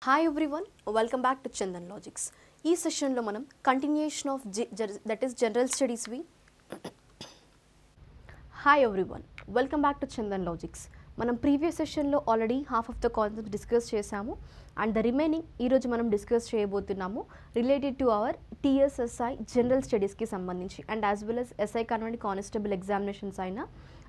Hi everyone, welcome back to Chandan Logics. ఈ సెషన్లో మనం continuation of that is general స్టడీస్వి. Hi everyone, welcome back to Chandan Logics. మనం previous సెషన్లో already half of the concept discuss చేశాము and the remaining ఈరోజు మనం డిస్కస్ చేయబోతున్నాము related to our TSSI general స్టడీస్కి సంబంధించి and as well as SI కానివ్వండి, కానిస్టేబుల్ ఎగ్జామినేషన్స్ అయినా.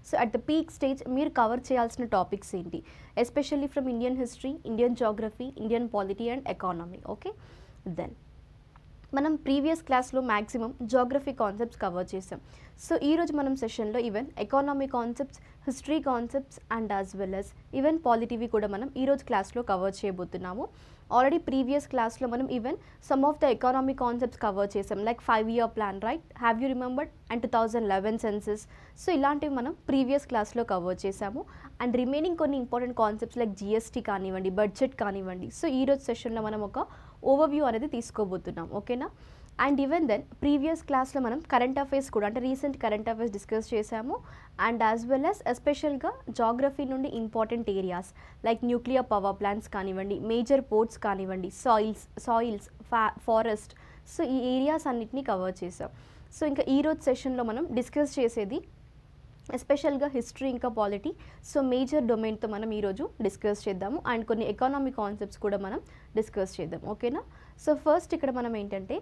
So at the peak stage మీరు కవర్ చేయాల్సిన టాపిక్స్ ఏంటి, especially from Indian history, Indian geography, Indian polity and economy. Okay, then మనం previous క్లాస్లో maximum geography concepts cover చేసాం. So ఈరోజు మనం సెషన్లో even economy concepts, history concepts and as well as even పాలిటీవి కూడా మనం ఈరోజు క్లాస్లో కవర్ చేయబోతున్నాము. ఆల్రెడీ ప్రీవియస్ క్లాస్లో మనం even some of the economy concepts cover చేసాం, like 5-year plan, right? Have you remembered? And 2011 census. So ఇలాంటివి మనం ప్రీవియస్ క్లాస్లో కవర్ చేసాము. అండ్ రిమైనింగ్ కొన్ని ఇంపార్టెంట్ కాన్సెప్ట్స్ లైక్ జిఎస్టీ కానివ్వండి, బడ్జెట్ కానివ్వండి. సో ఈరోజు సెషన్లో మనం ఒక ఓవర్వ్యూ అనేది తీసుకోబోతున్నాం. ఓకేనా? అండ్ ఈవెన్ దెన్ ప్రీవియస్ క్లాస్లో మనం కరెంట్ అఫైర్స్ కూడా, అంటే రీసెంట్ కరెంట్ అఫైర్స్ డిస్కస్ చేసాము. అండ్ యాజ్ వెల్ as ఎస్పెషల్గా జాగ్రఫీ నుండి important areas like nuclear power plants కానివ్వండి, మేజర్ పోర్ట్స్ కానివ్వండి, సాయిల్స్, ఫారెస్ట్. సో ఈ ఏరియాస్ అన్నిటినీ కవర్ చేసాం. సో ఇంకా ఈరోజు సెషన్లో మనం డిస్కస్ చేసేది ఎస్పెషల్గా హిస్టరీ ఇంకా పాలిటీ. సో మేజర్ డొమైన్తో మనం ఈరోజు డిస్కస్ చేద్దాము అండ్ కొన్ని ఎకానమీ కాన్సెప్ట్స్ కూడా మనం డిస్కస్ చేద్దాం. ఓకేనా? సో ఫస్ట్ ఇక్కడ మనం ఏంటంటే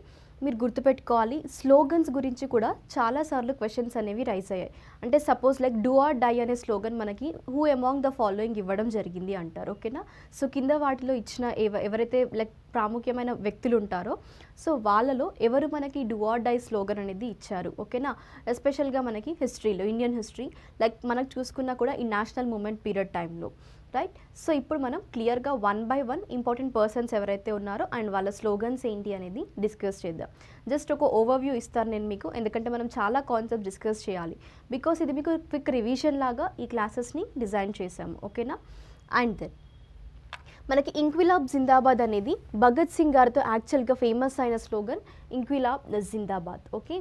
మీరు గుర్తుపెట్టుకోవాలి, స్లోగన్స్ గురించి కూడా చాలాసార్లు క్వశ్చన్స్ అనేవి రైజ్ అయ్యాయి. అంటే suppose like do or die అనే స్లోగన్ మనకి హూ అమాంగ్ ద ఫాలోయింగ్ ఇవ్వడం జరిగింది అంటారు. ఓకేనా? సో కింద వాటిలో ఇచ్చిన ఎవరైతే లైక్ ప్రాముఖ్యమైన వ్యక్తులు ఉంటారో సో వాళ్ళలో ఎవరు మనకి డూ ఆర్ డై స్లోగన్ అనేది ఇచ్చారు. ఓకేనా? ఎస్పెషల్గా మనకి హిస్టరీలో, ఇండియన్ హిస్టరీ లైక్ మనకు చూసుకున్నా కూడా ఈ నేషనల్ మూమెంట్ పీరియడ్ టైంలో, రైట్? సో ఇప్పుడు మనం క్లియర్గా 1 by 1 ఇంపార్టెంట్ పర్సన్స్ ఎవరైతే ఉన్నారో అండ్ వాళ్ళ స్లోగన్స్ ఏంటి అనేది డిస్కస్ చేద్దాం. జస్ట్ ఒక ఓవర్వ్యూ ఇస్తాను నేను మీకు, ఎందుకంటే మనం చాలా కాన్సెప్ట్ డిస్కస్ చేయాలి. బికాస్ ఇది మీకు క్విక్ రివిజన్ లాగా ఈ క్లాసెస్ని డిజైన్ చేశాము. ఓకేనా? అండ్ దెన్ మనకి ఇంక్విలాబ్ జిందాబాద్ అనేది భగత్ సింగ్ గారితో యాక్చువల్గా ఫేమస్ అయిన స్లోగన్ ఇంక్విలాబ్ జిందాబాద్. ఓకే?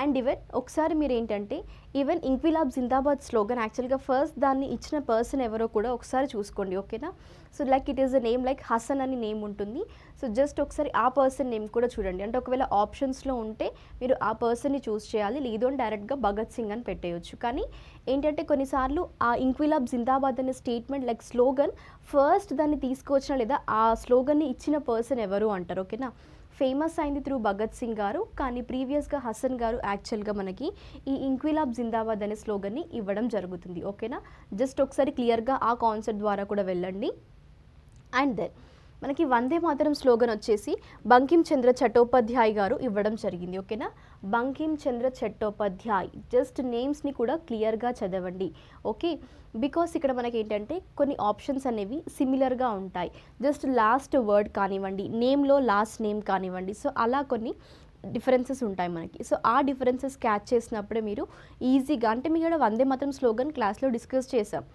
అండ్ ఈవెన్ ఒకసారి మీరు ఏంటంటే ఈవెన్ ఇంక్విలాబ్ జిందాబాద్ స్లోగన్ యాక్చువల్గా ఫస్ట్ దాన్ని ఇచ్చిన పర్సన్ ఎవరో కూడా ఒకసారి చూసుకోండి. ఓకేనా? So like it is a name like Hasan అని నేమ్ ఉంటుంది. సో జస్ట్ ఒకసారి ఆ పర్సన్ నేమ్ కూడా చూడండి. అంటే ఒకవేళ ఆప్షన్స్లో ఉంటే మీరు ఆ పర్సన్ని చూస్ చేయాలి, లేదు అని డైరెక్ట్గా భగత్ సింగ్ అని పెట్టేయచ్చు. కానీ ఏంటంటే కొన్నిసార్లు ఆ ఇంక్విలాబ్ జిందాబాద్ అనే స్టేట్మెంట్ లైక్ స్లోగన్ ఫస్ట్ దాన్ని తీసుకొచ్చిన లేదా ఆ స్లోగన్ని ఇచ్చిన పర్సన్ ఎవరు అంటారు. ఓకేనా? ఫేమస్ అయింది త్రూ భగత్ సింగ్ గారు, కానీ ప్రీవియస్గా హసన్ గారు యాక్చువల్గా మనకి ఈ ఇంక్విలాబ్ జిందాబాద్ అనే స్లోగన్ని ఇవ్వడం జరుగుతుంది. ఓకేనా? జస్ట్ ఒకసారి క్లియర్గా ఆ కాన్సెప్ట్ ద్వారా కూడా వెళ్ళండి. అండ్ దెన్ మనకి వందే మాతరం స్లోగన్ వచ్చేసి బంకిం చంద్ర చట్టోపాధ్యాయ్ గారు ఇవ్వడం జరిగింది. ఓకేనా? బంకిం చంద్ర చట్టోపాధ్యాయ్, జస్ట్ నేమ్స్ని కూడా క్లియర్గా చదవండి. ఓకే? బికాస్ ఇక్కడ మనకి ఏంటంటే కొన్ని ఆప్షన్స్ అనేవి సిమిలర్గా ఉంటాయి. జస్ట్ లాస్ట్ వర్డ్ కానివ్వండి, నేమ్లో లాస్ట్ నేమ్ కానివ్వండి, సో అలా కొన్ని డిఫరెన్సెస్ ఉంటాయి మనకి. సో ఆ డిఫరెన్సెస్ క్యాచ్ చేసినప్పుడే మీరు ఈజీగా, అంటే మీరు ఇక్కడ వందే మాతరం స్లోగన్ క్లాస్లో డిస్కస్ చేసాం,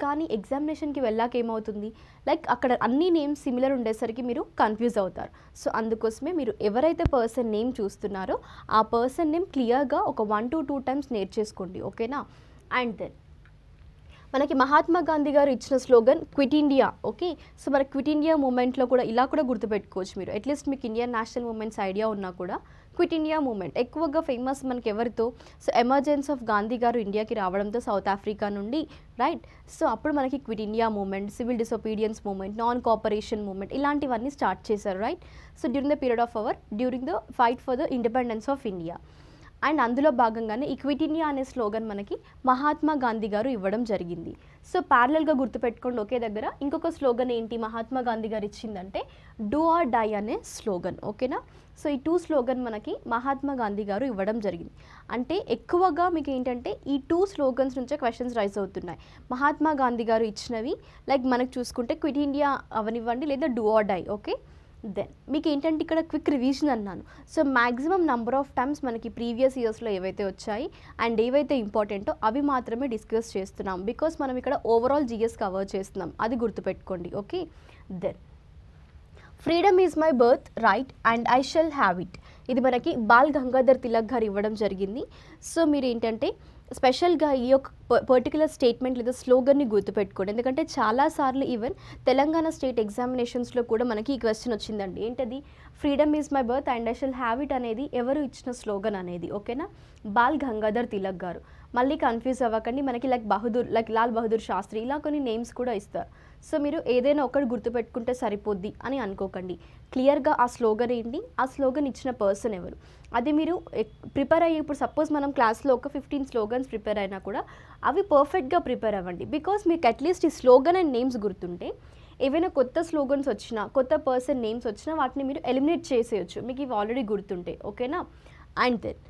కానీ ఎగ్జామినేషన్కి వెళ్ళాక ఏమవుతుంది లైక్ అక్కడ అన్ని నేమ్స్ సిమిలర్ ఉండేసరికి మీరు కన్ఫ్యూజ్ అవుతారు. సో అందుకోసమే మీరు ఎవరైతే పర్సన్ నేమ్ చూస్తున్నారో ఆ పర్సన్ నేమ్ క్లియర్గా ఒక 1 to 2 times నేర్చేసుకోండి. ఓకేనా? అండ్ దెన్ మనకి మహాత్మా గాంధీ గారు ఇచ్చిన slogan quit India. Okay? So మన క్విట్ ఇండియా మూమెంట్లో కూడా ఇలా కూడా గుర్తుపెట్టుకోవచ్చు మీరు. అట్లీస్ట్ మీకు ఇండియన్ నేషనల్ మూమెంట్స్ ఐడియా ఉన్నా కూడా క్విట్ ఇండియా మూమెంట్ ఎక్కువగా ఫేమస్ మనకి ఎవరితో, సో ఎమర్జెన్సీ ఆఫ్ గాంధీ గారు ఇండియాకి రావడంతో సౌత్ ఆఫ్రికా నుండి, రైట్? సో అప్పుడు మనకి quit India movement, civil disobedience movement, non cooperation movement ఇలాంటివన్నీ స్టార్ట్ చేశారు, right? So during the fight for the independence of India. And అందులో భాగంగానే ఈ క్విట్ ఇండియా అనే స్లోగన్ మనకి మహాత్మా గాంధీ గారు ఇవ్వడం జరిగింది. సో ప్యారలల్గా గుర్తుపెట్టుకోండి ఒకే దగ్గర. ఇంకొక స్లోగన్ ఏంటి మహాత్మా గాంధీ గారు ఇచ్చిందంటే డూ ఆర్ డై అనే స్లోగన్. ఓకేనా? సో ఈ 2 స్లోగన్ మనకి మహాత్మా గాంధీ గారు ఇవ్వడం జరిగింది. అంటే ఎక్కువగా మీకు ఏంటంటే ఈ 2 స్లోగన్స్ నుంచే క్వశ్చన్స్ రైజ్ అవుతున్నాయి. మహాత్మా గాంధీ గారు ఇచ్చినవి లైక్ మనకు చూసుకుంటే క్విట్ ఇండియా అవనివ్వండి లేదా do or die. Okay? Then మీకు ఏంటంటే ఇక్కడ క్విక్ రివిజన్ అన్నాను. So maximum number of times మనకి ప్రీవియస్ ఇయర్స్లో ఏవైతే వచ్చాయి అండ్ ఏవైతే ఇంపార్టెంటో అవి మాత్రమే డిస్కస్ చేస్తున్నాం. బికాస్ మనం ఇక్కడ ఓవరాల్ జిఎస్ కవర్ చేస్తున్నాం, అది గుర్తుపెట్టుకోండి. Okay? Then freedom is my birth right and I shall have it, ఇది మనకి బాల్ గంగాధర్ తిలక్ గారు ఇవ్వడం జరిగింది. సో మీరు ఏంటంటే స్పెషల్గా ఈ యొక్క పర్టికులర్ స్టేట్మెంట్ లేదా స్లోగన్ని గుర్తుపెట్టుకోండి. ఎందుకంటే చాలాసార్లు ఈవెన్ తెలంగాణ స్టేట్ ఎగ్జామినేషన్స్లో కూడా మనకి ఈ క్వశ్చన్ వచ్చిందండి. ఏంటది? Freedom is my birth and I shall have it అనేది ఎవరు ఇచ్చిన స్లోగన్ అనేది. ఓకేనా? బాల్ గంగాధర్ తిలక్ గారు. మళ్ళీ కన్ఫ్యూజ్ అవ్వకండి, మనకి లైక్ లాల్ బహదూర్ శాస్త్రి ఇలా కొన్ని నేమ్స్ కూడా ఇస్తారు. సో మీరు ఏదైనా ఒకటి గుర్తుపెట్టుకుంటే సరిపోద్ది అని అనుకోకండి. క్లియర్గా ఆ స్లోగన్ ఏంటి, ఆ స్లోగన్ ఇచ్చిన పర్సన్ ఎవరు, అది మీరు ప్రిపేర్ అయ్యి ఇప్పుడు సపోజ్ మనం క్లాస్లో ఒక 15 స్లోగన్స్ ప్రిపేర్ అయినా కూడా అవి పర్ఫెక్ట్గా ప్రిపేర్ అవ్వండి. బికాస్ మీకు అట్లీస్ట్ ఈ స్లోగన్ అండ్ నేమ్స్ గుర్తుంటే ఏవైనా కొత్త స్లోగన్స్ వచ్చినా, కొత్త పర్సన్ నేమ్స్ వచ్చినా వాటిని మీరు ఎలిమినేట్ చేసేయచ్చు, మీకు ఇవి ఆల్రెడీ గుర్తుంటే. ఓకేనా? And then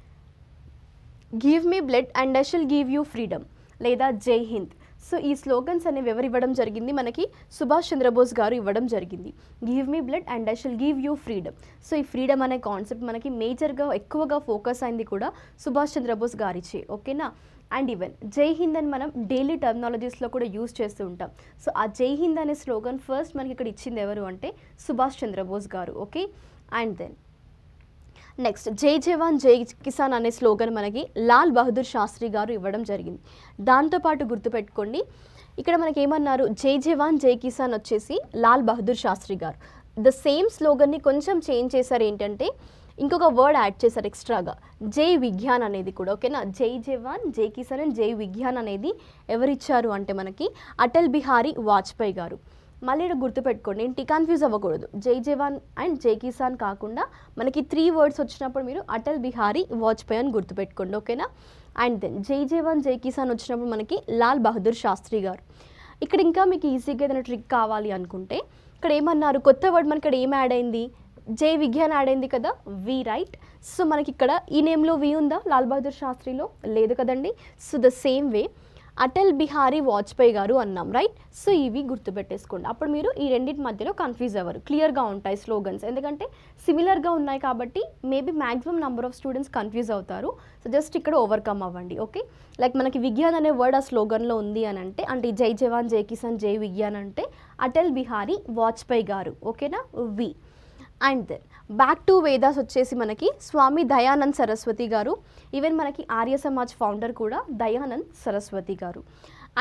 give me blood and I shall give you freedom లేదా జై హింద్. సో ఈ స్లోగన్స్ అనేవి ఎవరు ఇవ్వడం జరిగింది? మనకి సుభాష్ చంద్రబోస్ గారు ఇవ్వడం జరిగింది. Give me blood and I shall give you freedom. So ఈ ఫ్రీడమ్ అనే కాన్సెప్ట్ మనకి మేజర్గా ఎక్కువగా ఫోకస్ అయింది కూడా సుభాష్ చంద్రబోస్ గారిచే. ఓకేనా? అండ్ ఈవెన్ జై హింద్ అని మనం డైలీ టర్మినాలజీస్లో కూడా యూజ్ చేస్తూ ఉంటాం. సో ఆ జై హింద్ అనే స్లోగన్ ఫస్ట్ మనకి ఇక్కడ ఇచ్చింది ఎవరు అంటే సుభాష్ చంద్రబోస్ గారు. ఓకే? అండ్ దెన్ నెక్స్ట్ జై జవాన్ జై కిసాన్ అనే స్లోగన్ మనకి లాల్ బహదూర్ శాస్త్రి గారు ఇవ్వడం జరిగింది. దాంతోపాటు గుర్తుపెట్టుకోండి, ఇక్కడ మనకి ఏమన్నారు? జై జవాన్ జై కిసాన్ వచ్చేసి లాల్ బహదూర్ శాస్త్రి గారు. ద సేమ్ స్లోగన్ని కొంచెం చేంజ్ చేశారు. ఏంటంటే ఇంకొక వర్డ్ యాడ్ చేశారు ఎక్స్ట్రాగా, జై విజ్ఞాన్ అనేది కూడా. ఓకేనా? జై జవాన్ జై కిసాన్ అండ్ జై విజ్ఞాన్ అనేది ఎవరిచ్చారు అంటే మనకి అటల్ బిహారీ వాజ్పేయి గారు. మళ్ళీ ఇక్కడ గుర్తుపెట్టుకోండి, ఏంటి కన్ఫ్యూజ్ అవ్వకూడదు. జై జవాన్ అండ్ జై కిసాన్ కాకుండా మనకి 3 వర్డ్స్ వచ్చినప్పుడు మీరు అటల్ బిహారీ వాజ్పేయి అని గుర్తుపెట్టుకోండి. ఓకేనా? అండ్ దెన్ జై జవాన్ జై కిసాన్ వచ్చినప్పుడు మనకి లాల్ బహదూర్ శాస్త్రి గారు. ఇక్కడ ఇంకా మీకు ఈజీగా ఏదైనా ట్రిక్ కావాలి అనుకుంటే ఇక్కడ ఏమన్నారు? కొత్త వర్డ్ మనకి ఇక్కడ ఏం యాడ్ అయింది? జై విజ్ఞాన్ యాడ్ అయింది కదా, వి, రైట్? సో మనకి ఇక్కడ ఈ నేమ్లో వి ఉందా లాల్ బహదూర్ శాస్త్రిలో? లేదు కదండి. So the same way Atal Bihari Vajpayee గారు అన్నాం, రైట్? సో ఇవి గుర్తుపెట్టేసుకోండి. అప్పుడు మీరు ఈ రెండింటి మధ్యలో కన్ఫ్యూజ్ అవ్వరు, క్లియర్గా ఉంటాయి స్లోగన్స్. ఎందుకంటే సిమిలర్గా ఉన్నాయి కాబట్టి maybe maximum number of students confuse అవుతారు. సో జస్ట్ ఇక్కడ ఓవర్కమ్ అవ్వండి. ఓకే? లైక్ మనకి విజ్ఞాన్ అనే వర్డ్ ఆ స్లోగన్లో ఉంది అని అంటే జై జవాన్ జై కిసాన్ జై విజ్ఞాన్ అంటే అటల్ బిహారీ వాజ్పేయి గారు. ఓకేనా? వి. And then back to Vedas వచ్చేసి మనకి స్వామి దయానంద్ సరస్వతి గారు. ఈవెన్ మనకి ఆర్య సమాజ్ ఫౌండర్ కూడా దయానంద్ సరస్వతి గారు.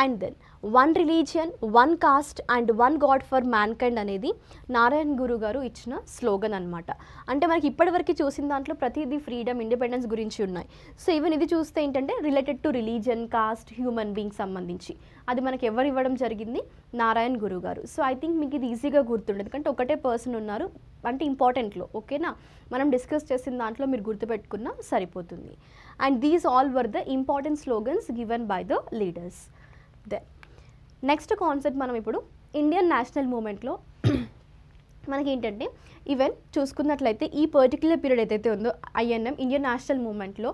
And then one religion one caste and one god for mankind అనేది నారాయణ్ గురు గారు ఇచ్చిన స్లోగన్ అనమాట. అంటే మనకి ఇప్పటివరకు చూసిన దాంట్లో ప్రతిదీ ఫ్రీడమ్ ఇండిపెండెన్స్ గురించి ఉన్నాయి. సో ఈవెన్ ఇది చూస్తే ఏంటంటే related to religion cost human being సంబంధించి అది మనకి ఎవరు ఇవ్వడం జరిగింది? నారాయణ్ గురు గారు. సో ఐ థింక్ మీకు ఇది ఈజీగా గుర్తుండదు, ఎందుకంటే ఒకటే పర్సన్ ఉన్నారు అంటే ఇంపార్టెంట్లో. ఓకేనా? మనం డిస్కస్ చేసిన దాంట్లో మీరు గుర్తుపెట్టుకున్నా సరిపోతుంది. And these all were the important slogans given by the leaders. Then next concept మనం ఇప్పుడు ఇండియన్ నేషనల్ మూమెంట్లో మనకి ఏంటంటే ఈవెన్ చూసుకున్నట్లయితే ఈ పర్టిక్యులర్ పీరియడ్ ఏదైతే ఉందో ఐఎన్ఎం ఇండియన్ నేషనల్ మూమెంట్లో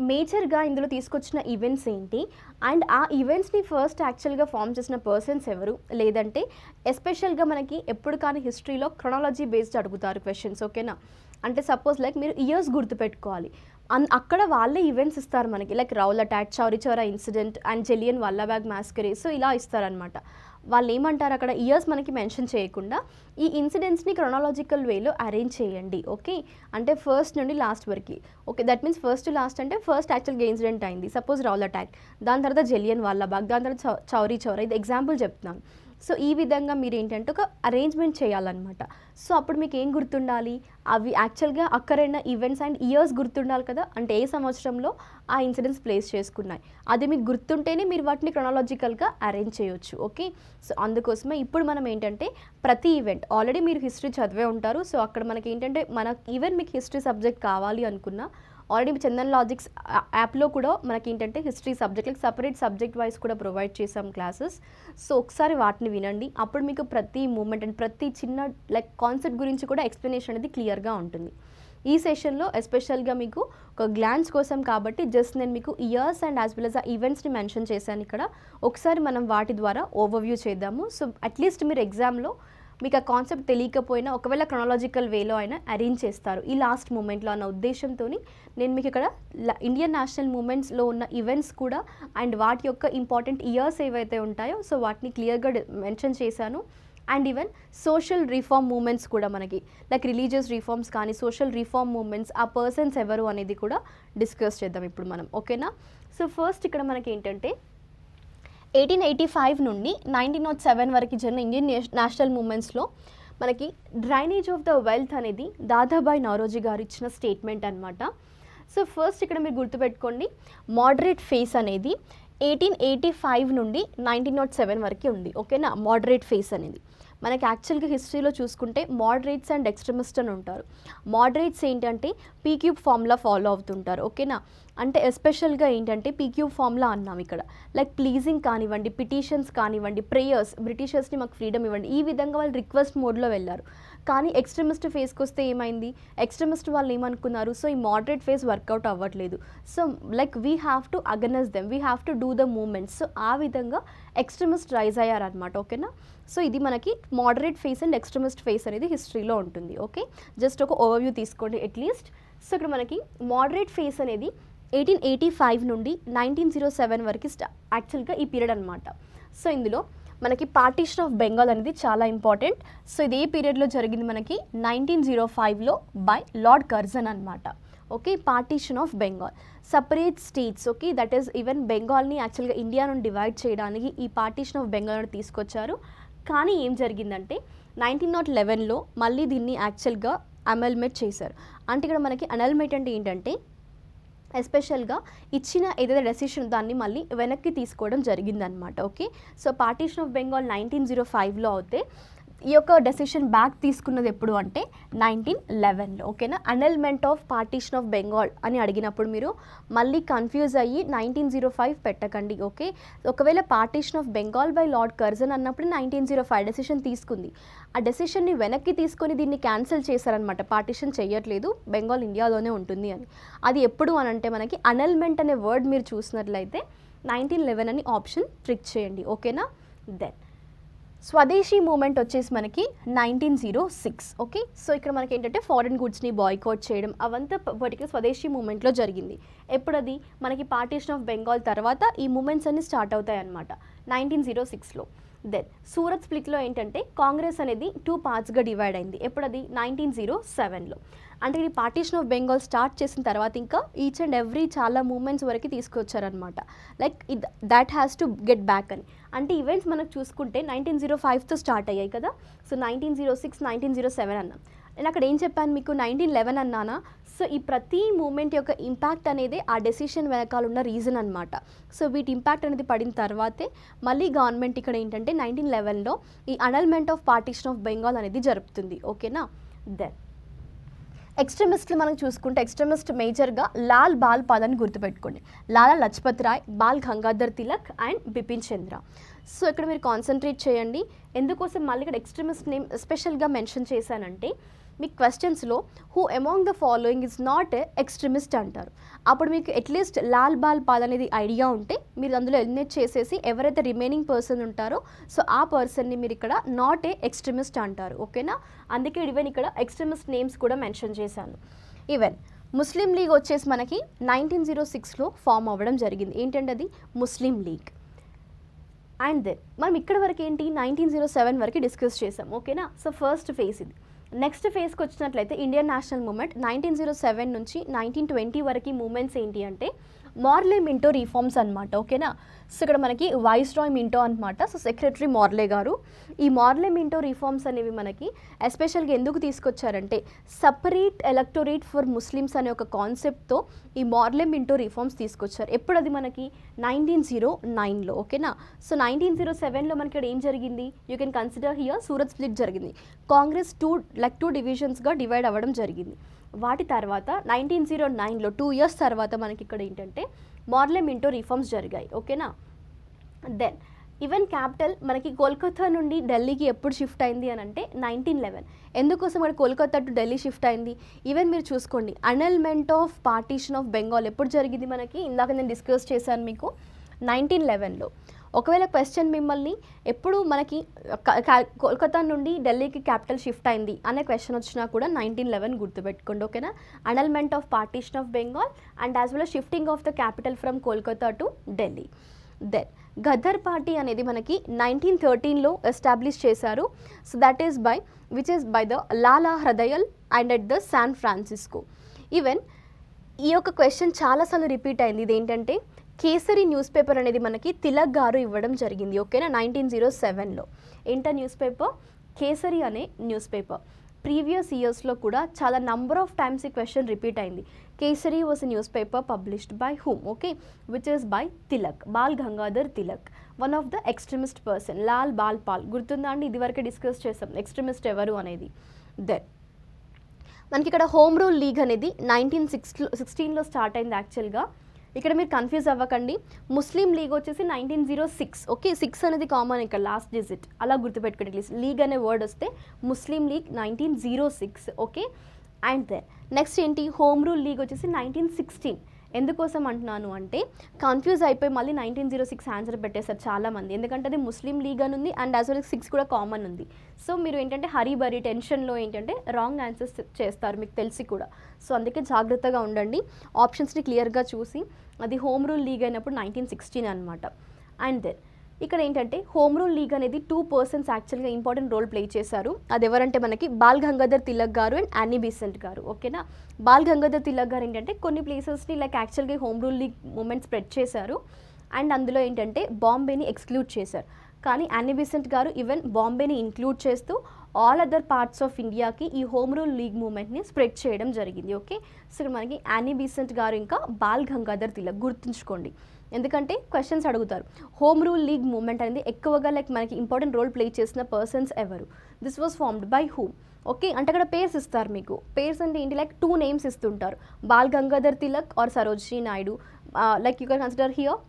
మేజర్గా ఇందులో తీసుకొచ్చిన ఈవెంట్స్ ఏంటి, అండ్ ఆ ఈవెంట్స్ని ఫస్ట్ యాక్చువల్గా ఫామ్ చేసిన పర్సన్స్ ఎవరు, లేదంటే ఎస్పెషల్గా మనకి ఎప్పుడు కానీ హిస్టరీలో క్రొనాలజీ బేస్డ్ అడుగుతారు క్వశ్చన్స్. ఓకేనా? అంటే సపోజ్ లైక్ మీరు ఇయర్స్ గుర్తుపెట్టుకోవాలి, అక్కడ వాళ్ళే ఈవెంట్స్ ఇస్తారు మనకి, like Rowlatt attack, Chauri Chaura incident and Jallian Walabagh massacre. So ఇలా ఇస్తారనమాట. వాళ్ళు ఏమంటారు అక్కడ ఇయర్స్ మనకి మెన్షన్ చేయకుండా ఈ ఇన్సిడెంట్స్ని క్రొనాలజికల్ వేలో అరేంజ్ చేయండి. ఓకే? అంటే ఫస్ట్ నుండి లాస్ట్ వరకు. Okay? That means first to last అంటే ఫస్ట్ యాక్చువల్గా ఇన్సిడెంట్ అయింది, సపోజ్ రౌల్ అటాక్, దాని తర్వాత జలియన్ వాలాబాగ్, దాని తర్వాత చౌరీ చౌరా. ఇది ఎగ్జాంపుల్ చెప్తున్నాను. సో ఈ విధంగా మీరు ఏంటంటే ఒక అరేంజ్మెంట్ చేయాలన్నమాట. సో అప్పుడు మీకు ఏం గుర్తుండాలి? అవి యాక్చువల్గా అక్కరైన ఈవెంట్స్ అండ్ ఇయర్స్ గుర్తుండాలి కదా, అంటే ఏ సంవత్సరంలో ఆ ఇన్సిడెంట్స్ ప్లేస్ చేసుకున్నాయి అది మీకు గుర్తుంటేనే మీరు వాటిని క్రొనాలజికల్గా అరేంజ్ చేయొచ్చు. ఓకే? సో అందుకోసమే ఇప్పుడు మనం ఏంటంటే ప్రతి ఈవెంట్ ఆల్రెడీ మీరు హిస్టరీ చదివే ఉంటారు. సో అక్కడ మనకి ఏంటంటే ఈవెన్ మీకు హిస్టరీ సబ్జెక్ట్ కావాలి అనుకున్నా ఆల్రెడీ చందన్ లాజిక్స్ యాప్లో కూడా మనకి ఏంటంటే హిస్టరీ సబ్జెక్ట్లకు సపరేట్ సబ్జెక్ట్ వైజ్ కూడా ప్రొవైడ్ చేసాం క్లాసెస్. సో ఒకసారి వాటిని వినండి, అప్పుడు మీకు ప్రతి మూమెంట్ అండ్ ప్రతి చిన్న లైక్ కాన్సెప్ట్ గురించి కూడా ఎక్స్ప్లెనేషన్ అనేది క్లియర్గా ఉంటుంది. ఈ సెషన్లో ఎస్పెషల్గా మీకు ఒక గ్లాన్స్ కోసం కాబట్టి జస్ట్ నేను మీకు years and as well as ఆ ఈవెంట్స్ని మెన్షన్ చేశాను ఇక్కడ. ఒకసారి మనం వాటి ద్వారా ఓవర్వ్యూ చేద్దాము. సో అట్లీస్ట్ మీరు ఎగ్జామ్లో మీకు ఆ కాన్సెప్ట్ తెలియకపోయినా ఒకవేళ క్రొనాలజికల్ వేలో అయినా అరేంజ్ చేస్తారు ఈ లాస్ట్ మూమెంట్లో అన్న ఉద్దేశంతో నేను మీకు ఇక్కడ ఇండియన్ నేషనల్ మూమెంట్స్లో ఉన్న ఈవెంట్స్ కూడా అండ్ వాటి యొక్క ఇంపార్టెంట్ ఇయర్స్ ఏవైతే ఉంటాయో సో వాటిని క్లియర్గా మెన్షన్ చేశాను. And even social reform moments కూడా మనకి లైక్ రిలీజియస్ రిఫార్మ్స్ కానీ సోషల్ రిఫార్మ్ మూమెంట్స్ ఆ పర్సన్స్ ఎవరు అనేది కూడా డిస్కస్ చేద్దాం ఇప్పుడు మనం, ఓకేనా. సో ఫస్ట్ ఇక్కడ మనకి ఏంటంటే 1885 నుండి 1907 వరకు జరిగిన ఇండియన్ నేషనల్ మూమెంట్స్లో మనకి డ్రైనేజ్ ఆఫ్ ద వెల్త్ అనేది దాదాబాయి నౌరోజీ గారు ఇచ్చిన స్టేట్మెంట్ అనమాట. సో ఫస్ట్ ఇక్కడ మీరు గుర్తుపెట్టుకోండి, మోడరేట్ ఫేస్ అనేది 1885 నుండి 1907 వరకు ఉంది, ఓకేనా. మోడరేట్ ఫేస్ అనేది మనకి యాక్చువల్గా హిస్టరీలో చూసుకుంటే మోడరేట్స్ అండ్ ఎక్స్ట్రీమిస్ట్ అని ఉంటారు. మోడరేట్స్ ఏంటంటే పీక్యూబ్ ఫార్ములా ఫాలో అవుతుంటారు, ఓకేనా. అంటే ఎస్పెషల్గా ఏంటంటే పీక్యూబ్ ఫార్ములా అన్నాం ఇక్కడ, లైక్ ప్లీజింగ్ కానివ్వండి, పిటిషన్స్ కానివ్వండి, ప్రేయర్స్, బ్రిటిషర్స్ని మాకు ఫ్రీడమ్ ఇవ్వండి, ఈ విధంగా వాళ్ళు రిక్వెస్ట్ మోడ్లో వెళ్ళారు. కానీ ఎక్స్ట్రీమిస్ట్ ఫేస్కి వస్తే ఏమైంది, ఎక్స్ట్రీమిస్ట్ వాళ్ళు ఏమనుకున్నారు, సో ఈ మోడరేట్ ఫేస్ వర్కౌట్ అవ్వట్లేదు, so like we have to against them, we have to do the movements. So ఆ విధంగా ఎక్స్ట్రీమిస్ట్ రైజ్ అయ్యారనమాట, ఓకేనా. సో ఇది మనకి moderate phase and extremist phase అనేది హిస్టరీలో ఉంటుంది, ఓకే. జస్ట్ ఒక ఓవర్వ్యూ తీసుకోండి అట్లీస్ట్. సో ఇక్కడ మనకి మోడరేట్ ఫేస్ అనేది 1885 నుండి 1907 వరకు యాక్చువల్గా ఈ పీరియడ్ అనమాట. సో ఇందులో మనకి పార్టీషన్ ఆఫ్ బెంగాల్ అనేది చాలా ఇంపార్టెంట్. సో ఇది ఏ పీరియడ్లో జరిగింది మనకి 1905లో బై లార్డ్ కర్జన్ అనమాట, okay. Partition of Bengal, separate states, okay. That is even బెంగాల్ని యాక్చువల్గా ఇండియా నుండి డివైడ్ చేయడానికి ఈ పార్టీషన్ ఆఫ్ బెంగాల్ తీసుకొచ్చారు. కానీ ఏం జరిగిందంటే 1911లో మళ్ళీ దీన్ని యాక్చువల్గా అమెల్మెంట్ చేశారు. అంటే ఇక్కడ మనకి అనల్మెంట్ అంటే ఏంటంటే ఎస్పెషల్గా ఇచ్చిన ఏదైతే డెసిషన్ దాన్ని మళ్ళీ వెనక్కి తీసుకోవడం జరిగిందనమాట, okay. So partition of Bengal 1905లో అయితే ఈ యొక్క డెసిషన్ బ్యాక్ తీసుకున్నది ఎప్పుడు అంటే 1911లో, ఓకేనా. Annulment of partition of Bengal అని అడిగినప్పుడు మీరు మళ్ళీ కన్ఫ్యూజ్ అయ్యి 1905 పెట్టకండి, ఓకే. ఒకవేళ partition of Bengal by Lord Curzon అన్నప్పుడు 1905 డెసిషన్ తీసుకుంది, ఆ డెసిషన్ని వెనక్కి తీసుకొని దీన్ని క్యాన్సిల్ చేశారనమాట, పార్టీషన్ చేయట్లేదు, బెంగాల్ ఇండియాలోనే ఉంటుంది అని. అది ఎప్పుడు అని అంటే మనకి అనల్మెంట్ అనే వర్డ్ మీరు చూసినట్లయితే 1911 అని ఆప్షన్ ట్రిక్ చేయండి, ఓకేనా. దెన్ స్వదేశీ మూమెంట్ వచ్చేసి మనకి 1906, ఓకే. సో ఇక్కడ మనకి ఏంటంటే ఫారిన్ గుడ్స్ని బాయ్కాట్ చేయడం అవంతా పర్టికులర్ స్వదేశీ మూమెంట్లో జరిగింది. ఎప్పుడు అది మనకి పార్టీషన్ ఆఫ్ బెంగాల్ తర్వాత ఈ మూమెంట్స్ అన్ని స్టార్ట్ అవుతాయి అన్నమాట 1906లో. దెన్ సూరత్ స్ప్లిట్లో ఏంటంటే కాంగ్రెస్ అనేది 2 పార్ట్స్గా డివైడ్ అయింది, ఎప్పుడు అది 1907లో. అంటే ఈ పార్టీషన్ ఆఫ్ బెంగాల్ స్టార్ట్ చేసిన తర్వాత ఇంకా ఈచ్ అండ్ ఎవ్రీ చాలా మూమెంట్స్ వరకు తీసుకొచ్చారనమాట, like that has to get back అని. అంటే ఈవెంట్స్ మనకు చూసుకుంటే 1905తో స్టార్ట్ అయ్యాయి కదా, సో 1906, 1907 అన్నాం. నేను అక్కడ ఏం చెప్పాను మీకు 1911 అన్నానా. సో ఈ ప్రతి మూమెంట్ యొక్క ఇంపాక్ట్ అనేది ఆ డెసిషన్ వెనకాల ఉన్న రీజన్ అనమాట. సో వీటి ఇంపాక్ట్ అనేది పడిన తర్వాతే మళ్ళీ గవర్నమెంట్ ఇక్కడ ఏంటంటే 1911లో ఈ annulment of partition of Bengal అనేది జరుపుతుంది, ఓకేనా. దెన్ ఎక్స్ట్రీమిస్ట్లు మనం చూసుకుంటే ఎక్స్ట్రీమిస్ట్ మేజర్గా లాల్ బాల్ పాల్ అని గుర్తుపెట్టుకోండి, లాలా లజపత్ రాయ్, బాల్ గంగాధర్ తిలక్ అండ్ బిపిన్ చంద్ర. సో ఇక్కడ మీరు కాన్సన్ట్రేట్ చేయండి. ఎందుకోసం మళ్ళీ ఇక్కడ ఎక్స్ట్రీమిస్ట్ నేమ్ స్పెషల్గా మెన్షన్ చేశానంటే మీ క్వశ్చన్స్లో who among the following is not a extremist అంటారు. అప్పుడు మీకు అట్లీస్ట్ లాల్ బాల్ పాల్ అనేది ఐడియా ఉంటే మీరు అందులో ఎలిమినేట్ చేసేసి ఎవరైతే రిమైనింగ్ పర్సన్ ఉంటారో సో ఆ పర్సన్ని మీరు ఇక్కడ నాట్ ఏ ఎక్స్ట్రీమిస్ట్ అంటారు, ఓకేనా. అందుకే ఈవెన్ ఇక్కడ ఎక్స్ట్రీమిస్ట్ నేమ్స్ కూడా మెన్షన్ చేశాను. ఈవెన్ ముస్లిం లీగ్ వచ్చేసి మనకి 1906లో ఫామ్ అవ్వడం జరిగింది. ఏంటంటే అది ముస్లిం లీగ్. అండ్ దెన్ మనం ఇక్కడ వరకు ఏంటి 1907 వరకు డిస్కస్ చేసాం, ఓకేనా. సో ఫస్ట్ ఫేజ్ ఇది. నెక్స్ట్ ఫేజ్కి వచ్చినట్లయితే ఇండియన్ నేషనల్ మూమెంట్ 1907 నుంచి 1920 వరకు మూమెంట్స్ ఏంటి అంటే మార్లే మింటో రిఫార్మ్స్ అనమాట, ఓకేనా. సో ఇక్కడ మనకి వైస్రాయ్ మింటో అనమాట, సో సెక్రటరీ మార్లే గారు. ఈ మార్లే మింటో రిఫార్మ్స్ అనేవి మనకి ఎస్పెషల్గా ఎందుకు తీసుకొచ్చారంటే సపరేట్ ఎలక్టోరేట్ ఫర్ ముస్లిమ్స్ అనే ఒక కాన్సెప్ట్తో ఈ మార్లే మింటో రిఫార్మ్స్ తీసుకొచ్చారు. ఎప్పుడు అది మనకి 1909లో, ఓకేనా. సో 1907లో మనకి ఇక్కడ ఏం జరిగింది, you can consider here Surat split జరిగింది. కాంగ్రెస్ 2 డివిజన్స్గా డివైడ్ అవ్వడం జరిగింది. వాటి తర్వాత 1909లో 2 ఇయర్స్ తర్వాత మనకి ఇక్కడ ఏంటంటే మార్లే మింటో రిఫార్మ్స్ జరిగాయి, ఓకేనా. దెన్ ఈవెన్ క్యాపిటల్ మనకి కోల్కతా నుండి ఢిల్లీకి ఎప్పుడు షిఫ్ట్ అయింది అని అంటే 1911. ఎందుకోసం ఇక్కడ కోల్కతా టు ఢిల్లీ షిఫ్ట్ అయింది, ఈవెన్ మీరు చూసుకోండి annulment of partition of Bengal ఎప్పుడు జరిగింది మనకి, ఇందాక నేను డిస్కస్ చేశాను మీకు 1911లో. ఒకవేళ క్వశ్చన్ మిమ్మల్ని ఎప్పుడు మనకి కోల్కతా నుండి ఢిల్లీకి క్యాపిటల్ షిఫ్ట్ అయింది అనే క్వశ్చన్ వచ్చినా కూడా 1911 గుర్తుపెట్టుకోండి, ఓకేనా. Annulment of partition of Bengal and as well shifting of the capital from Kolkata to Delhi. Then Ghadar party అనేది మనకి 1913లో ఎస్టాబ్లిష్ చేశారు. So that is by which is by the Lala Hardayal and at the San Francisco. Even ఈ యొక్క క్వశ్చన్ చాలాసార్లు repeat అయింది. ఇదేంటంటే kesari news paper అనేది మనకి తిలక్ గారు ఇవ్వడం జరిగింది. ఓకేనా, 1907లో. ఏంట న్యూస్ పేపర్? కేసరి అనే న్యూస్ పేపర్. ప్రీవియస్ ఇయర్స్లో కూడా చాలా నంబర్ ఆఫ్ టైమ్స్ ఈ క్వశ్చన్ రిపీట్ అయింది. Kesari was a newspaper published by whom? Okay, which is by Tilak, Bal Gangadhar Tilak, one of the extremist person. Lal Bal Pal గుర్తుందా అండి? ఇదివరకే డిస్కస్ చేసాం ఎక్స్ట్రీమిస్ట్ ఎవరు అనేది. దెన్ మనకి ఇక్కడ హోమ్ రూల్ లీగ్ అనేది 1916లో స్టార్ట్ అయింది యాక్చువల్గా. ఇక్కడ మీరు కన్ఫ్యూజ్ అవ్వకండి. ముస్లిం లీగ్ వచ్చేసి 1906. ఓకే, 6 అనేది కామన్ ఇక్కడ లాస్ట్ డిజిట్, అలా గుర్తుపెట్టుకోండి ప్లీజ్. లీగ్ అనే వర్డ్ వస్తే Muslim League 1906. Okay, and then next ఏంటి? హోమ్ రూల్ లీగ్ వచ్చేసి 1916. ఎందుకోసం అంటున్నాను అంటే కన్ఫ్యూజ్ అయిపోయి మళ్ళీ 1906 ఆన్సర్ పెట్టేశారు చాలామంది. ఎందుకంటే అది ముస్లిం లీగ్ అని ఉంది అండ్ యాజ్ వెల్ 6 కూడా కామన్ ఉంది. సో మీరు ఏంటంటే హరీబరీ టెన్షన్లో ఏంటంటే రాంగ్ ఆన్సర్స్ చేస్తారు మీకు తెలిసి కూడా. సో అందుకే జాగ్రత్తగా ఉండండి, ఆప్షన్స్ని క్లియర్గా చూసి. అది హోమ్ రూల్ లీగ్ అయినప్పుడు 1916 అనమాట. అండ్ దెన్ ఇక్కడ ఏంటంటే హోమ్ రూల్ లీగ్ అనేది 2 పర్సన్స్ యాక్చువల్గా ఇంపార్టెంట్ రోల్ ప్లే చేశారు. అది ఎవరంటే మనకి బాల్ గంగాధర్ తిలక్ గారు అండ్ యానీ బీసెంట్ గారు. ఓకేనా, బాల్ గంగాధర్ తిలక్ గారు ఏంటంటే కొన్ని ప్లేసెస్ని లైక్ యాక్చువల్గా home rule league movement spread చేశారు అండ్ అందులో ఏంటంటే బాంబేని ఎక్స్క్లూడ్ చేశారు. కానీ యానీ బీసెంట్ గారు ఈవెన్ బాంబేని ఇంక్లూడ్ చేస్తూ ఆల్ అదర్ పార్ట్స్ ఆఫ్ ఇండియాకి ఈ హోమ్ రూల్ లీగ్ మూమెంట్ని స్ప్రెడ్ చేయడం జరిగింది. ఓకే, సో ఇక్కడ మనకి యానీ బీసెంట్ గారు ఇంకా బాల్ గంగాధర్ తిలక్ గుర్తుంచుకోండి, ఎందుకంటే క్వశ్చన్స్ అడుగుతారు. హోమ్ రూల్ లీగ్ మూమెంట్ అనేది ఎక్కువగా లైక్ మనకి ఇంపార్టెంట్ రోల్ ప్లే చేసిన పర్సన్స్ ఎవరు? This was formed by whom? Okay, అంటే అక్కడ పేర్స్ ఇస్తారు మీకు. పేర్స్ అంటే ఏంటి? లైక్ 2 నేమ్స్ ఇస్తుంటారు, Bal Gangadhar Tilak or Sarojini Naidu. Like you can consider here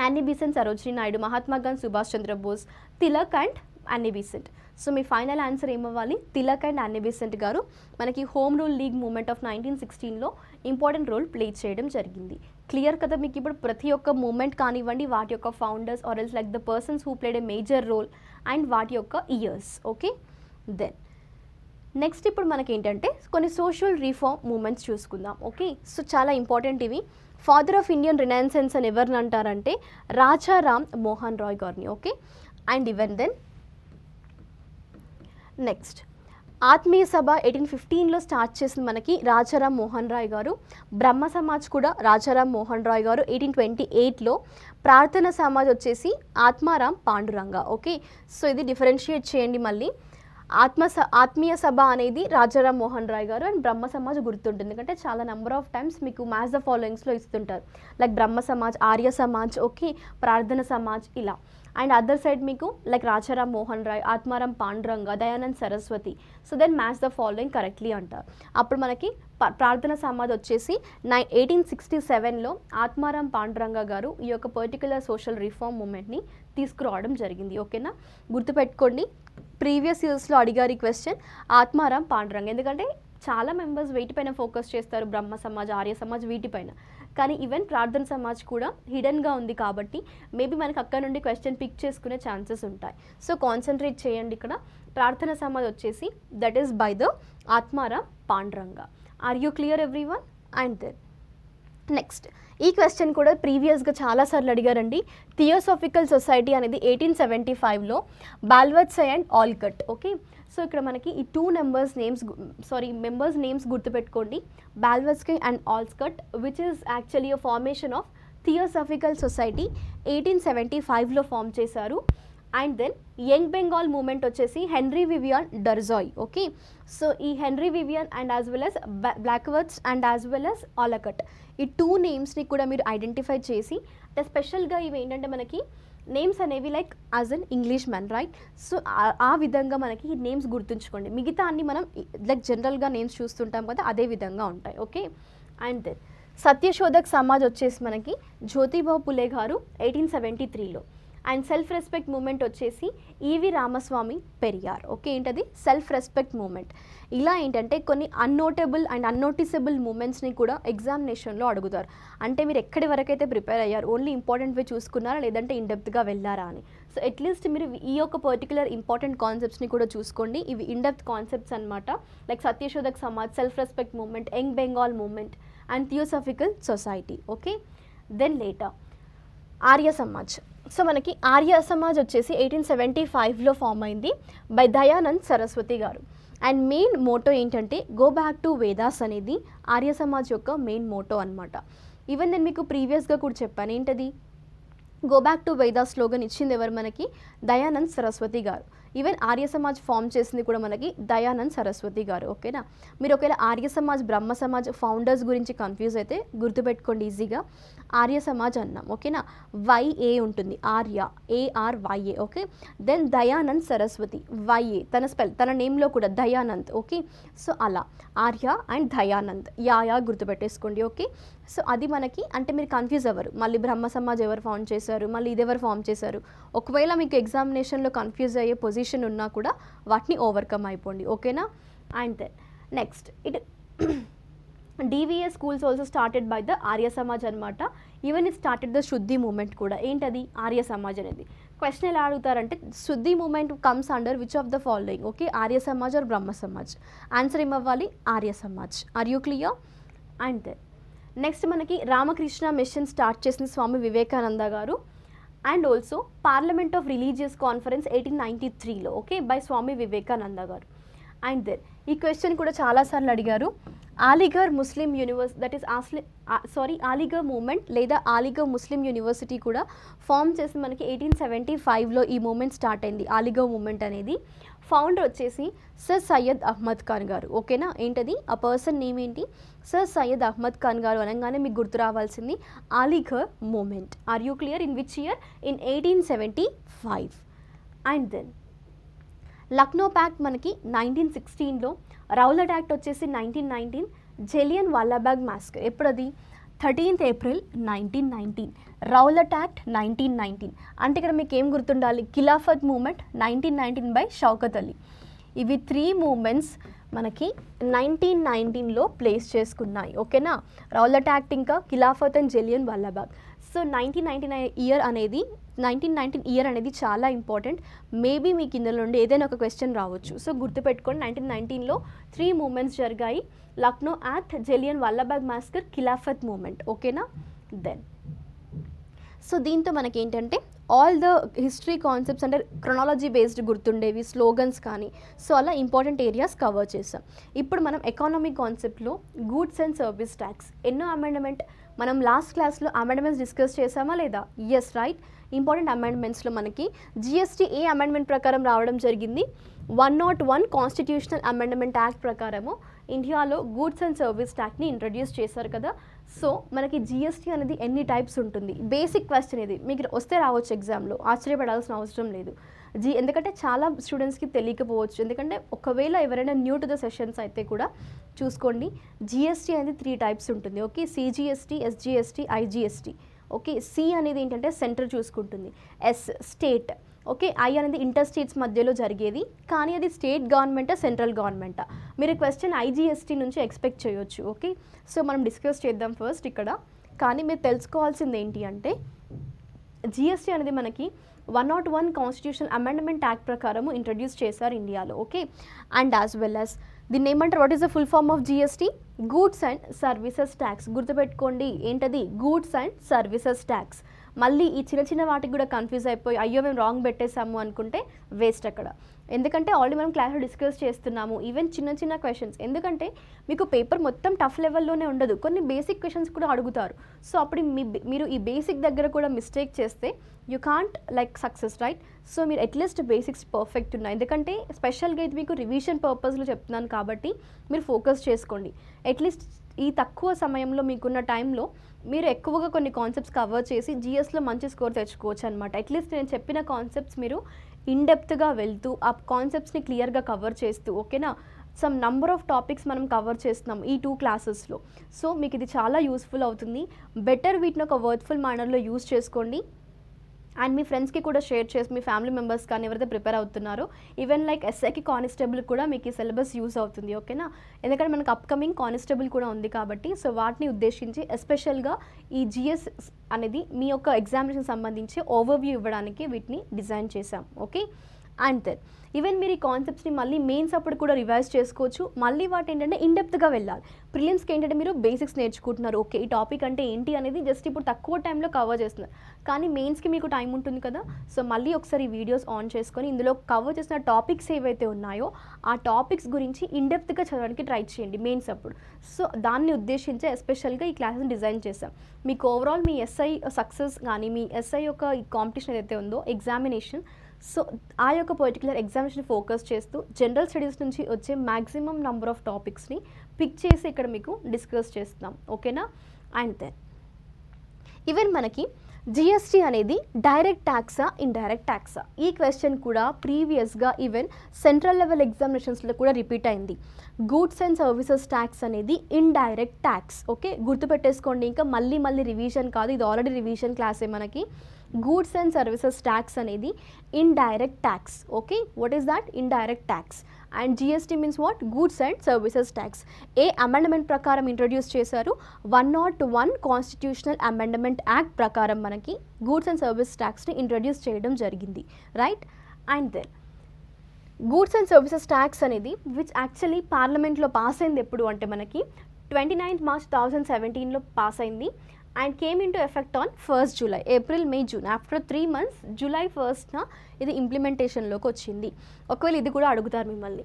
Annie Besant, Sarojini Naidu, Mahatma Gandhi, Subhash Chandrabose, Tilak and Annie Besant. So మీ ఫైనల్ ఆన్సర్ ఏమవ్వాలి? తిలక్ అండ్ యానీ బీసెంట్ గారు మనకి home rule league movement of 1916లో ఇంపార్టెంట్ రోల్ ప్లే చేయడం జరిగింది. క్లియర్ కదా మీకు? ఇప్పుడు ప్రతి ఒక్క మూమెంట్ కానివ్వండి, వాటి యొక్క founders or else like the persons who played a major role and వాటి యొక్క ఇయర్స్. ఓకే, దెన్ నెక్స్ట్ ఇప్పుడు మనకి ఏంటంటే కొన్ని సోషల్ రిఫార్మ్ మూమెంట్స్ చూసుకుందాం. ఓకే, సో చాలా ఇంపార్టెంట్ ఇవి. ఫాదర్ ఆఫ్ ఇండియన్ రినైన్సెన్స్ అని ఎవరిని అంటారంటే రాజారామ్ మోహన్ రాయ్ గారిని. Okay, and even then next Atmiya Sabha 1815లో start చేసింది మనకి రాజారాం మోహన్ రాయ్ గారు. బ్రహ్మ సమాజ్ కూడా రాజారాం మోహన్ రాయ్ గారు 1828లో. ప్రార్థన సమాజ్ వచ్చేసి ఆత్మారాం పాండురంగ. ఓకే, సో ఇది డిఫరెన్షియేట్ చేయండి మళ్ళీ. ఆత్మీయ సభ అనేది రాజారాం మోహన్ రాయ్ గారు అండ్ బ్రహ్మ సమాజ్ గుర్తుంటుంది, ఎందుకంటే చాలా నెంబర్ ఆఫ్ టైమ్స్ మీకు మ్యాచ్ ద ఫాలోయింగ్స్లో ఇస్తుంటారు. లైక్ బ్రహ్మ సమాజ్, ఆర్య సమాజ్, ఓకే, ప్రార్థన సమాజ్ ఇలా. అండ్ అదర్ సైడ్ మీకు like Raja Ram Mohan Roy, Atmaram Pandurang, Dayanand Saraswati. So then match the following correctly అంటారు. అప్పుడు మనకి ప్రార్థన సమాజ్ వచ్చేసి 1867లో ఆత్మారాం పాండురంగ గారు ఈ యొక్క పర్టికులర్ సోషల్ రిఫార్మ్ మూమెంట్ని తీసుకురావడం జరిగింది. ఓకేనా, గుర్తుపెట్టుకోండి. ప్రీవియస్ ఇయర్స్లో అడిగారు ఈ క్వశ్చన్ ఆత్మారాం పాండురంగ, ఎందుకంటే చాలా మెంబర్స్ వీటిపైన ఫోకస్ చేస్తారు, బ్రహ్మ సమాజ్, ఆర్య సమాజ్ వీటిపైన. కానీ ఈవెన్ ప్రార్థన సమాజ్ కూడా హిడెన్గా ఉంది కాబట్టి మేబీ మనకి అక్కడ నుండి క్వశ్చన్ పిక్ చేసుకునే ఛాన్సెస్ ఉంటాయి. సో కాన్సన్ట్రేట్ చేయండి. ఇక్కడ ప్రార్థన సమాజ్ వచ్చేసి that is by the Atmaram Pandurang. Are you clear everyone? And then next ఈ క్వశ్చన్ కూడా ప్రీవియస్గా చాలాసార్లు అడిగారండి. థియోసాఫికల్ సొసైటీ అనేది 1875లో Blavatsky and Olcott. Okay, so ఇక్కడ మనకి ఈ 2 మెంబర్స్ నేమ్స్ గుర్తుపెట్టుకోండి, Blavatsky and Olcott, which is actually a formation of theosophical society 1875లో ఫామ్ చేశారు. And then young Bengal moment వచ్చేసి Henry Vivian Derozio. Okay, so ఈ Henry Vivian and as well as బ్లాక్వర్డ్స్ and as well as Olcott, ఈ 2 నేమ్స్ని కూడా మీరు identify చేసి, అంటే స్పెషల్గా ఇవి ఏంటంటే మనకి నేమ్స్ అనేవి like as an English man, right? So ఆ విధంగా మనకి ఈ నేమ్స్ గుర్తుంచుకోండి. మిగతా అన్ని మనం లైక్ జనరల్గా నేమ్స్ చూస్తుంటాం కదా, అదే విధంగా ఉంటాయి. Okay, and then Satyashodhak Samaj వచ్చేసి మనకి జ్యోతిబా పులే గారు 1873లో. అండ్ సెల్ఫ్ రెస్పెక్ట్ మూమెంట్ వచ్చేసి ఈవి రామస్వామి పెరియార్. ఓకే, ఏంటది? Self respect movement. ఇలా ఏంటంటే కొన్ని అన్నోటబుల్ అండ్ అన్నోటిసబుల్ మూమెంట్స్ని కూడా ఎగ్జామినేషన్లో అడుగుతారు. అంటే మీరు ఎక్కడి వరకైతే ప్రిపేర్ అయ్యారు, ఓన్లీ ఇంపార్టెంట్వి చూసుకున్నారా లేదంటే ఇన్డెప్త్గా వెళ్ళారా అని. సో అట్లీస్ట్ మీరు ఈ యొక్క పర్టికులర్ ఇంపార్టెంట్ కాన్సెప్ట్స్ని కూడా చూసుకోండి. ఇవి ఇన్డెప్త్ కాన్సెప్ట్స్ అనమాట. Like Satyashodhak Samaj, self respect movement, young Bengal movement and theosophical society. Okay, then later Arya Samaj. So మనకి ఆర్య సమాజ్ వచ్చేసి 1875లో ఫామ్ అయింది బై దయానంద్ సరస్వతి గారు. అండ్ మెయిన్ మోటో ఏంటంటే గో బ్యాక్ టు వేదాస్ అనేది ఆర్య సమాజ్ యొక్క మెయిన్ మోటో అనమాట. ఈవెన్ నేను మీకు ప్రీవియస్గా కూడా చెప్పాను, ఏంటది go back to Vedas slogan ఇచ్చింది ఎవరు మనకి, దయానంద్ సరస్వతి గారు. ఈవెన్ ఆర్య సమాజ్ ఫామ్ చేసింది కూడా మనకి దయానంద్ సరస్వతి గారు. ఓకేనా, మీరు ఒకవేళ ఆర్య సమాజ్ బ్రహ్మ సమాజ్ ఫౌండర్స్ గురించి కన్ఫ్యూజ్ అయితే గుర్తుపెట్టుకోండి ఈజీగా, ఆర్య సమాజ్ అన్నాం. ఓకేనా, వైఏ ఉంటుంది, Arya ARYA. Okay, then Dayanand Saraswati YA, తన నేమ్లో కూడా దయానంద్. ఓకే, సో అలా ఆర్య అండ్ దయానంద్ యా గుర్తుపెట్టేసుకోండి. ఓకే, సో అది మనకి అంటే మీరు కన్ఫ్యూజ్ అవ్వరు, మళ్ళీ బ్రహ్మ సమాజ్ ఎవరు ఫామ్ చేశారు, మళ్ళీ ఇది ఎవరు ఫామ్ చేశారు. ఒకవేళ మీకు ఎగ్జామినేషన్లో కన్ఫ్యూజ్ అయ్యే పొజిషన్ ఉన్నా కూడా వాటిని ఓవర్కమ్ అయిపోండి. ఓకేనా, and then next it DVA schools also started by the Arya Samaj అనమాట. Even it started the Shuddhi movement కూడా. ఏంటది ఆర్య సమాజ్ అనేది? క్వశ్చన్ ఎలా అడుగుతారంటే Shuddhi movement comes under which of the following. Okay, Arya Samaj or Brahmo Samaj? Answer ఏమవ్వాలి, Arya Samaj. Are you clear? And then next మనకి Ramakrishna mission start చేసిన స్వామి వివేకానంద గారు. And also parliament of religious conference 1893లో. Okay, by స్వామి వివేకానంద గారు. అండ్ దెన్ ఈ క్వశ్చన్ కూడా చాలాసార్లు అడిగారు. అలీగర్ ముస్లిం దట్ ఈస్ అలీగర్ మూమెంట్ లేదా అలీగర్ ముస్లిం యూనివర్సిటీ కూడా ఫామ్ చేసి మనకి 1875లో ఈ మూమెంట్ స్టార్ట్ అయింది. అలీగర్ మూమెంట్ అనేది ఫౌండర్ వచ్చేసి సర్ సయ్యద్ అహ్మద్ ఖాన్ గారు. ఓకేనా, ఏంటది ఆ పర్సన్ నేమ్ ఏంటి, సర్ సయ్యద్ అహ్మద్ ఖాన్ గారు అనగానే మీకు గుర్తు రావాల్సింది Aligarh movement. Are you clear? In which year? In 1875. And then Lucknow pact మనకి 1916లో, రౌలట్ యాక్ట్ వచ్చేసి 1919, జలియన్ వాలాబాగ్ మాస్కర్ ఎప్పుడది 13th April 1919, రౌలట్ యాక్ట్ 1919. అంటే ఇక్కడ మీకు ఏం గుర్తుండాలి, ఖిలాఫత్ మూమెంట్ 1919 బై షౌకత్ అలీ. ఇవి 3 మూమెంట్స్ మనకి 1919లో ప్లేస్ చేసుకున్నాయి. ఓకేనా, రౌలట్ యాక్ట్ ఇంకా Khilafat and Jallian Walabagh. So 1919 year అనేది చాలా ఇంపార్టెంట్. మేబీ మీకు ఇందులో నుండి ఏదైనా ఒక క్వశ్చన్ రావచ్చు. సో గుర్తుపెట్టుకోండి, 1919లో 3 మూమెంట్స్ జరిగాయి, లక్నో యాక్ట్, జలియన్ వాలాబాగ్ మాస్కర్, ఖిలాఫత్ మూమెంట్. ఓకేనా, దెన్ సో దీంతో మనకి ఏంటంటే ఆల్ ద హిస్టరీ కాన్సెప్ట్స్ అంటే క్రొనాలజీ బేస్డ్ గుర్తుండేవి, స్లోగన్స్ కానీ, సో అలా ఇంపార్టెంట్ ఏరియాస్ కవర్ చేసాం. ఇప్పుడు మనం ఎకానమిక్ కాన్సెప్ట్లో గూడ్స్ అండ్ సర్వీస్ ట్యాక్స్ ఎన్నో అమెండ్మెంట్ మనం లాస్ట్ క్లాస్లో అమెండ్మెంట్స్ డిస్కస్ చేసామా లేదా? ఎస్ రైట్, ఇంపార్టెంట్ అమెండ్మెంట్స్లో మనకి GST ఏ అమెండ్మెంట్ ప్రకారం రావడం జరిగింది, 101 కాన్స్టిట్యూషనల్ అమెండ్మెంట్ యాక్ట్ ప్రకారము ఇండియాలో గూడ్స్ అండ్ సర్వీస్ ట్యాక్స్ని ఇంట్రడ్యూస్ చేశారు కదా. సో మనకి GST అనేది ఎన్ని టైప్స్ ఉంటుంది, బేసిక్ క్వశ్చన్ ఇది, మీకు వస్తే రావచ్చు ఎగ్జామ్లో, ఆశ్చర్యపడాల్సిన అవసరం లేదు. ఎందుకంటే చాలా స్టూడెంట్స్కి తెలియకపోవచ్చు, ఎందుకంటే ఒకవేళ ఎవరైనా న్యూ టు ద సెషన్స్ అయితే కూడా చూసుకోండి, GST అనేది 3 టైప్స్ ఉంటుంది. Okay, CGST, SGST, IGST. Okay, C అనేది ఏంటంటే సెంటర్ చూసుకుంటుంది, S స్టేట్. ఓకే, I అనేది ఇంటర్ స్టేట్స్ మధ్యలో జరిగేది, కానీ అది స్టేట్ గవర్నమెంటా సెంట్రల్ గవర్నమెంటా, మీరు క్వశ్చన్ IGST నుంచి ఎక్స్పెక్ట్ చేయొచ్చు. ఓకే, సో మనం డిస్కస్ చేద్దాం ఫస్ట్ ఇక్కడ. కానీ మీరు తెలుసుకోవాల్సింది ఏంటి అంటే GST అనేది మనకి 101 కాన్స్టిట్యూషనల్ అమెండ్మెంట్ యాక్ట్ ప్రకారము ఇంట్రడ్యూస్ చేశారు ఇండియాలో. Okay, and as well as దీన్ని ఏమంటారు, what is the full form of GST? Goods and services tax. గుర్తుపెట్టుకోండి, ఏంటది గూడ్స్ అండ్ సర్వీసెస్ ట్యాక్స్. మళ్ళీ ఈ చిన్న చిన్న వాటికి కూడా కన్ఫ్యూజ్ అయిపోయి అయ్యో మేము రాంగ్ పెట్టేసాము అనుకుంటే వేస్ట్ అక్కడ. ఎందుకంటే ఆల్రెడీ మనం క్లాస్లో డిస్కస్ చేస్తున్నాము, ఈవెన్ చిన్న చిన్న క్వశ్చన్స్, ఎందుకంటే మీకు పేపర్ మొత్తం టఫ్ లెవెల్లోనే ఉండదు, కొన్ని బేసిక్ క్వశ్చన్స్ కూడా అడుగుతారు. సో అప్పుడు మీరు ఈ బేసిక్ దగ్గర కూడా మిస్టేక్ చేస్తే you can't like success right. So మీరు అట్లీస్ట్ బేసిక్స్ పర్ఫెక్ట్ ఉన్నాయి, ఎందుకంటే స్పెషల్గా ఇది మీకు రివిజన్ పర్పస్లో చెప్తున్నాను కాబట్టి మీరు ఫోకస్ చేసుకోండి. అట్లీస్ట్ ఈ తక్కువ సమయంలో మీకున్న టైంలో మీరు ఎక్కువగా కొన్ని కాన్సెప్ట్స్ కవర్ చేసి GSలో మంచి స్కోర్ తెచ్చుకోవచ్చు అనమాట. అట్లీస్ట్ నేను చెప్పిన కాన్సెప్ట్స్ మీరు ఇన్డెప్త్గా వెళ్తూ ఆ కాన్సెప్ట్స్ని క్లియర్గా కవర్ చేస్తూ, ఓకేనా, సమ్ నంబర్ ఆఫ్ టాపిక్స్ మనం కవర్ చేస్తున్నాం ఈ 2 క్లాసెస్లో. సో మీకు ఇది చాలా యూస్ఫుల్ అవుతుంది. బెటర్ వీటిని ఒక వర్త్ఫుల్ మేనర్లో యూస్ చేసుకోండి. అండ్ మీ ఫ్రెండ్స్కి కూడా షేర్ చేసి, మీ ఫ్యామిలీ మెంబర్స్ కానీ ఎవరైతే ప్రిపేర్ అవుతున్నారో, ఈవెన్ లైక్ SIకి కానిస్టేబుల్ కూడా మీకు ఈ సిలబస్ యూస్ అవుతుంది. ఓకేనా, ఎందుకంటే మనకు అప్కమింగ్ కానిస్టేబుల్ కూడా ఉంది కాబట్టి, సో వాటిని ఉద్దేశించి ఎస్పెషల్గా ఈ GS అనేది మీ యొక్క ఎగ్జామినేషన్ సంబంధించి ఓవర్వ్యూ ఇవ్వడానికి వీటిని డిజైన్ చేశాం. ఓకే, అండ్ దెన్ ఈవెన్ మీరు ఈ కాన్సెప్ట్స్ని మళ్ళీ మెయిన్స్ అప్పుడు కూడా రివైజ్ చేసుకోవచ్చు. మళ్ళీ వాటి ఏంటంటే ఇన్డెప్త్గా వెళ్ళాలి. ప్రిలిమ్స్కి ఏంటంటే మీరు బేసిక్స్ నేర్చుకుంటున్నారు, ఓకే ఈ టాపిక్ అంటే ఏంటి అనేది జస్ట్ ఇప్పుడు తక్కువ టైంలో కవర్ చేస్తున్నారు. కానీ మెయిన్స్కి మీకు టైం ఉంటుంది కదా, సో మళ్ళీ ఒకసారి వీడియోస్ ఆన్ చేసుకొని ఇందులో కవర్ చేసిన టాపిక్స్ ఏవైతే ఉన్నాయో ఆ టాపిక్స్ గురించి ఇన్డెప్త్గా చదవడానికి ట్రై చేయండి మెయిన్స్ అప్పుడు. సో దాన్ని ఉద్దేశించి ఎస్పెషల్గా ఈ క్లాసెస్ డిజైన్ చేశాం. మీకు ఓవరాల్ మీ ఎస్ఐ సక్సెస్ కానీ మీ ఎస్ఐ యొక్క ఈ కాంపిటీషన్ ఏదైతే ఉందో ఎగ్జామినేషన్, సో ఆ యొక్క పర్టికులర్ ఎగ్జామినేషన్ ఫోకస్ చేస్తూ జనరల్ స్టడీస్ నుంచి వచ్చే మ్యాక్సిమం నెంబర్ ఆఫ్ టాపిక్స్ని పిక్ చేసి ఇక్కడ మీకు డిస్కస్ చేస్తున్నాం, ఓకేనా. అండ్ దెన్ ఈవెన్ మనకి జిఎస్టీ అనేది డైరెక్ట్ ట్యాక్సా ఇండైరెక్ట్ ట్యాక్సా, ఈ క్వశ్చన్ కూడా ప్రీవియస్గా ఈవెన్ సెంట్రల్ లెవెల్ ఎగ్జామినేషన్స్లో కూడా రిపీట్ అయింది. గూడ్స్ అండ్ సర్వీసెస్ ట్యాక్స్ అనేది ఇండైరెక్ట్ ట్యాక్స్, ఓకే గుర్తుపెట్టేసుకోండి. ఇంకా మళ్ళీ రివిజన్ కాదు, ఇది ఆల్రెడీ రివిజన్ క్లాసే మనకి. గూడ్స్ అండ్ సర్వీసెస్ ట్యాక్స్ అనేది indirect tax, okay what is that indirect tax. And GST means what goods and services tax. ఏ అమెండ్మెంట్ ప్రకారం ఇంట్రడ్యూస్ చేశారు? 101 కాన్స్టిట్యూషనల్ అమెండ్మెంట్ యాక్ట్ ప్రకారం మనకి గూడ్స్ అండ్ సర్వీస్ ట్యాక్స్ని ఇంట్రడ్యూస్ చేయడం జరిగింది, right. And then goods and services tax అనేది which actually పార్లమెంట్లో పాస్ అయింది ఎప్పుడు అంటే మనకి 29th March 2017లో పాస్ అయింది. And came in to effect on 1st July, April May June, after 3 months July 1st ఇది ఇంప్లిమెంటేషన్లోకి వచ్చింది. ఒకవేళ ఇది కూడా అడుగుతారు మిమ్మల్ని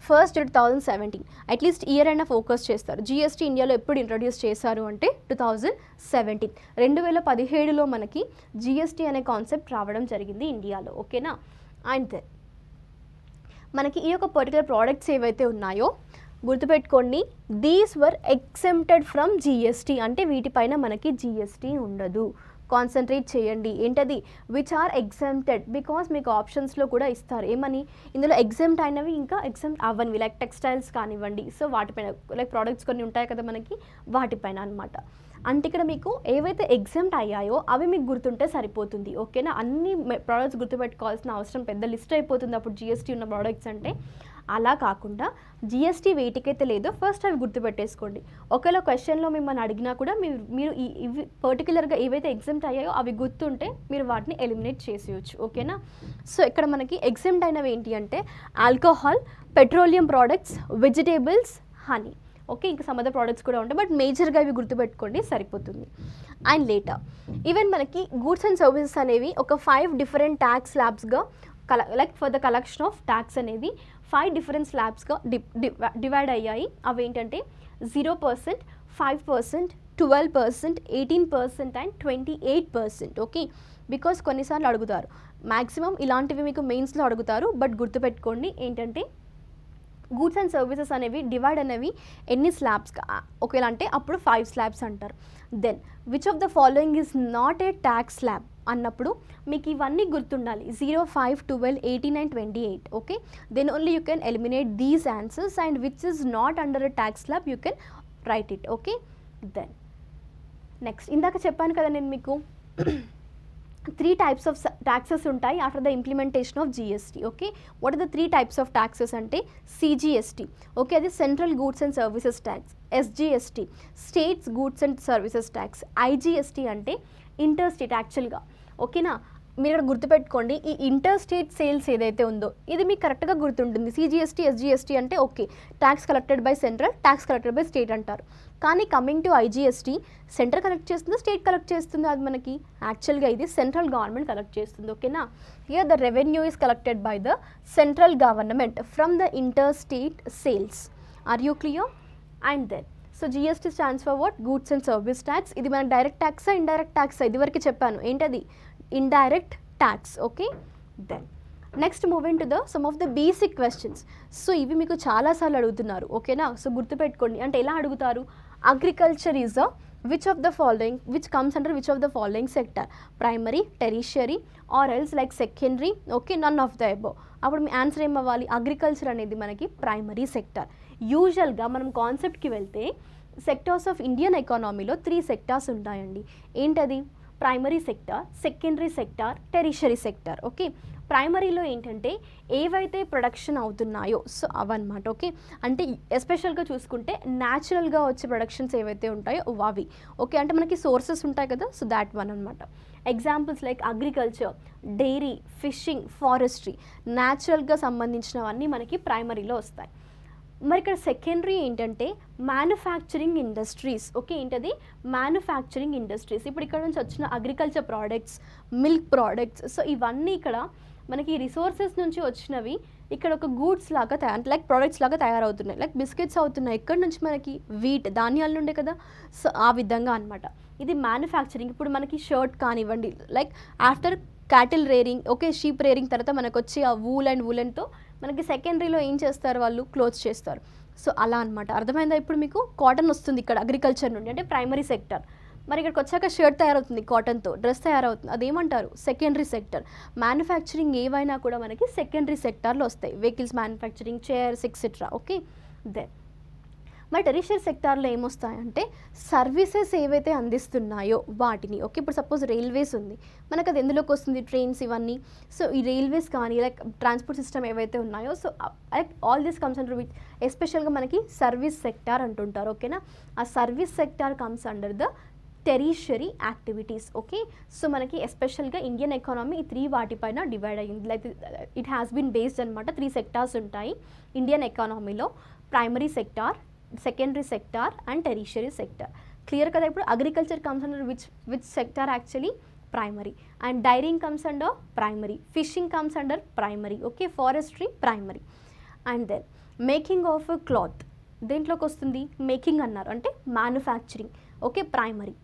1st July 2017, అట్లీస్ట్ ఇయర్ అయినా ఫోకస్ చేస్తారు. జిఎస్టీ ఇండియాలో ఎప్పుడు ఇంట్రడ్యూస్ చేశారు అంటే 2017, 2017లో మనకి జిఎస్టీ అనే కాన్సెప్ట్ రావడం జరిగింది ఇండియాలో, ఓకేనా. అండ్ దెన్ మనకి ఈ యొక్క పర్టికులర్ ప్రోడక్ట్స్ ఏవైతే ఉన్నాయో గుర్తుపెట్టుకోండి, these were exempted from GST, అంటే వీటిపైన మనకి జిఎస్టీ ఉండదు. కాన్సన్ట్రేట్ చేయండి ఏంటది విచ్ ఆర్ ఎగ్జెంప్టెడ్, బికాస్ మీకు ఆప్షన్స్లో కూడా ఇస్తారు ఏమని, ఇందులో ఎగ్జెంప్ట్ అయినవి ఇంకా ఎగ్జెంప్ట్ అవ్వనివి లైక్ టెక్స్టైల్స్ కానివ్వండి, సో వాటిపైన లైక్ ప్రోడక్ట్స్ కొన్ని ఉంటాయి కదా మనకి వాటిపైన అనమాట. అంటే ఇక్కడ మీకు ఏవైతే ఎగ్జామ్ట్ అయ్యాయో అవి మీకు గుర్తుంటే సరిపోతుంది, ఓకేనా. అన్ని ప్రోడక్ట్స్ గుర్తుపెట్టుకోవాల్సిన అవసరం పెద్ద లిస్ట్ అయిపోతుంది అప్పుడు జిఎస్టీ ఉన్న ప్రోడక్ట్స్ అంటే. అలా కాకుండా జిఎస్టీ వేటికైతే లేదో ఫస్ట్ అవి గుర్తుపెట్టేసుకోండి. ఒకవేళ క్వశ్చన్లో మిమ్మల్ని అడిగినా కూడా మీరు ఇవి పర్టికులర్గా ఏవైతే ఎగ్జామ్ట్ అయ్యాయో అవి గుర్తుంటే మీరు వాటిని ఎలిమినేట్ చేసేయచ్చు, ఓకేనా. సో ఇక్కడ మనకి ఎగ్జామ్ట్ అయినవి ఏంటి అంటే alcohol, petroleum products, vegetables, honey, okay ఇంకా సమ్ అదర్ ప్రోడక్ట్స్ కూడా ఉంటాయి బట్ మేజర్గా ఇవి గుర్తుపెట్టుకోండి సరిపోతుంది. అండ్ లేటర్ ఈవెన్ మనకి గూడ్స్ అండ్ సర్వీసెస్ అనేవి ఒక 5 different ట్యాక్స్ స్లాబ్స్గా like for the collection of tax అనేది 5 different స్లాబ్స్గా డివైడ్ అయ్యాయి. అవి ఏంటంటే 0%, 5%, 12%, 18% అండ్ 28%, ఓకే. బికాస్ కొన్నిసార్లు అడుగుతారు, మ్యాక్సిమం ఇలాంటివి మీకు మెయిన్స్లో అడుగుతారు బట్ గుర్తుపెట్టుకోండి ఏంటంటే గూడ్స్ అండ్ సర్వీసెస్ అనేవి డివైడ్ అనేవి ఎన్ని స్లాబ్స్గా ఒకవేళ అంటే అప్పుడు 5 స్లాబ్స్ అంటారు. Then which of the following is not a tax slab అన్నప్పుడు మీకు ఇవన్నీ గుర్తుండాలి 0, 5, 12, 18 and 28, okay. Then only you can eliminate these answers and which is not under a tax slab you can write it, okay. Then next ఇందాక చెప్పాను కదా నేను మీకు 3 types of taxes ఉంటాయి after the implementation of GST, okay. What are the 3 types of taxes అంటే CGST, okay అది central goods and services tax, SGST states goods and services tax, IGST అంటే inter state యాక్చువల్గా, ఓకేనా. మీరు ఇక్కడ గుర్తుపెట్టుకోండి ఈ ఇంటర్ స్టేట్ సేల్స్ ఏదైతే ఉందో ఇది మీకు కరెక్ట్గా గుర్తుంటుంది. సిజిఎస్టీ, ఎస్జిఎస్టీ అంటే okay tax collected by central, tax collected by state అంటారు. కానీ coming to IGST central collect చేస్తుందో స్టేట్ కలెక్ట్ చేస్తుందో అది మనకి యాక్చువల్గా ఇది సెంట్రల్ గవర్నమెంట్ కలెక్ట్ చేస్తుంది, ఓకేనా. Here the revenue is collected by the central government from the inter state sales. Are you clear? And then so GST stands for what goods and service tax. ఇది మన direct ట్యాక్సా indirect ట్యాక్సా ఇదివరకు చెప్పాను ఏంటది indirect tax, okay. Then next moving to the some of the basic questions. So ఇవి మీకు చాలాసార్లు అడుగుతున్నారు, ఓకేనా. సో గుర్తుపెట్టుకోండి అంటే ఎలా అడుగుతారు, agriculture is a which of the following which comes under which of the following sector, primary, tertiary or else like secondary, okay none of the above. అప్పుడు మీ ఆన్సర్ ఏం అవ్వాలి, అగ్రికల్చర్ అనేది మనకి ప్రైమరీ సెక్టర్. యూజువల్గా మనం కాన్సెప్ట్కి వెళ్తే సెక్టార్స్ ఆఫ్ ఇండియన్ ఎకానమీలో 3 సెక్టార్స్ ఉంటాయండి. ఏంటది primary sector, secondary sector, tertiary sector. Okay, ప్రైమరీలో ఏంటంటే ఏవైతే ప్రొడక్షన్ అవుతున్నాయో సో అవన్నమాట. ఓకే, అంటే ఎస్పెషల్గా చూసుకుంటే న్యాచురల్గా వచ్చే ప్రొడక్షన్స్ ఏవైతే ఉంటాయో అవి. ఓకే, అంటే మనకి సోర్సెస్ ఉంటాయి కదా, సో దాట్ వన్ అనమాట. Examples like agriculture, dairy, fishing, forestry, న్యాచురల్గా సంబంధించినవన్నీ మనకి ప్రైమరీలో వస్తాయి. మరి ఇక్కడ సెకండరీ ఏంటంటే మ్యానుఫ్యాక్చరింగ్ ఇండస్ట్రీస్. ఓకే, ఏంటది మ్యానుఫ్యాక్చరింగ్ ఇండస్ట్రీస్. ఇప్పుడు ఇక్కడ నుంచి వచ్చిన agriculture products, milk products, so ఇవన్నీ ఇక్కడ మనకి రిసోర్సెస్ నుంచి వచ్చినవి ఇక్కడ ఒక గూడ్స్ లాగా లైక్ ప్రోడక్ట్స్ లాగా తయారవుతున్నాయి. లైక్ బిస్కెట్స్ అవుతున్నాయి ఇక్కడ నుంచి మనకి వీట్ ధాన్యాల నుండే కదా, సో ఆ విధంగా అనమాట. ఇది మ్యానుఫ్యాక్చరింగ్. ఇప్పుడు మనకి షర్ట్ కానివ్వండి, like after cattle rearing, okay, sheep rearing తర్వాత మనకు వచ్చి ఆ వూల్ అండ్ వూలెన్తో మనకి సెకండరీలో ఏం చేస్తారు, వాళ్ళు క్లోత్స్ చేస్తారు. సో అలా అనమాట. అర్థమైందా ఇప్పుడు మీకు? కాటన్ వస్తుంది ఇక్కడ అగ్రికల్చర్ నుండి, అంటే ప్రైమరీ సెక్టర్. మరి ఇక్కడికి వచ్చాక షర్ట్ తయారవుతుంది కాటన్తో, డ్రెస్ తయారవుతుంది, అదేమంటారు సెకండరీ సెక్టర్. మ్యానుఫ్యాక్చరింగ్ ఏవైనా కూడా మనకి సెకండరీ సెక్టార్లో వస్తాయి. Vehicles manufacturing, chairs etcetera. Okay, then మరి టెరిషరీ సెక్టార్లో ఏమొస్తాయంటే సర్వీసెస్ ఏవైతే అందిస్తున్నాయో వాటిని. ఓకే, ఇప్పుడు సపోజ్ రైల్వేస్ ఉంది, మనకు అది ఎందులోకి వస్తుంది, ట్రైన్స్ ఇవన్నీ. సో ఈ రైల్వేస్ కానీ లైక్ ట్రాన్స్పోర్ట్ సిస్టమ్ ఏవైతే ఉన్నాయో, so like all this comes under which ఎస్పెషల్గా మనకి సర్వీస్ సెక్టార్ అంటుంటారు. ఓకేనా, ఆ service sector comes under the tertiary activities. Okay, so మనకి ఎస్పెషల్గా ఇండియన్ ఎకానమీ ఈ 3 వాటిపైన డివైడ్ అయ్యింది. Like it has been based అనమాట. 3 సెక్టార్స్ ఉంటాయి ఇండియన్ ఎకానమీలో: primary sector, secondary sector and tertiary sector. Clear కదా? ఇప్పుడు agriculture comes under which sector actually primary, and dairying comes under primary, fishing comes under primary. Okay, forestry primary. And then making of cloth దేంట్లోకి వస్తుంది, making అన్నారు అంటే manufacturing. Okay, primary.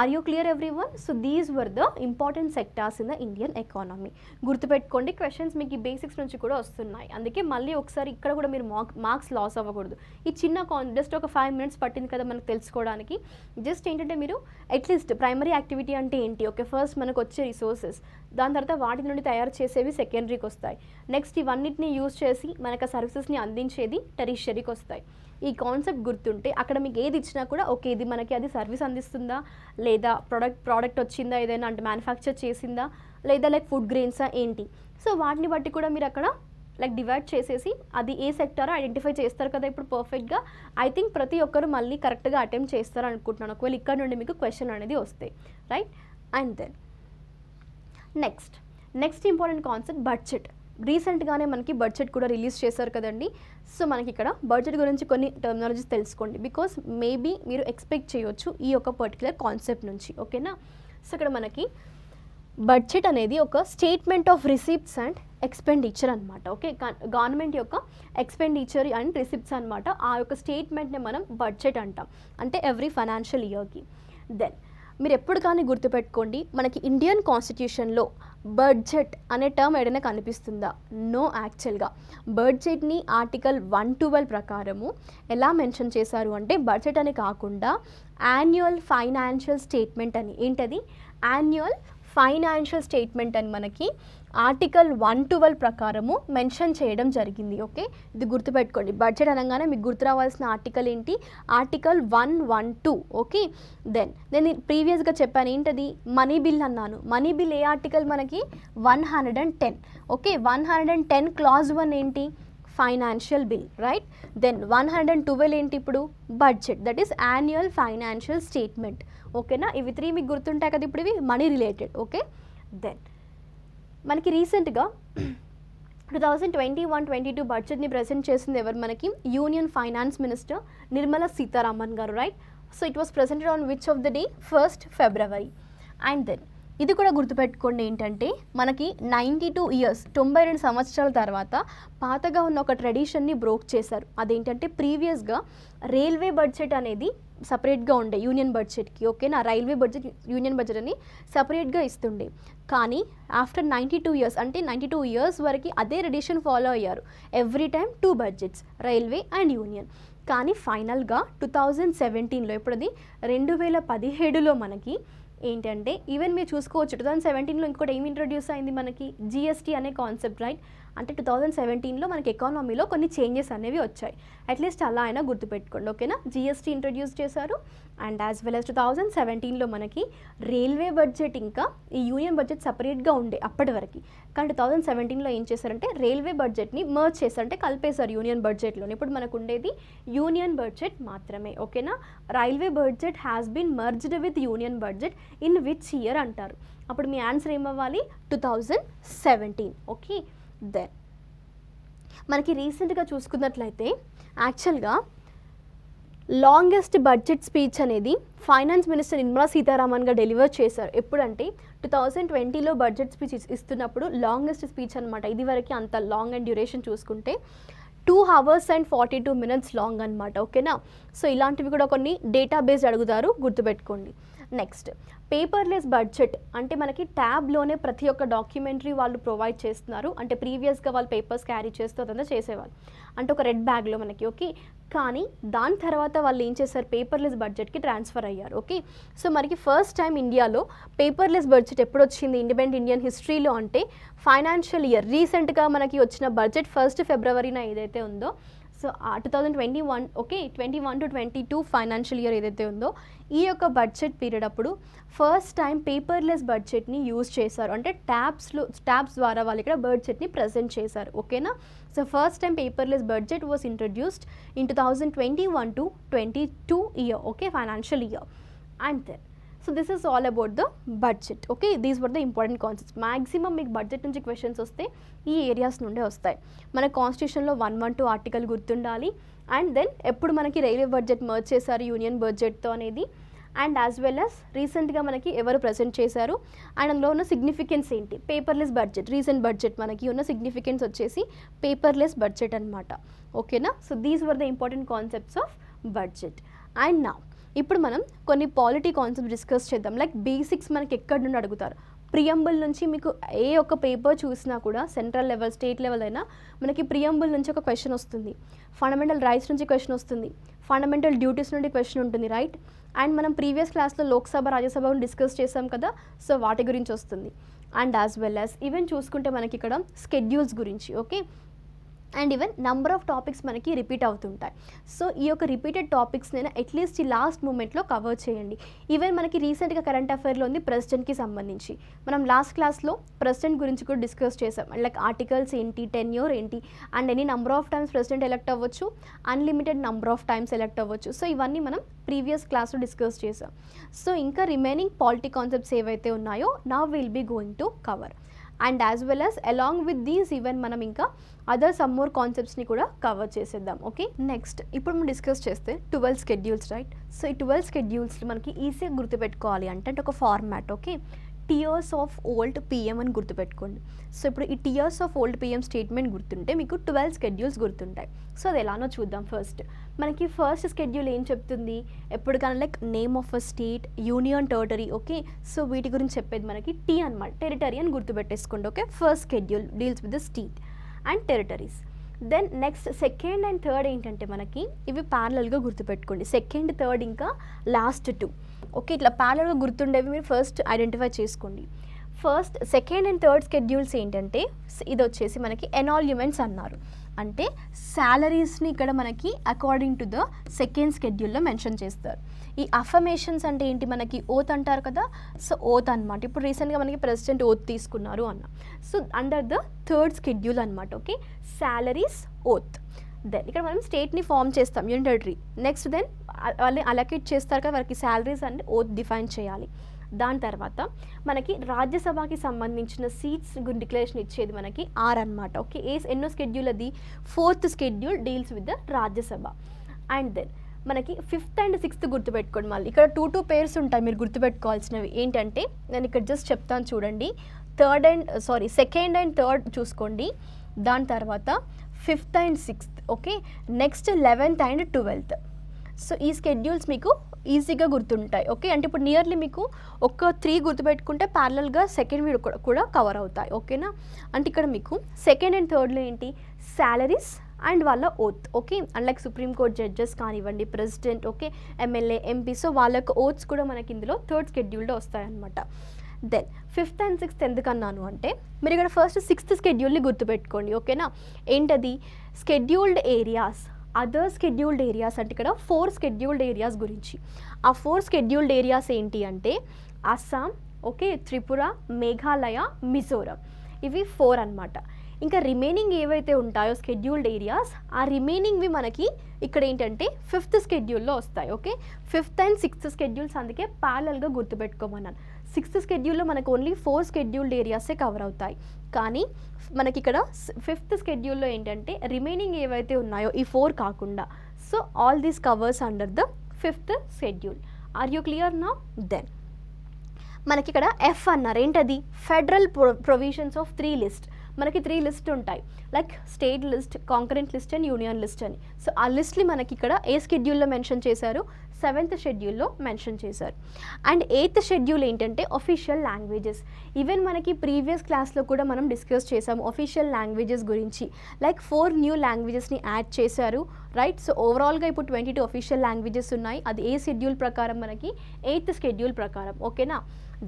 Are you clear everyone? So these were the important sectors in the Indian economy. గుర్తుపెట్టుకోండి, questions మీకు ఈ basics నుంచి కూడా వస్తున్నాయి. అందుకే మళ్ళీ ఒకసారి ఇక్కడ కూడా మీరు మార్క్స్ లాస్ అవ్వకూడదు. ఈ చిన్న జస్ట్ ఒక 5 minutes పట్టింది కదా మనకు తెలుసుకోవడానికి. జస్ట్ ఏంటంటే మీరు అట్లీస్ట్ ప్రైమరీ యాక్టివిటీ అంటే ఏంటి, ఓకే, ఫస్ట్ మనకు వచ్చే రిసోర్సెస్, దాని తర్వాత వాటి నుండి తయారు చేసేవి సెకండరీకి వస్తాయి. నెక్స్ట్ ఇవన్నిటిని యూజ్ చేసి మనకు ఆ సర్వీసెస్ని అందించేది టెరిషరీకి వస్తాయి. ఈ కాన్సెప్ట్ గుర్తుంటే అక్కడ మీకు ఏది ఇచ్చినా కూడా ఓకే, ఇది మనకి అది సర్వీస్ అందిస్తుందా, లేదా ప్రోడక్ట్ వచ్చిందా, ఏదైనా అంటే మ్యానుఫ్యాక్చర్ చేసిందా, లేదా లైక్ ఫుడ్ గ్రెయిన్సా ఏంటి. సో వాటిని బట్టి కూడా మీరు అక్కడ లైక్ డివైడ్ చేసేసి అది ఏ సెక్టారో ఐడెంటిఫై చేస్తారు కదా ఇప్పుడు పర్ఫెక్ట్గా. ఐ థింక్ ప్రతి ఒక్కరు మళ్ళీ కరెక్ట్గా అటెంప్ట్ చేస్తారు అనుకుంటున్నాను, ఒకవేళ ఇక్కడ నుండి మీకు క్వశ్చన్ అనేది వస్తాయి, right. And then next important concept budget. రీసెంట్గానే మనకి బడ్జెట్ కూడా రిలీజ్ చేశారు కదండి. సో మనకి ఇక్కడ బడ్జెట్ గురించి కొన్ని టర్మినాలజీస్ తెలుసుకోండి, బికాస్ మేబీ మీరు ఎక్స్పెక్ట్ చేయొచ్చు ఈ ఒక పర్టికులర్ కాన్సెప్ట్ నుంచి. ఓకేనా, సో ఇక్కడ మనకి బడ్జెట్ అనేది ఒక statement of receipts and expenditure అనమాట. ఓకే, గవర్నమెంట్ యొక్క ఎక్స్పెండిచర్ అండ్ రిసిప్ట్స్ అనమాట. ఆ యొక్క స్టేట్మెంట్ని మనం బడ్జెట్ అంటాం, అంటే ఎవ్రీ ఫైనాన్షియల్ ఇయర్కి. దెన్ మీరు ఎప్పుడు కానీ గుర్తుపెట్టుకోండి, మనకి ఇండియన్ కాన్స్టిట్యూషన్లో బడ్జెట్ అనే టర్మ్ ఏదైనా కనిపిస్తుందా? నో. యాక్చువల్గా బడ్జెట్ని ఆర్టికల్ 112 ప్రకారము ఎలా మెన్షన్ చేశారు అంటే బడ్జెట్ అని కాకుండా యాన్యువల్ ఫైనాన్షియల్ స్టేట్మెంట్ అని. ఏంటది? యాన్యువల్ ఫైనాన్షియల్ స్టేట్మెంట్ అని మనకి ఆర్టికల్ 112 ప్రకారము మెన్షన్ చేయడం జరిగింది. ఓకే, ఇది గుర్తుపెట్టుకోండి. బడ్జెట్ అనగానే మీకు గుర్తు రావాల్సిన ఆర్టికల్ ఏంటి? ఆర్టికల్ 112. ఓకే, దెన్ నేను ప్రీవియస్గా చెప్పాను ఏంటది? మనీ బిల్ అన్నాను. మనీ బిల్ ఏ ఆర్టికల్ మనకి? 110. ఓకే, 110 clause 1 ఏంటి? Financial bill, right. దెన్ 112 ఏంటి ఇప్పుడు? Budget, that is annual financial statement. ఓకేనా, ఇవి 3 మీకు గుర్తుంటాయి కదా ఇప్పుడు, ఇవి మనీ రిలేటెడ్. ఓకే, దెన్ మనకి రీసెంట్గా 2021-22 బడ్జెట్ని ప్రజెంట్ చేసింది ఎవరు? మనకి union finance minister Nirmala Sitharaman garu, right. So it was presented on which of the day? 1st February. And then ఇది కూడా గుర్తుపెట్టుకోండి ఏంటంటే మనకి 92 years 92 సంవత్సరాల తర్వాత పాతగా ఉన్న ఒక ట్రెడిషన్ని బ్రోక్ చేశారు. అదేంటంటే ప్రీవియస్గా రైల్వే బడ్జెట్ అనేది సపరేట్గా ఉండే యూనియన్ బడ్జెట్కి. ఓకేనా, రైల్వే బడ్జెట్ యూనియన్ బడ్జెట్ అని సపరేట్గా ఇస్తుండే. కానీ ఆఫ్టర్ 92 years అంటే 92 years వరకు అదే ట్రెడిషన్ ఫాలో అయ్యారు. Every time 2 budgets, railway and union. కానీ ఫైనల్గా 2017లో, ఇప్పుడు అది 2017లో మనకి ఏంటంటే ఈవెన్ మీరు చూసుకోవచ్చు 2017లో ఇంకోటి ఏమి ఇంట్రొడ్యూస్ అయింది మనకి జిఎస్టీ అనే కాన్సెప్ట్, రైట్? అంటే 2017లో మనకి ఎకానమీలో కొన్ని చేంజెస్ అనేవి వచ్చాయి. అట్లీస్ట్ అలా అయినా గుర్తుపెట్టుకోండి, ఓకేనా? జిఎస్టీ ఇంట్రొడ్యూస్ చేశారు. అండ్ యాజ్ వెల్ యాజ్ 2017లో మనకి రైల్వే బడ్జెట్ ఇంకా ఈ యూనియన్ బడ్జెట్ సపరేట్గా ఉండే అప్పటి వరకు. కానీ 2017లో ఏం చేశారంటే రైల్వే బడ్జెట్ని మర్జ్ చేశారు, అంటే కలిపేశారు యూనియన్ బడ్జెట్లోని. ఇప్పుడు మనకు ఉండేది యూనియన్ బడ్జెట్ మాత్రమే, ఓకేనా? Railway budget has been merged with union budget in which year అంటారు. అప్పుడు మీ ఆన్సర్ ఏమవ్వాలి? 2017, ఓకే? దెన్ మనకి రీసెంట్గా చూసుకున్నట్లయితే యాక్చువల్గా లాంగెస్ట్ బడ్జెట్ స్పీచ్ అనేది ఫైనాన్స్ మినిస్టర్ నిర్మలా సీతారామన్గా డెలివర్ చేశారు. ఎప్పుడంటే 2020లో బడ్జెట్ స్పీచ్ ఇస్తున్నప్పుడు లాంగెస్ట్ స్పీచ్ అనమాట. ఇదివరకు అంత లాంగ్ అండ్ డ్యూరేషన్ చూసుకుంటే 2 hours and 42 minutes లాంగ్ అనమాట, ఓకేనా? సో ఇలాంటివి కూడా కొన్ని డేటాబేస్ అడుగుతారు, గుర్తుపెట్టుకోండి. నెక్స్ట్ పేపర్లెస్ బడ్జెట్ అంటే మనకి ట్యాబ్లోనే ప్రతి ఒక్క డాక్యుమెంటరీ వాళ్ళు ప్రొవైడ్ చేస్తున్నారు. అంటే ప్రీవియస్గా వాళ్ళు పేపర్స్ క్యారీ చేస్తూ అదంతా చేసేవాళ్ళు, అంటే ఒక రెడ్ బ్యాగ్లో మనకి, ఓకే? కానీ దాని తర్వాత వాళ్ళు ఏం చేశారు? పేపర్లెస్ బడ్జెట్కి ట్రాన్స్ఫర్ అయ్యారు, ఓకే? సో మనకి ఫస్ట్ టైం ఇండియాలో పేపర్లెస్ బడ్జెట్ ఎప్పుడు వచ్చింది ఇండిపెండెంట్ ఇండియన్ హిస్టరీలో అంటే ఫైనాన్షియల్ ఇయర్ రీసెంట్గా మనకి వచ్చిన బడ్జెట్ 1 February ఏదైతే ఉందో, so 2021, okay, 21 to 22 financial year ఏదైతే ఉందో ఈ యొక్క బడ్జెట్ పీరియడ్ అప్పుడు ఫస్ట్ టైం పేపర్లెస్ బడ్జెట్ని యూజ్ చేశారు. అంటే ట్యాబ్స్ ద్వారా వాళ్ళు ఇక్కడ బడ్జెట్ని ప్రజెంట్ చేశారు, ఓకేనా? So first time paperless budget was introduced in 2021 to 22 year, okay, financial year. And then so this is all about the budget, okay? These were the important concepts. Maximum మీకు budget నుంచి questions వస్తే ఈ areas నుండే వస్తాయి. మన కాన్స్టిట్యూషన్లో 112 article గుర్తుండాలి. And then ఎప్పుడు మనకి రైల్వే బడ్జెట్ మర్జ్ చేశారు యూనియన్ బడ్జెట్తో అనేది, అండ్ యాజ్ వెల్ యాజ్ రీసెంట్గా మనకి ఎవరు ప్రజెంట్ చేశారు, అండ్ అందులో ఉన్న సిగ్నిఫికెన్స్ ఏంటి. పేపర్లెస్ బడ్జెట్, రీసెంట్ బడ్జెట్ మనకి ఉన్న సిగ్నిఫికెన్స్ వచ్చేసి పేపర్లెస్ బడ్జెట్ అనమాట, ఓకేనా? So these were the important concepts of budget. And నా ఇప్పుడు మనం కొన్ని పాలిటీ కాన్సెప్ట్స్ డిస్కస్ చేద్దాం. లైక్ బేసిక్స్ మనకి ఎక్కడి నుండి అడుగుతారు. ప్రియంబుల్ నుంచి మీకు ఏ ఒక్క పేపర్ చూసినా కూడా సెంట్రల్ లెవెల్, స్టేట్ లెవెల్ అయినా మనకి ప్రియంబుల్ నుంచి ఒక క్వశ్చన్ వస్తుంది, ఫండమెంటల్ రైట్స్ నుంచి క్వశ్చన్ వస్తుంది, ఫండమెంటల్ డ్యూటీస్ నుండి క్వశ్చన్ ఉంటుంది, రైట్? అండ్ మనం ప్రీవియస్ క్లాస్లో లోక్సభ, రాజ్యసభ డిస్కస్ చేసాం కదా, సో వాటి గురించి వస్తుంది. And as well as even చూసుకుంటే మనకి ఇక్కడ స్కెడ్యూల్స్ గురించి, okay? And even number of topics మనకి రిపీట్ అవుతుంటాయి. సో ఈ యొక్క రిపీటెడ్ టాపిక్స్ నేను అట్లీస్ట్ ఈ లాస్ట్ మూమెంట్లో కవర్ చేయండి. ఈవెన్ మనకి రీసెంట్గా కరెంట్ అఫైర్లో ఉంది ప్రెసిడెంట్కి సంబంధించి. మనం లాస్ట్ క్లాస్లో ప్రెసిడెంట్ గురించి కూడా డిస్కస్ చేసాం. లైక్ ఆర్టికల్స్ ఏంటి, టెన్యూర్ ఏంటి, and any number of times president elect అవ్వచ్చు, unlimited number of times elect అవ్వచ్చు. సో ఇవన్నీ మనం ప్రీవియస్ క్లాస్లో డిస్కస్ చేసాం. సో ఇంకా రిమైనింగ్ పాలిటీ కాన్సెప్ట్స్ ఏవైతే ఉన్నాయో నా will be going to cover. And as well as along with these even మనం ఇంకా అదర్ సమ్ మోర్ కాన్సెప్ట్స్ని కూడా కవర్ చేసేద్దాం, ఓకే? నెక్స్ట్ ఇప్పుడు మనం డిస్కస్ చేస్తే 12 స్కెడ్యూల్స్, రైట్? సో ఈ 12 స్కెడ్యూల్స్ మనకి ఈజీగా గుర్తుపెట్టుకోవాలి అంటే ఒక format, okay? Tears of old PM అని గుర్తుపెట్టుకోండి. సో ఇప్పుడు ఈ tears of old PM statement గుర్తుంటే మీకు 12 స్కెడ్యూల్స్ గుర్తుంటాయి. సో అది ఎలానో చూద్దాం. ఫస్ట్ మనకి ఫస్ట్ స్కెడ్యూల్ ఏం చెప్తుంది, ఎప్పటికైనా like name of a state, union territory, okay? So వీటి గురించి చెప్పేది మనకి టీ అనమాట, టెరిటరీ అని గుర్తుపెట్టేసుకోండి, okay? First schedule deals with the state and territories. Then next second and third ఏంటంటే మనకి ఇవి ప్యారలల్గా గుర్తుపెట్టుకోండి, సెకండ్, థర్డ్ ఇంకా లాస్ట్ 2, ఓకే? ఇట్లా ప్యారలల్గా గుర్తుండేవి మీరు ఫస్ట్ ఐడెంటిఫై చేసుకోండి. First second and third schedules ఏంటంటే ఇది వచ్చేసి మనకి ఎనాల్యుమెంట్స్ అన్నారు, అంటే శాలరీస్ని ఇక్కడ మనకి అకార్డింగ్ టు ద సెకండ్ స్కెడ్యూల్లో మెన్షన్ చేస్తారు. ఈ అఫర్మేషన్స్ అంటే ఏంటి, మనకి ఓత్ అంటారు కదా, సో ఓత్ అనమాట. ఇప్పుడు రీసెంట్గా మనకి ప్రెసిడెంట్ ఓత్ తీసుకున్నారు అన్న, so under the third schedule అనమాట, ఓకే? Salaries, oath. దెన్ ఇక్కడ మనం స్టేట్ని ఫామ్ చేస్తాం, యూనియన్ టెరిటరీ. నెక్స్ట్ దెన్ వాళ్ళు అలొకేట్ చేస్తారు కదా, వాళ్ళకి శాలరీస్ అండ్ ఓత్ డిఫైన్ చేయాలి. దాని తర్వాత మనకి రాజ్యసభకి సంబంధించిన సీట్స్ డిక్లరేషన్ ఇచ్చేది మనకి 6 అనమాట, ఓకే? ఎన్నో స్కెడ్యూల్ అది, 4th schedule deals with the Rajya Sabha. And then మనకి 5th and 6th గుర్తుపెట్టుకోండి. మళ్ళీ ఇక్కడ 2 పేర్స్ ఉంటాయి మీరు గుర్తుపెట్టుకోవాల్సినవి. ఏంటంటే నేను ఇక్కడ జస్ట్ చెప్తాను చూడండి, సెకండ్ అండ్ థర్డ్ చూసుకోండి, దాని తర్వాత 5th and 6th, okay? Next 11th and 12th. So ఈ స్కెడ్యూల్స్ మీకు ఈజీగా గుర్తుంటాయి, ఓకే? అంటే ఇప్పుడు నియర్లీ మీకు ఒక 3 గుర్తుపెట్టుకుంటే ప్యారలల్గా సెకండ్ వీడియో కూడా కవర్ అవుతాయి, ఓకేనా? అంటే ఇక్కడ మీకు సెకండ్ అండ్ థర్డ్లో ఏంటి, శాలరీస్ అండ్ వాళ్ళ oath. Okay, and like supreme court judges కానివ్వండి, president, okay, MLA, MP, so వాళ్ళ యొక్క ఓత్స్ కూడా మనకి ఇందులో థర్డ్ షెడ్యూల్లో వస్తాయన్నమాట. దెన్ 5th and 6th ఎందుకన్నాను అంటే మీరు ఇక్కడ ఫస్ట్ 6th షెడ్యూల్ని గుర్తుపెట్టుకోండి. ఓకేనా, ఏంటది scheduled areas, other scheduled areas అంటే ఇక్కడ 4 షెడ్యూల్డ్ ఏరియాస్ గురించి. ఆ 4 షెడ్యూల్డ్ ఏరియాస్ ఏంటి అంటే అస్సాం, ఓకే, త్రిపుర, మేఘాలయ, మిజోరం, ఇవి 4 అన్నమాట. ఇంకా రిమైనింగ్ ఏవైతే ఉంటాయో షెడ్యూల్డ్ ఏరియాస్, ఆ రిమైనింగ్వి మనకి ఇక్కడ ఏంటంటే 5th షెడ్యూల్లో వస్తాయి. Okay, 5th and 6th schedules అందుకే ప్యారలల్గా గుర్తుపెట్టుకోమన్నాను. 6th షెడ్యూల్లో మనకు ఓన్లీ 4 షెడ్యూల్డ్ ఏరియాసే కవర్ అవుతాయి, కానీ మనకి ఇక్కడ 5th షెడ్యూల్లో ఏంటంటే రిమైనింగ్ ఏవైతే ఉన్నాయో ఈ 4 కాకుండా, so all these covers under the 5th schedule. Are you clear now? Then మనకి ఇక్కడ ఎఫ్ అన్నారు, ఏంటది ఫెడరల్ ప్రొవిజన్స్ ఆఫ్ 3 లిస్ట్. మనకి 3 లిస్ట్ ఉంటాయి, like state list, concurrent list and union list అని. సో ఆ లిస్ట్ని మనకి ఇక్కడ ఏ షెడ్యూల్లో మెన్షన్ చేశారు? 7th షెడ్యూల్లో మెన్షన్ చేశారు. అండ్ 8th షెడ్యూల్ ఏంటంటే అఫీషియల్ లాంగ్వేజెస్. ఈవెన్ మనకి ప్రీవియస్ క్లాస్లో కూడా మనం డిస్కస్ చేసాము అఫీషియల్ లాంగ్వేజెస్ గురించి, లైక్ 4 న్యూ లాంగ్వేజెస్ని యాడ్ చేశారు, రైట్. సో ఓవరాల్గా ఇప్పుడు 22 అఫీషియల్ లాంగ్వేజెస్ ఉన్నాయి. అది ఏ షెడ్యూల్ ప్రకారం? మనకి 8th షెడ్యూల్ ప్రకారం. ఓకేనా.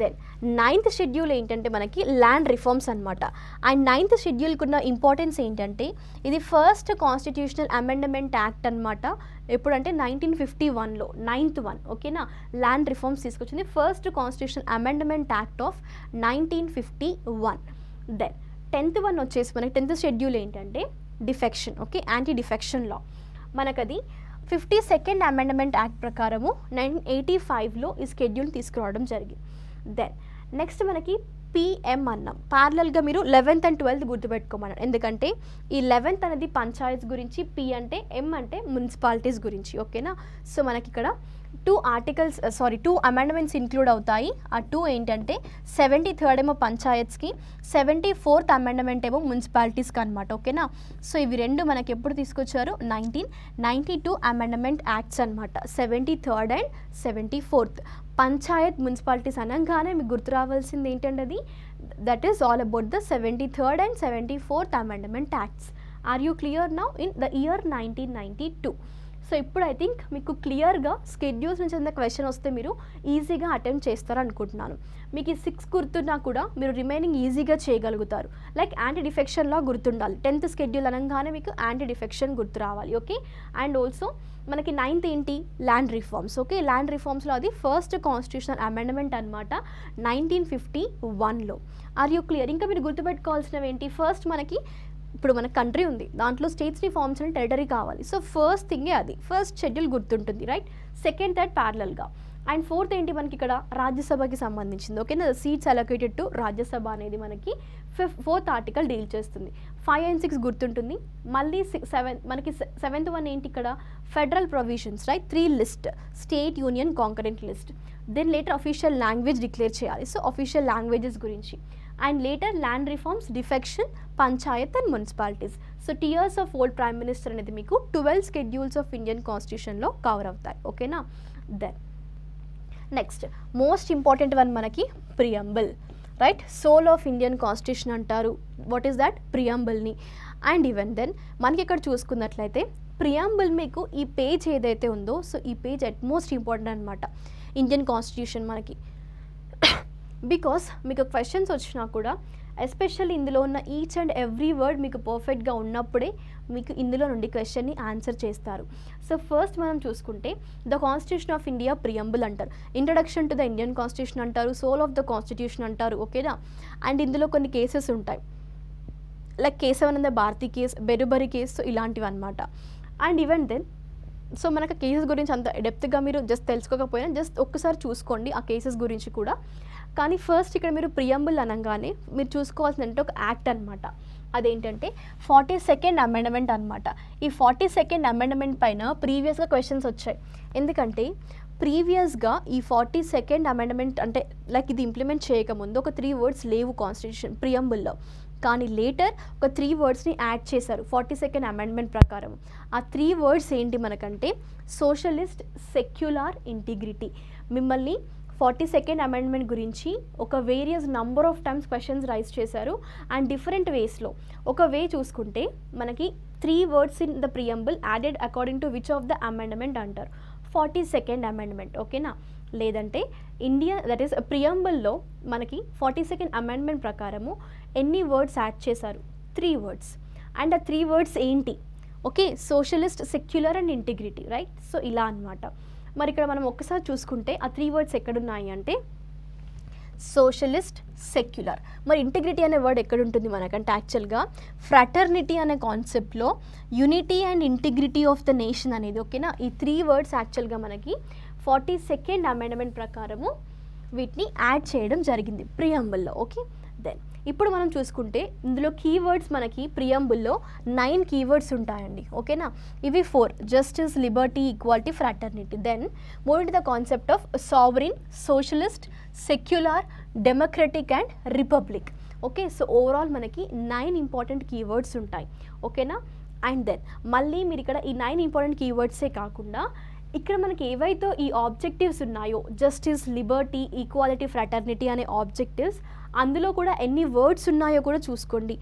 దెన్ 9th షెడ్యూల్ ఏంటంటే మనకి ల్యాండ్ రిఫార్మ్స్ అనమాట. అండ్ 9th షెడ్యూల్కి ఉన్న ఇంపార్టెన్స్ ఏంటంటే ఇది ఫస్ట్ కాన్స్టిట్యూషనల్ అమెండ్మెంట్ యాక్ట్ అనమాట. ఎప్పుడంటే 1951లో 9th వన్. ఓకేనా, ల్యాండ్ రిఫార్మ్స్ తీసుకొచ్చింది first constitutional amendment act of 1951. Then 10th one వచ్చేసి మనకి 10th షెడ్యూల్ ఏంటంటే defection. Okay, anti defection law. మనకది 52nd అమెండ్మెంట్ యాక్ట్ ప్రకారము 1985లో ఈ షెడ్యూల్ తీసుకురావడం జరిగింది. దెన్ నెక్స్ట్ మనకి పిఎం అన్నాం. ప్యారలల్గా మీరు 11th and 12th గుర్తుపెట్టుకోమన్నారు, ఎందుకంటే ఈ 11th అనేది పంచాయత్ గురించి, పి అంటే, ఎం అంటే మున్సిపాలిటీస్ గురించి. ఓకేనా. సో మనకి ఇక్కడ 2 అమెండ్మెంట్స్ ఇంక్లూడ్ అవుతాయి. ఆ 2 ఏంటంటే 73rd ఏమో పంచాయత్స్కి, 74th అమెండ్మెంట్ ఏమో మున్సిపాలిటీస్కి అనమాట. ఓకేనా. సో ఇవి రెండు మనకి ఎప్పుడు తీసుకొచ్చారు? 1992 అమెండ్మెంట్ యాక్ట్స్ అనమాట, 73rd and 74th. Panchayat, municipalities అనగానే మీకు గుర్తు రావాల్సింది ఏంటంటే అది that is all about the 73rd and 74th amendment acts. Are you clear now in the year 1992? So ఇప్పుడు ఐ థింక్ మీకు క్లియర్గా షెడ్యూల్స్ నుంచి ఏదైనా క్వశ్చన్ వస్తే మీరు ఈజీగా అటెంప్ట్ చేస్తారు అనుకుంటున్నాను. మీకు ఈ 6 గుర్తున్నా కూడా మీరు రిమైనింగ్ ఈజీగా చేయగలుగుతారు. లైక్ యాంటీ డిఫెక్షన్లా గుర్తుండాలి. 10th షెడ్యూల్ అనగానే మీకు యాంటీ డిఫెక్షన్ గుర్తు రావాలి. ఓకే. అండ్ ఆల్సో మనకి 9th ఏంటి? Land reforms. ఓకే, ల్యాండ్ రిఫార్మ్స్లో అది ఫస్ట్ కాన్స్టిట్యూషనల్ అమెండ్మెంట్ అనమాట 1951లో. Are you clear? ఇంకా మీరు గుర్తుపెట్టుకోవాల్సినవి ఏంటి? ఫస్ట్ మనకి ఇప్పుడు మన కంట్రీ ఉంది, దాంట్లో స్టేట్స్ని ఫామ్ చేయడం టెరిటరీ కావాలి. సో ఫస్ట్ థింగే అది, ఫస్ట్ షెడ్యూల్ గుర్తుంటుంది, రైట్. సెకండ్, థర్డ్ ప్యారలల్గా. అండ్ 4th ఏంటి మనకి ఇక్కడ? రాజ్యసభకి సంబంధించింది. ఓకేనా, సీట్స్ అలొకేటెడ్ టు రాజ్యసభ అనేది మనకి 4th ఆర్టికల్ డీల్ చేస్తుంది. 5 and 6 గుర్తుంటుంది. మళ్ళీ 7 మనకి 7th వన్ ఏంటి ఇక్కడ? Federal provisions, right. 3 list, state, union, concurrent list. Then later official language declare చేయాలి, సో అఫీషియల్ లాంగ్వేజెస్ గురించి. And later land reforms, defection, panchayat and municipalities. So tears of old prime minister అనేది మీకు 12 schedules of Indian కాన్స్టిట్యూషన్లో cover అవుతాయి. ఓకేనా. Then next most important one మనకి preamble, right. Soul of Indian constitution అంటారు. What is that? ప్రియంబుల్ని. And even then మనకి ఇక్కడ చూసుకున్నట్లయితే ప్రియంబుల్ మీకు ఈ పేజ్ ఏదైతే ఉందో, సో ఈ పేజ్ అట్ మోస్ట్ ఇంపార్టెంట్ అనమాట ఇండియన్ కాన్స్టిట్యూషన్ మనకి. బికాస్ మీకు క్వశ్చన్స్ వచ్చినా కూడా ఎస్పెషల్లీ ఇందులో ఉన్న ఈచ్ అండ్ ఎవ్రీ వర్డ్ మీకు పర్ఫెక్ట్గా ఉన్నప్పుడే మీకు ఇందులో నుండి క్వశ్చన్ని ఆన్సర్ చేస్తారు. సో ఫస్ట్ మనం చూసుకుంటే the constitution of India preamble అంటారు, introduction to the Indian constitution అంటారు, సోల్ ఆఫ్ ద కాన్స్టిట్యూషన్ అంటారు. ఓకేనా. అండ్ ఇందులో కొన్ని కేసెస్ ఉంటాయి, like Kesavananda Bharati case, Berubari case, so ఇలాంటివి అనమాట. అండ్ ఈవెన్ దెన్ సో మనకు కేసెస్ గురించి అంత డెప్త్గా మీరు జస్ట్ తెలుసుకోకపోయినా జస్ట్ ఒక్కసారి చూసుకోండి ఆ కేసెస్ గురించి కూడా. కానీ ఫస్ట్ ఇక్కడ మీరు ప్రియంబుల్ అనగానే మీరు చూసుకోవాల్సిందంటే ఒక యాక్ట్ అనమాట. అదేంటంటే 42nd అమెండ్మెంట్ అనమాట. ఈ 42nd అమెండ్మెంట్ పైన ప్రీవియస్గా క్వశ్చన్స్ వచ్చాయి, ఎందుకంటే ప్రీవియస్గా ఈ 42nd అమెండ్మెంట్ అంటే లైక్ ఇది ఇంప్లిమెంట్ చేయకముందు ఒక 3 words లేవు కాన్స్టిట్యూషన్ ప్రియంబుల్లో, కానీ లేటర్ ఒక 3 wordsని యాడ్ చేశారు 42nd అమెండ్మెంట్ ప్రకారం. ఆ 3 words ఏంటి మనకంటే సోషలిస్ట్, సెక్యులర్, ఇంటిగ్రిటీ. మిమ్మల్ని 42nd అమెండ్మెంట్ గురించి ఒక various number of times questions rise చేశారు అండ్ డిఫరెంట్ వేస్లో. ఒక వే చూసుకుంటే మనకి 3 words in the preamble added according to which of the amendment అంటారు 42nd అమెండ్మెంట్ ఓకేనా. లేదంటే ఇండియా దట్ ఈస్ ప్రియంబుల్లో మనకి 42nd అమెండ్మెంట్ ప్రకారము ఎన్ని వర్డ్స్ యాడ్ చేశారు 3 వర్డ్స్ అండ్ ఆ 3 వర్డ్స్ ఏంటి okay socialist secular and integrity right. So ఇలా అనమాట. మరి ఇక్కడ మనం ఒక్కసారి చూసుకుంటే ఆ 3 వర్డ్స్ ఎక్కడున్నాయి అంటే సోషలిస్ట్ సెక్యులర్. మరి ఇంటిగ్రిటీ అనే వర్డ్ ఎక్కడుంటుంది మనకంటే యాక్చువల్గా ఫ్రాటర్నిటీ అనే కాన్సెప్ట్లో unity and integrity of the nation అనేది ఓకేనా. ఈ 3 వర్డ్స్ యాక్చువల్గా మనకి 42nd అమెండ్మెంట్ ప్రకారము వీటిని యాడ్ చేయడం జరిగింది ప్రియంబుల్లో ఓకే. దెన్ ఇప్పుడు మనం చూసుకుంటే ఇందులో కీవర్డ్స్ మనకి ప్రియంబుల్లో 9 కీవర్డ్స్ ఉంటాయండి ఓకేనా. ఇవి 4 justice liberty equality fraternity. Then move into the concept of sovereign socialist secular democratic and republic okay. So overall మనకి 9 ఇంపార్టెంట్ కీవర్డ్స్ ఉంటాయి ఓకేనా. అండ్ దెన్ మళ్ళీ మీరు ఇక్కడ ఈ 9 ఇంపార్టెంట్ కీవర్డ్సే కాకుండా ఇక్కడ మనకి ఏవైతే ఈ ఆబ్జెక్టివ్స్ ఉన్నాయో జస్టిస్ లిబర్టీ ఈక్వాలిటీ ఫ్రాటర్నిటీ అనే ఆబ్జెక్టివ్స్ అందులో కూడా ఎన్ని వర్డ్స్ ఉన్నాయో కూడా చూసుకోండి.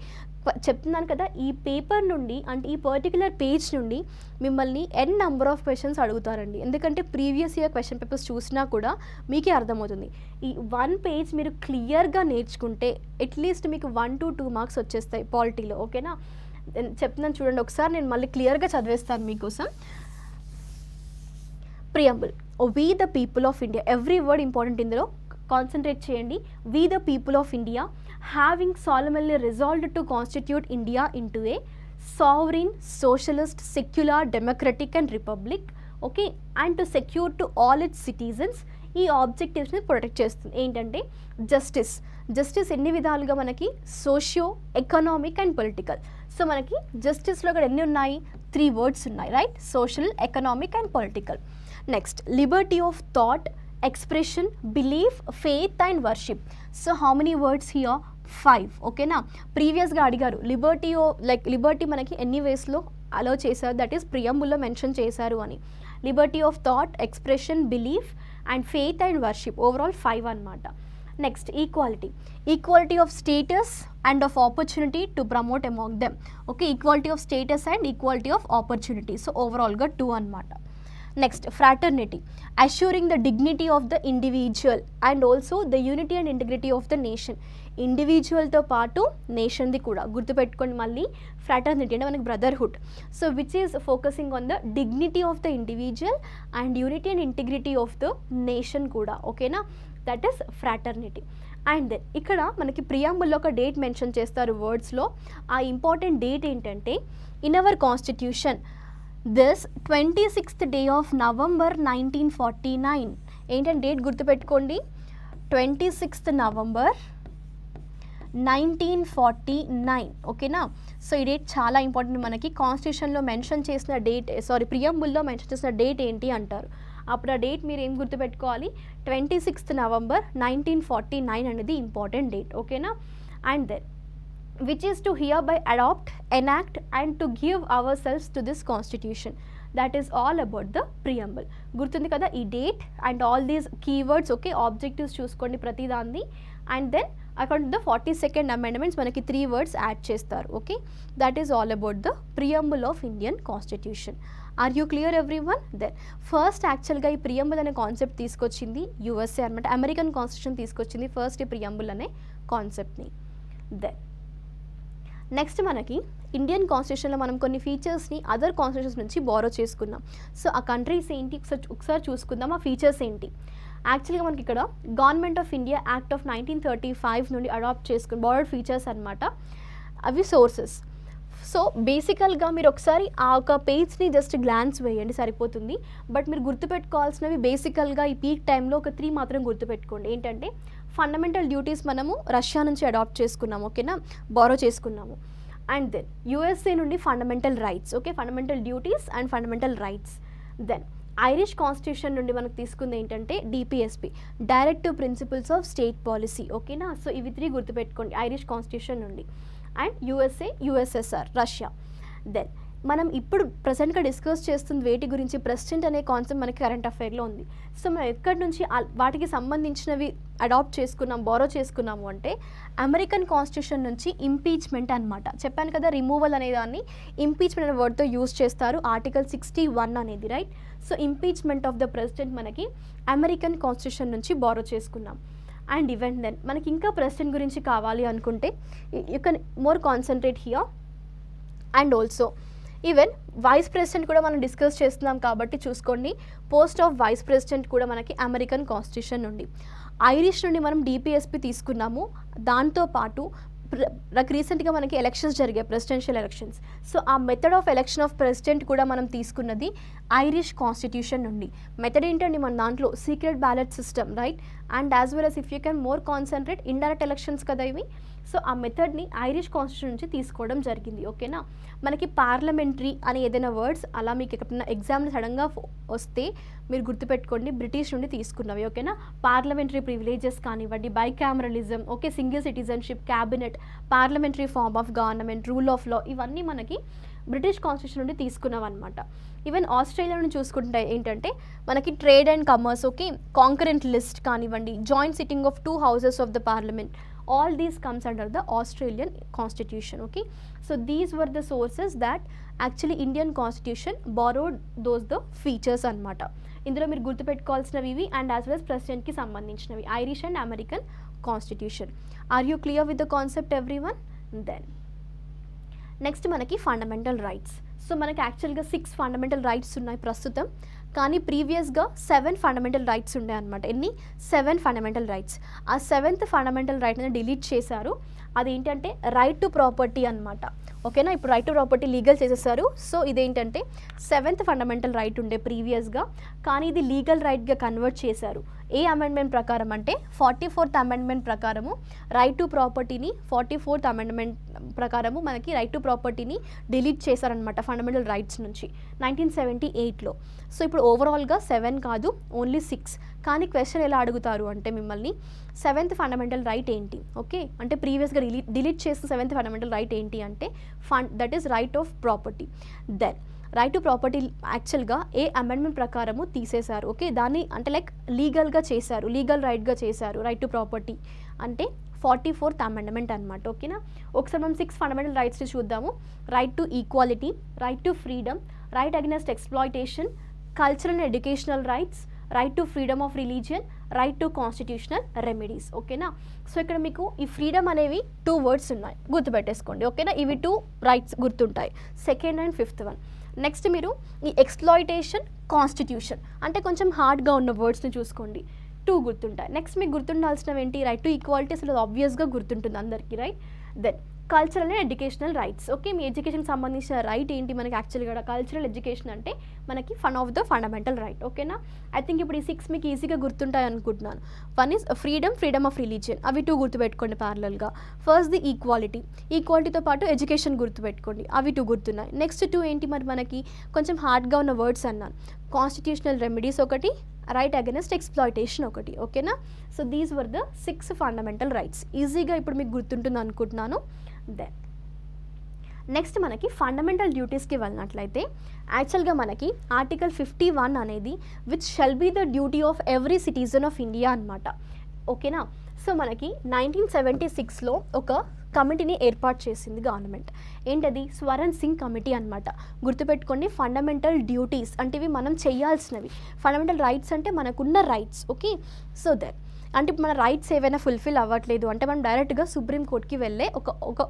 చెప్తున్నాను కదా ఈ పేపర్ నుండి అంటే ఈ పర్టికులర్ పేజ్ నుండి మిమ్మల్ని నెంబర్ ఆఫ్ క్వశ్చన్స్ అడుగుతారండి. ఎందుకంటే ప్రీవియస్ ఇయర్ క్వశ్చన్ పేపర్స్ చూసినా కూడా మీకే అర్థమవుతుంది. ఈ 1 పేజ్ మీరు క్లియర్గా నేర్చుకుంటే అట్లీస్ట్ మీకు 1 to 2 మార్క్స్ వచ్చేస్తాయి పాలిటీలో ఓకేనా. చెప్తున్నాను చూడండి ఒకసారి నేను మళ్ళీ క్లియర్గా చదివేస్తాను మీకోసం. Preamble we the people of India every word important ఇందులో కాన్సన్ట్రేట్ చేయండి. We the people of India having solemnly resolved to constitute India into a sovereign socialist secular democratic and republic okay and to secure to all its citizens ఈ ఆబ్జెక్టివ్స్ని protect చేస్తుంది. ఏంటంటే justice ఎన్ని విధాలుగా మనకి socio economic and political. So మనకి జస్టిస్లో కూడా ఎన్ని ఉన్నాయి 3 వర్డ్స్ ఉన్నాయి right social economic and political. Next Liberty of thought expression belief faith and worship. So how many words here 5 ఓకేనా. ప్రీవియస్గా అడిగారు లిబర్టీ మనకి ఎన్ని వేస్లో అలో చేశారు దట్ ఈస్ ప్రియంబుల్లో మెన్షన్ చేశారు అని. Liberty of thought expression belief and faith and worship overall 5 అనమాట. Next equality of status and of opportunity to promote among them okay equality of status and equality of opportunity. So ఓవరాల్గా 2 అనమాట. Next fraternity assuring the dignity of the individual and also the unity and integrity of the nation. ఇండివిజువల్తో పాటు నేషన్ది కూడా గుర్తుపెట్టుకోండి. మళ్ళీ fraternity అంటే మనకి brotherhood. So which is focusing on the dignity of the individual and unity and integrity of the nation కూడా ఓకేనా. That is fraternity. And then ఇక్కడ మనకి ప్రియాంబుల్లో ఒక డేట్ మెన్షన్ చేస్తారు వర్డ్స్లో. ఆ ఇంపార్టెంట్ డేట్ ఏంటంటే in our constitution this 26th day of November 1949 ఏంటంటే డేట్ గుర్తుపెట్టుకోండి 26th November 1949 ఓకేనా. సో ఈ డేట్ చాలా ఇంపార్టెంట్ మనకి కాన్స్టిట్యూషన్లో మెన్షన్ చేసిన డేట్ ప్రియంబుల్లో మెన్షన్ చేసిన డేట్ ఏంటి అంటారు. అప్పుడు ఆ డేట్ మీరు ఏం గుర్తుపెట్టుకోవాలి 26th November 1949 అనేది ఇంపార్టెంట్ డేట్ ఓకేనా. And then which is to hereby adopt, enact and to give ourselves to this constitution. That is all about the preamble. గుర్తుంది కదా ఈ date and all these keywords okay objectives చూసుకోండి ప్రతిదాన్ని. And then according to the 42nd amendments మనకి 3 words add చేస్తారు okay. That is all about the preamble of Indian constitution. Are you clear everyone? Then first యాక్చువల్గా ఈ preamble అనే concept తీసుకొచ్చింది USA అనమాట. American constitution తీసుకొచ్చింది ఫస్ట్ ఈ preamble అనే కాన్సెప్ట్ని. దెన్ నెక్స్ట్ మనకి ఇండియన్ కాన్స్టిట్యూషన్లో మనం కొన్ని ఫీచర్స్ని అదర్ కాన్స్టిట్యూషన్స్ నుంచి బారో చేసుకున్నాం. సో ఆ కంట్రీస్ ఏంటి ఒకసారి చూసుకుందాం. ఆ ఫీచర్స్ ఏంటి యాక్చువల్గా మనకి ఇక్కడ government of India act of 1935 నుండి అడాప్ట్ చేసుకుని బారోడ్ ఫీచర్స్ అనమాట. అవి సోర్సెస్. సో బేసికల్గా మీరు ఒకసారి ఆ ఒక పేజ్ని జస్ట్ గ్లాన్స్ వేయండి సరిపోతుంది. బట్ మీరు గుర్తుపెట్టుకోవాల్సినవి బేసికల్గా ఈ పీక్ టైంలో ఒక 3 మాత్రం గుర్తుపెట్టుకోండి. ఏంటంటే ఫండమెంటల్ డ్యూటీస్ మనము రష్యా నుంచి అడాప్ట్ చేసుకున్నాము ఓకేనా బారో చేసుకున్నాము. అండ్ దెన్ యూఎస్ఏ నుండి fundamental rights okay fundamental duties and fundamental rights. Then Irish constitution నుండి మనకు తీసుకుంది ఏంటంటే DPSP directive principles of state policy ఓకేనా. సో ఇవి 3 గుర్తుపెట్టుకోండి ఐరిష్ కాన్స్టిట్యూషన్ నుండి. And USA USSR Russia. Then మనం ఇప్పుడు ప్రజెంట్గా డిస్కస్ చేస్తుంది వేటి గురించి, ప్రెసిడెంట్ అనే కాన్సెప్ట్ మనకి కరెంట్ అఫైర్లో ఉంది. సో మనం ఎక్కడి నుంచి వాటికి సంబంధించినవి అడాప్ట్ చేసుకున్నాం, బారో చేసుకున్నాము అంటే అమెరికన్ కాన్స్టిట్యూషన్ నుంచి ఇంపీచ్మెంట్ అనమాట. చెప్పాను కదా, రిమూవల్ అనే దాన్ని ఇంపీచ్మెంట్ అనే వర్డ్తో యూజ్ చేస్తారు, ఆర్టికల్ 61 అనేది, right. So impeachment of the president మనకి అమెరికన్ కాన్స్టిట్యూషన్ నుంచి బారో చేసుకున్నాం. అండ్ ఈవెన్ దెన్ మనకి ఇంకా ప్రెసిడెంట్ గురించి కావాలి అనుకుంటే you can more concentrate here. And also even vice president కూడా మనం డిస్కస్ చేస్తున్నాం కాబట్టి చూసుకోండి, పోస్ట్ ఆఫ్ వైస్ ప్రెసిడెంట్ కూడా మనకి అమెరికన్ కాన్స్టిట్యూషన్ నుండి. ఐరిష్ నుండి మనం డిపిఎస్పి తీసుకున్నాము. దాంతోపాటు రీసెంట్గా మనకి ఎలక్షన్స్ జరిగాయి, ప్రెసిడెన్షియల్ ఎలక్షన్స్. సో ఆ method of election of president కూడా మనం తీసుకున్నది ఐరిష్ కాన్స్టిట్యూషన్ నుండి. మెథడ్ ఏంటండి మన దాంట్లో secret ballot system, right. And as well as if you can more concentrate indirect elections కదా ఇవి. సో ఆ మెథడ్ని ఐరిష్ కాన్స్టిట్యూషన్ నుంచి తీసుకోవడం జరిగింది. ఓకేనా. మనకి పార్లమెంటరీ అని ఏదైనా వర్డ్స్ అలా మీకు ఎక్కడైనా ఎగ్జామ్లో సడన్గా వస్తే మీరు గుర్తుపెట్టుకోండి, బ్రిటిష్ నుండి తీసుకున్నవి. ఓకేనా. పార్లమెంటరీ ప్రివిలేజెస్ కానివ్వండి, bicameralism, okay, single citizenship, cabinet, parliamentary form of government, rule of law, ఇవన్నీ మనకి బ్రిటిష్ కాన్స్టిట్యూషన్ నుండి తీసుకున్నవన్నమాట. ఈవెన్ ఆస్ట్రేలియా నుండి చూసుకుంటే ఏంటంటే మనకి trade and commerce, okay, concurrent list కానివ్వండి, joint sitting of 2 houses of the parliament, all these comes under the Australian constitution. Okay, so these were the sources that actually Indian constitution borrowed those the features అన్నమాట. ఇందులో మీరు గుర్తుపెట్టుకోవాల్సినవి ఇవి and as well as ప్రెసిడెంట్కి సంబంధించినవి Irish and American constitution. Are you clear with the concept everyone? Then next మనకి fundamental rights. So మనకి యాక్చువల్గా 6 ఫండమెంటల్ రైట్స్ ఉన్నాయి ప్రస్తుతం, కానీ ప్రీవియస్గా 7 ఫండమెంటల్ రైట్స్ ఉండే అనమాట. ఎన్ని? 7 ఫండమెంటల్ రైట్స్. ఆ 7th ఫండమెంటల్ రైట్ అనేది డిలీట్ చేశారు. అదేంటంటే రైట్ టు ప్రాపర్టీ అనమాట. ఓకేనా. ఇప్పుడు రైట్ టు ప్రాపర్టీ లీగల్ చేసేసారు. సో ఇదేంటంటే 7th ఫండమెంటల్ రైట్ ఉండే ప్రీవియస్గా, కానీ ఇది లీగల్ రైట్గా కన్వర్ట్ చేశారు. ఏ అమెండ్మెంట్ ప్రకారం అంటే 44th అమెండ్మెంట్ ప్రకారము రైట్ టు ప్రాపర్టీని 44th అమెండ్మెంట్ ప్రకారము మనకి రైట్ టు ప్రాపర్టీని డిలీట్ చేశారనమాట ఫండమెంటల్ రైట్స్ నుంచి 1978లో. సో ఇప్పుడు ఓవరాల్గా 7 కాదు, ఓన్లీ 6. కానీ క్వశ్చన్ ఎలా అడుగుతారు అంటే మిమ్మల్ని 7th ఫండమెంటల్ రైట్ ఏంటి, ఓకే, అంటే ప్రీవియస్గా డిలీట్ చేసిన 7th ఫండమెంటల్ రైట్ ఏంటి అంటే that is right of property. Then right to property యాక్చువల్గా ఏ అమెండ్మెంట్ ప్రకారము తీసేశారు, ఓకే, దాన్ని అంటే లైక్ లీగల్గా చేశారు, లీగల్ రైట్గా చేశారు. రైట్ టు ప్రాపర్టీ అంటే 44th అమెండ్మెంట్ అనమాట. ఓకేనా. ఒకసారి మనం 6 ఫండమెంటల్ రైట్స్ని చూద్దాము. Right to equality, right to freedom, right against exploitation, cultural and educational rights, right to freedom of religion, right to constitutional remedies. ఓకేనా. సో ఇక్కడ మీకు ఈ ఫ్రీడమ్ అనేవి 2 words ఉన్నాయి, గుర్తుపెట్టేసుకోండి. ఓకేనా. ఇవి 2 రైట్స్ గుర్తుంటాయి, 2nd and 5th one. Next మీరు ఈ ఎక్స్ప్లాయిటేషన్, కాన్స్టిట్యూషన్ అంటే కొంచెం హార్డ్గా ఉన్న వర్డ్స్ని చూసుకోండి, 2 గుర్తుంటాయి. నెక్స్ట్ మీకు గుర్తుండాల్సినవి ఏంటి? రైట్ టు ఈక్వాలిటీ అసలు ఆబ్వియస్గా గుర్తుంటుంది అందరికీ, right. Then cultural and educational rights. Okay, మీ ఎడ్యుకేషన్కి సంబంధించిన రైట్ ఏంటి మనకి? యాక్చువల్గా కల్చరల్ ఎడ్యుకేషన్ అంటే మనకి one of the fundamental right. ఓకేనా. ఐ థింక్ ఇప్పుడు ఈ 6 మీకు ఈజీగా గుర్తుంటాయి అనుకుంటున్నాను. One is freedom, freedom of religion, అవి 2 గుర్తుపెట్టుకోండి ప్యారలల్గా. ఫస్ట్ ది ఈక్వాలిటీ, ఈక్వాలిటీతో పాటు ఎడ్యుకేషన్ గుర్తుపెట్టుకోండి, అవి 2 గుర్తున్నాయి. నెక్స్ట్ 2 ఏంటి మరి మనకి? కొంచెం హార్డ్గా ఉన్న వర్డ్స్ అన్నాను. కాన్స్టిట్యూషనల్ రెమెడీస్ ఒకటి, రైట్ అగైనెస్ట్ ఎక్స్ప్లాయిటేషన్ ఒకటి. ఓకేనా. So these were the 6 fundamental rights. ఈజీగా ఇప్పుడు మీకు గుర్తుంటుంది అనుకుంటున్నాను. దెన్ నెక్స్ట్ మనకి ఫండమెంటల్ డ్యూటీస్కి వెళ్ళినట్లయితే యాక్చువల్గా మనకి ఆర్టికల్ 51 అనేది which shall be the duty of every citizen of India అనమాట. ఓకేనా. సో మనకి 1976లో ఒక కమిటీని ఏర్పాటు చేసింది గవర్నమెంట్. ఏంటది? స్వరణ్ సింగ్ కమిటీ అనమాట. గుర్తుపెట్టుకోండి, ఫండమెంటల్ డ్యూటీస్ అంటే ఇవి మనం చేయాల్సినవి, ఫండమెంటల్ రైట్స్ అంటే మనకున్న రైట్స్. ఓకే. సో దెన్ అంటే మన రైట్స్ ఏవైనా ఫుల్ఫిల్ అవ్వట్లేదు అంటే మనం డైరెక్ట్గా సుప్రీంకోర్టుకి వెళ్ళే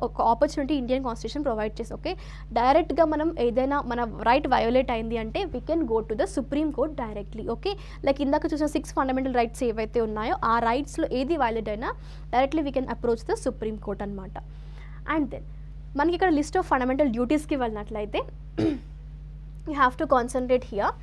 ఒక ఆపర్చునిటీ ఇండియన్ కాన్స్టిట్యూషన్ ప్రొవైడ్ చేసి, ఓకే, డైరెక్ట్గా మనం ఏదైనా మన రైట్ వయోలేట్ అయింది అంటే we can go to the supreme court directly. Okay, like ఇందాక చూసిన 6 ఫండమెంటల్ రైట్స్ ఏవైతే ఉన్నాయో ఆ రైట్స్లో ఏది వయోలేట్ అయినా directly we can approach the supreme court అనమాట. అండ్ దెన్ మనకి ఇక్కడ లిస్ట్ ఆఫ్ ఫండమెంటల్ డ్యూటీస్కి వెళ్ళినట్లయితే you have to concentrate here.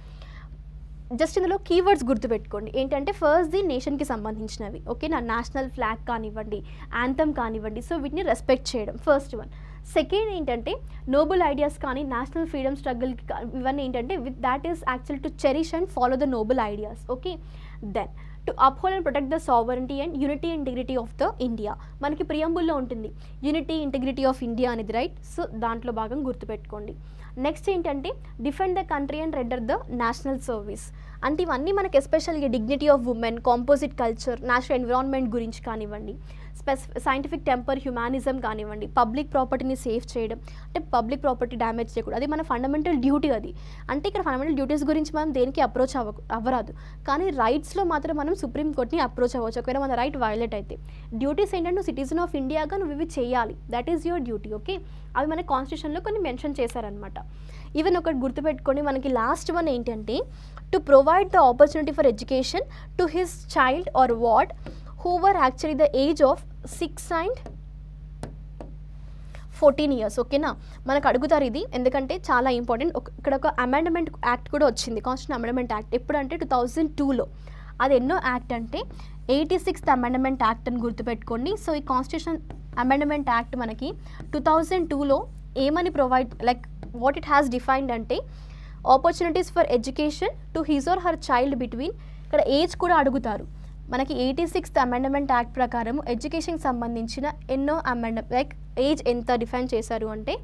Just ఇందులో కీవర్డ్స్ గుర్తుపెట్టుకోండి. ఏంటంటే ఫస్ట్ ది నేషన్కి సంబంధించినవి, ఓకే, నా నేషనల్ ఫ్లాగ్ కానివ్వండి, యాంథమ్ కానివ్వండి, సో వీటిని రెస్పెక్ట్ చేయడం ఫస్ట్ వన్. సెకండ్ ఏంటంటే నోబుల్ ఐడియాస్ కానీ నేషనల్ ఫ్రీడమ్ స్ట్రగుల్కి ఇవన్నీ ఏంటంటే with that is actual to cherish and follow the Nobel ideas. Okay. Then to uphold and protect the sovereignty and unity and integrity of the India. మనకి ప్రియంబుల్లో ఉంటుంది unity integrity of India అనేది, right. So దాంట్లో భాగం గుర్తుపెట్టుకోండి. Next ఏంటంటే defend the country and render the national service. అంటే ఇవన్నీ మనకి ఎస్పెషల్గా dignity of women, composite culture, national environment గురించి కానివ్వండి, సైంటిఫిక్ టెంపర్, హ్యుమానిజం కానివ్వండి, పబ్లిక్ ప్రాపర్టీని సేవ్ చేయడం, అంటే పబ్లిక్ ప్రాపర్టీ డ్యామేజ్ చేయకూడదు, అది మన ఫండమెంటల్ డ్యూటీ అది. అంటే ఇక్కడ ఫండమెంటల్ డ్యూటీస్ గురించి మనం దేనికి అప్రోచ్ అవ్వరాదు, కానీ రైట్స్లో మాత్రం మనం సుప్రీంకోర్టుని అప్రోచ్ అవ్వచ్చు ఒకవేళ మన రైట్ వైలేట్ అయితే. డ్యూటీస్ ఏంటంటే నువ్వు సిటిజన్ ఆఫ్ ఇండియాగా నువ్వు ఇవి చేయాలి, that is your duty. Okay, అవి మన కాన్స్టిట్యూషన్లో కొన్ని మెన్షన్ చేశారనమాట. ఈవెన్ ఒకటి గుర్తుపెట్టుకోండి, మనకి లాస్ట్ వన్ ఏంటంటే to provide the opportunity for education to his child or what who were actually the age of 6 and 14 years. ఓకేనా, మనకు అడుగుతారు ఇది ఎందుకంటే చాలా ఇంపార్టెంట్. ఇక్కడ ఒక అమెండ్మెంట్ యాక్ట్ కూడా వచ్చింది, కాన్స్టిట్యూషన్ అమెండ్మెంట్ యాక్ట్. ఎప్పుడంటే 2002లో. అది ఎన్నో యాక్ట్ అంటే 86th అమెండ్మెంట్ యాక్ట్ అని గుర్తుపెట్టుకోండి. సో ఈ కాన్స్టిట్యూషన్ అమెండ్మెంట్ యాక్ట్ మనకి 2002లో ఏమని provide, like what it has defined అంటే opportunities for education to his or her child between, ఇక్కడ ఏజ్ కూడా అడుగుతారు. మనకి 86th అమెండ్మెంట్ యాక్ట్ ప్రకారం ఎడ్యుకేషన్కి సంబంధించిన ఎన్నో లైక్ ఏజ్ ఎంత డిఫైన్ చేశారు అంటే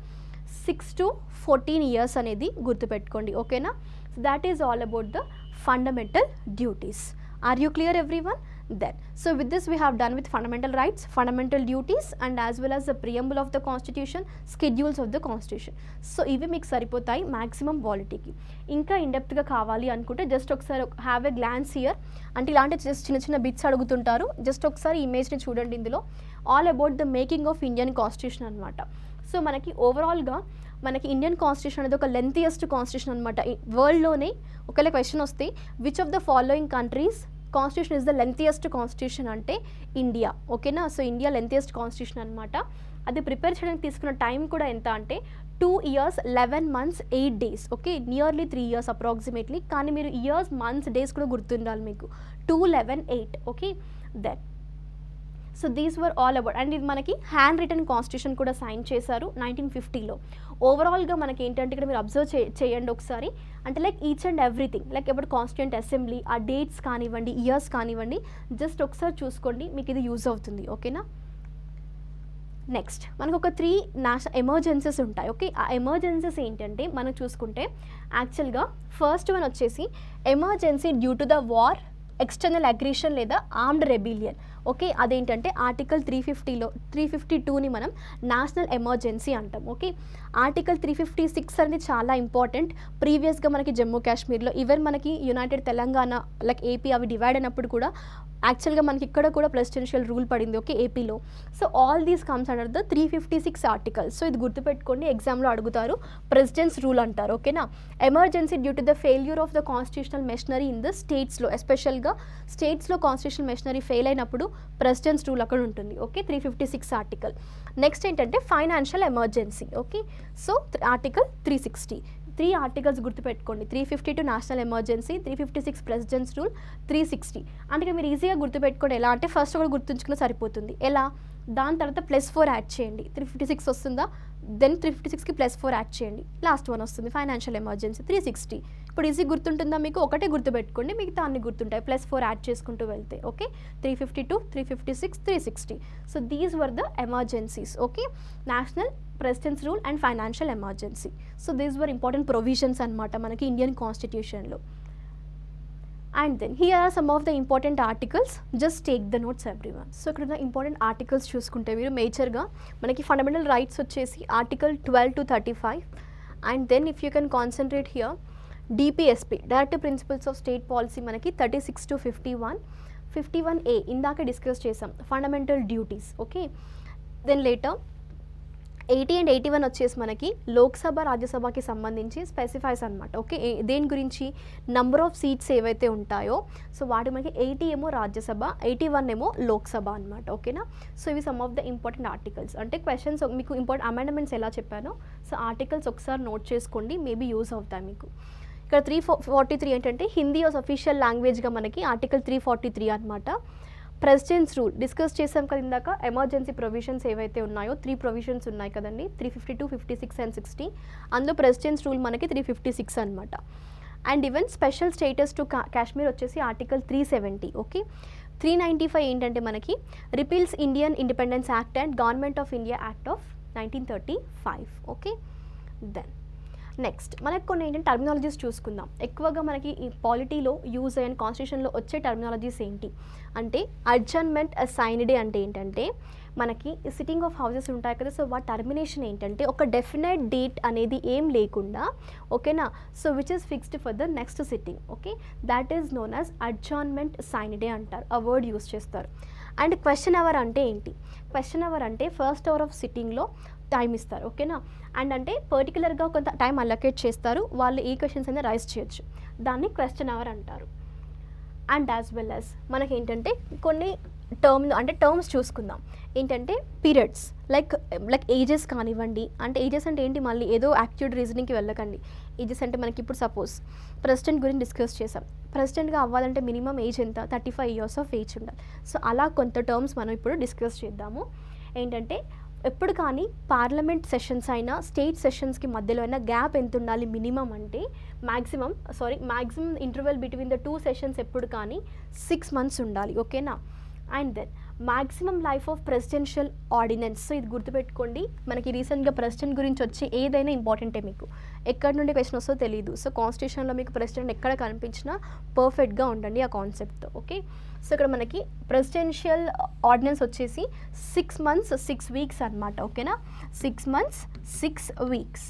6 to 14 years అనేది గుర్తుపెట్టుకోండి. ఓకేనా, so that is all about the fundamental duties. Are you clear everyone? Then so with this we have done with fundamental rights, fundamental duties, and as well as the preamble of the constitution, schedules of the constitution. So ఇవి మీకు సరిపోతాయి maximum వాలిటీకి. ఇంకా ఇండెప్త్గా కావాలి అనుకుంటే just ఒకసారి have a glance here. అంటే ఇలాంటి just చిన్న చిన్న బిట్స్ అడుగుతుంటారు, జస్ట్ ఒకసారి ఇమేజ్ని చూడండి. ఇందులో all about the making of Indian constitution అనమాట. సో మనకి ఓవరాల్గా మనకి ఇండియన్ కాన్స్టిట్యూషన్ అనేది ఒక లెంతియెస్ట్ కాన్స్టిట్యూషన్ అనమాట వరల్డ్లోనే. ఒకవేళ క్వశ్చన్ వస్తే which of the following countries constitution is the lengthiest constitution అంటే ఇండియా. ఓకేనా, సో ఇండియా లెంతియెస్ట్ కాన్స్టిట్యూషన్ అనమాట. అది ప్రిపేర్ చేయడానికి తీసుకున్న టైం కూడా ఎంత అంటే 2 years 11 months 8 days. Okay, nearly 3 years approximately. కానీ మీరు ఇయర్స్, మంత్స్, డేస్ కూడా గుర్తుండాలి మీకు. 2, 11, 8. Okay, then so these were all about. And ఇది మనకి హ్యాండ్ రిటర్న్ కాన్స్టిట్యూషన్ కూడా సైన్ చేశారు 1950లో. ఓవరాల్గా మనకి ఏంటంటే ఇక్కడ మీరు అబ్జర్వ్ చేయండి ఒకసారి, అంటే like each and everything, like about constituent assembly, ఆ డేట్స్ కానివ్వండి, ఇయర్స్ కానివ్వండి, జస్ట్ ఒకసారి చూసుకోండి, మీకు ఇది యూజ్ అవుతుంది. ఓకేనా, నెక్స్ట్ మనకు ఒక 3 నేషనల్ ఎమర్జెన్సీస్ ఉంటాయి. ఓకే, ఆ ఎమర్జెన్సీస్ ఏంటంటే మనం చూసుకుంటే యాక్చువల్గా ఫస్ట్ వన్ వచ్చేసి emergency due to the war, external aggression లేదా ఆర్మ్డ్ రెబిలియన్. ఓకే, అదేంటంటే ఆర్టికల్ 350లో 352ని మనం నేషనల్ ఎమర్జెన్సీ అంటాం. ఓకే, ఆర్టికల్ 356 అనేది చాలా ఇంపార్టెంట్. ప్రీవియస్గా మనకి జమ్మూ కాశ్మీర్లో, ఈవెన్ మనకి యునైటెడ్ తెలంగాణ లైక్ ఏపీ అవి డివైడ్ అయినప్పుడు కూడా యాక్చువల్గా మనకి ఇక్కడ కూడా ప్రెసిడెన్షియల్ రూల్ పడింది. ఓకే, ఏపీలో. So all these comes under the 356 article. So ఇది గుర్తుపెట్టుకోండి, ఎగ్జామ్లో అడుగుతారు, ప్రెసిడెంట్స్ రూల్ అంటారు. ఓకేనా, emergency due to the failure of the constitutional machinery in the స్టేట్స్లో, ఎస్పెషల్గా స్టేట్స్లో కాన్స్టిట్యూషనల్ మెషనరీ ఫెయిల్ అయినప్పుడు ప్రెసిడెంట్స్ రూల్ అక్కడ ఉంటుంది. Okay, 356 article. నెక్స్ట్ ఏంటంటే financial emergency. Okay, so article 360. 3 articles గుర్తుపెట్టుకోండి, 352 నేషనల్ ఎమర్జెన్సీ, 356 ప్రెసిడెంట్స్ రూల్, 360. అంటే మీరు ఈజీగా గుర్తుపెట్టుకోండి. ఎలా అంటే ఫస్ట్ కూడా గుర్తుంచుకున్న సరిపోతుంది. ఎలా, దాని తర్వాత +4 యాడ్ చేయండి, 356 వస్తుందా, దెన్ 356కి +4 యాడ్ చేయండి, లాస్ట్ వన్ వస్తుంది ఫైనాన్షియల్ ఎమర్జెన్సీ 360. ఇప్పుడు ఈజీ గుర్తుంటుందా మీకు? ఒకటే గుర్తుపెట్టుకోండి, మిగతా అన్ని గుర్తుంటాయి, +4 యాడ్ చేసుకుంటూ వెళ్తే. Okay, 352, 356, 360. So these were the emergencies. Okay, national, president's rule and financial emergency. So these were important provisions అనమాట మనకి ఇండియన్ కాన్స్టిట్యూషన్లో. And then here are some of the important articles, just take the notes everyone. So ఇక్కడ important articles చూసుకుంటే మీరు మేజర్గా మనకి fundamental rights వచ్చేసి article 12 to 35. And then if you can concentrate here DPSP, directive principles of state policy, మనకి 36 to 51. 51A ఇందాక discuss చేసాం, fundamental duties. Okay, then later 80 and 81 వచ్చేసి మనకి లోక్సభ, రాజ్యసభకి సంబంధించి స్పెసిఫైస్ అనమాట. ఓకే, దేని గురించి, నంబర్ ఆఫ్ సీట్స్ ఏవైతే ఉంటాయో, సో వాటి మనకి 80 ఏమో రాజ్యసభ, 81 ఏమో లోక్సభ అనమాట. ఓకేనా, సో ఇవి some of the important articles. అంటే క్వశ్చన్స్ మీకు ఇంపార్టెంట్ అమెండ్మెంట్స్ ఎలా చెప్పానో, సో ఆర్టికల్స్ ఒకసారి నోట్ చేసుకోండి, మేబీ యూజ్ అవుతాయి మీకు. ఇక్కడ 343 ఏంటంటే హిందీ ఆస్ అఫీషియల్ లాంగ్వేజ్గా మనకి ఆర్టికల్ 343 అనమాట. ప్రెసిడెంట్స్ రూల్ డిస్కస్ చేసాం కదా ఇందాక, ఎమర్జెన్సీ ప్రొవిజన్స్ ఏవైతే ఉన్నాయో 3 ప్రొవిజన్స్ ఉన్నాయి కదండి, 352, 56 and 60. అందులో ప్రెసిడెంట్స్ రూల్ మనకి 356 అనమాట. And even special status to Kashmir వచ్చేసి ఆర్టికల్ 370. ఓకే, 395 ఏంటంటే మనకి repeals Indian independence act and government of India act of 1935. Okay, then next మనకు కొన్ని ఏంటంటే టర్మినాలజీస్ చూసుకుందాం. ఎక్కువగా మనకి ఈ పాలిటీలో యూజ్ అయిన కాన్స్టిట్యూషన్లో వచ్చే టర్మినాలజీస్ ఏంటి అంటే అడ్జర్న్మెంట్ అసైన్డ్ అంటే ఏంటంటే మనకి సిట్టింగ్ ఆఫ్ హౌసెస్ ఉంటాయి కదా, సో వాటి టర్మినేషన్ ఏంటంటే ఒక డెఫినెట్ డేట్ అనేది ఏం లేకుండా, ఓకేనా, so which is fixed for the next sitting. Okay, that is known as adjournment assigned అంటారు, ఆ వర్డ్ యూస్ చేస్తారు. అండ్ క్వశ్చన్ అవర్ అంటే ఏంటి? క్వశ్చన్ అవర్ అంటే ఫస్ట్ అవర్ ఆఫ్ సిట్టింగ్లో టైం ఇస్తారు, ఓకేనా, అండ్ అంటే పర్టికులర్గా కొంత టైం అలొకేట్ చేస్తారు, వాళ్ళు ఏ క్వశ్చన్స్ అయినా రైజ్ చేయొచ్చు, దాన్ని క్వశ్చన్ అవర్ అంటారు. అండ్ యాజ్ వెల్ యాజ్ మనకి ఏంటంటే కొన్ని టర్మ్స్ చూసుకుందాం. ఏంటంటే పీరియడ్స్ లైక్ ఏజెస్ కానివ్వండి, అంటే ఏజెస్ అంటే ఏంటి, మళ్ళీ ఏదో యాక్టివ్ రీజనింగ్కి వెళ్ళకండి. ఏజెస్ అంటే మనకి ఇప్పుడు సపోజ్ ప్రెసిడెంట్ గురించి డిస్కస్ చేసాం, ప్రెసిడెంట్గా అవ్వాలంటే మినిమం ఏజ్ ఎంత, 35 years ఆఫ్ ఏజ్ ఉండాలి. సో అలా కొంత టర్మ్స్ మనం ఇప్పుడు డిస్కస్ చేద్దాము. ఏంటంటే ఎప్పుడు కానీ పార్లమెంట్ సెషన్స్ అయినా స్టేట్ సెషన్స్కి మధ్యలో అయినా గ్యాప్ ఎంత ఉండాలి మినిమం అంటే maximum interval between the 2 sessions ఎప్పుడు కానీ 6 months ఉండాలి, ఓకేనా. And then maximum life of presidential ordinance. So ఇది గుర్తుపెట్టుకోండి, మనకి రీసెంట్గా ప్రెసిడెంట్ గురించి వచ్చి ఏదైనా ఇంపార్టెంటే, మీకు ఎక్కడి నుండి క్వశ్చన్ వస్తుందో తెలియదు. సో కాన్స్టిట్యూషన్లో మీకు ప్రెసిడెంట్ ఎక్కడ కనిపించినా పర్ఫెక్ట్గా ఉండండి ఆ కాన్సెప్ట్తో. ఓకే, సో ఇక్కడ మనకి ప్రెసిడెన్షియల్ ఆర్డినెన్స్ వచ్చేసి 6 months 6 weeks అనమాట, ఓకేనా, 6 months 6 weeks.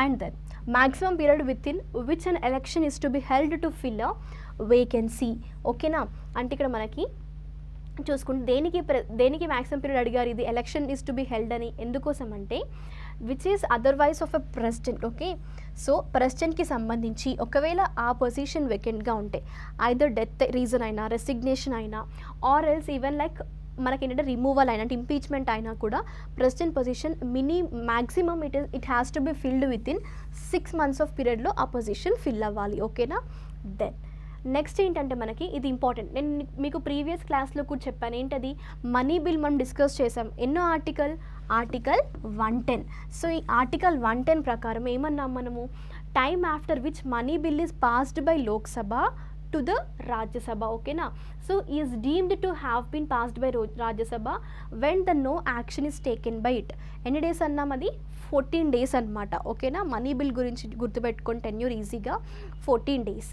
And then maximum period within which an election is to be held to fill a vacancy, ఓకేనా. అంటే ఇక్కడ మనకి చూసుకుంటే దేనికి మ్యాక్సిమం పీరియడ్ అడిగారు, ఇది election is to be held అని. ఎందుకోసం అంటే which is otherwise of a president. Okay, so ప్రెసిడెంట్కి సంబంధించి ఒకవేళ ఆ పొజిషన్ వేకెంట్గా ఉంటే ఐదర్ డెత్ రీజన్ అయినా, రెసిగ్నేషన్ అయినా, ఆర్ ఎల్స్ ఈవెన్ లైక్ మనకి ఏంటంటే రిమూవల్ అయినా, అంటే ఇంపీచ్మెంట్ అయినా కూడా president position maximum it has to be filled with in 6 months of పీరియడ్లో ఆ పొజిషన్ ఫిల్ అవ్వాలి, ఓకేనా. దెన్ నెక్స్ట్ ఏంటంటే మనకి ఇది ఇంపార్టెంట్, నేను మీకు ప్రీవియస్ క్లాస్లో కూడా చెప్పాను, ఏంటది మనీ బిల్ మనం డిస్కస్ చేసాం. ఎన్నో ఆర్టికల్ 110. సో ఈ ఆర్టికల్ 110 ప్రకారం ఏమన్నాం మనము, time after which money bill is passed by Lok Sabha to the Rajya Sabha, ఓకేనా. So is deemed to have been passed by Rajya Sabha when the no action is taken by it. ఎన్ని days అన్నాం, అది 14 days అనమాట, ఓకేనా. మనీ బిల్ గురించి గుర్తుపెట్టుకొని టెన్యూర్ ఈజీగా 14 days.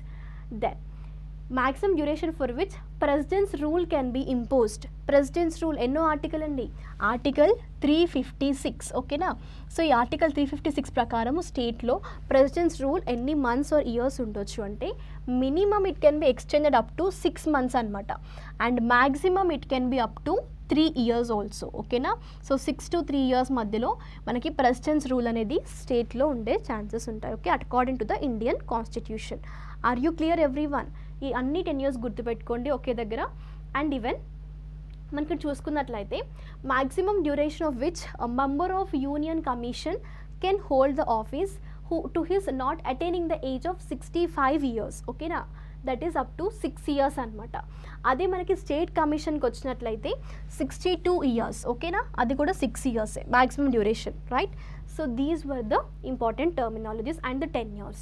Then maximum duration for which president's rule can be imposed. President's rule ఎన్నో article అండి, ఆర్టికల్ 356, ఓకేనా. సో ఈ ఆర్టికల్ 356 ప్రకారము స్టేట్లో ప్రెసిడెంట్స్ రూల్ ఎన్ని months or years ఉండొచ్చు అంటే minimum it can be extended up to 6 months అనమాట, and maximum it can be up to 3 years also, ఓకేనా. సో 6 to 3 years మధ్యలో మనకి ప్రెసిడెంట్స్ రూల్ అనేది స్టేట్లో ఉండే ఛాన్సెస్ ఉంటాయి, okay, according to the Indian constitution. Are you clear everyone? ఈ అన్ని 10 years గుర్తుపెట్టుకోండి ఒకే దగ్గర. అండ్ ఈవెన్ మనకి చూసుకున్నట్లయితే maximum duration of which member of union commission can hold the office to he's not attaining the age of 65 years, ఓకేనా, that is up to 6 years అనమాట. అదే మనకి స్టేట్ కమిషన్కి వచ్చినట్లయితే 62 years, ఓకేనా, అది కూడా 6 years maximum duration, right. So these were the important terminologies and the 10 years.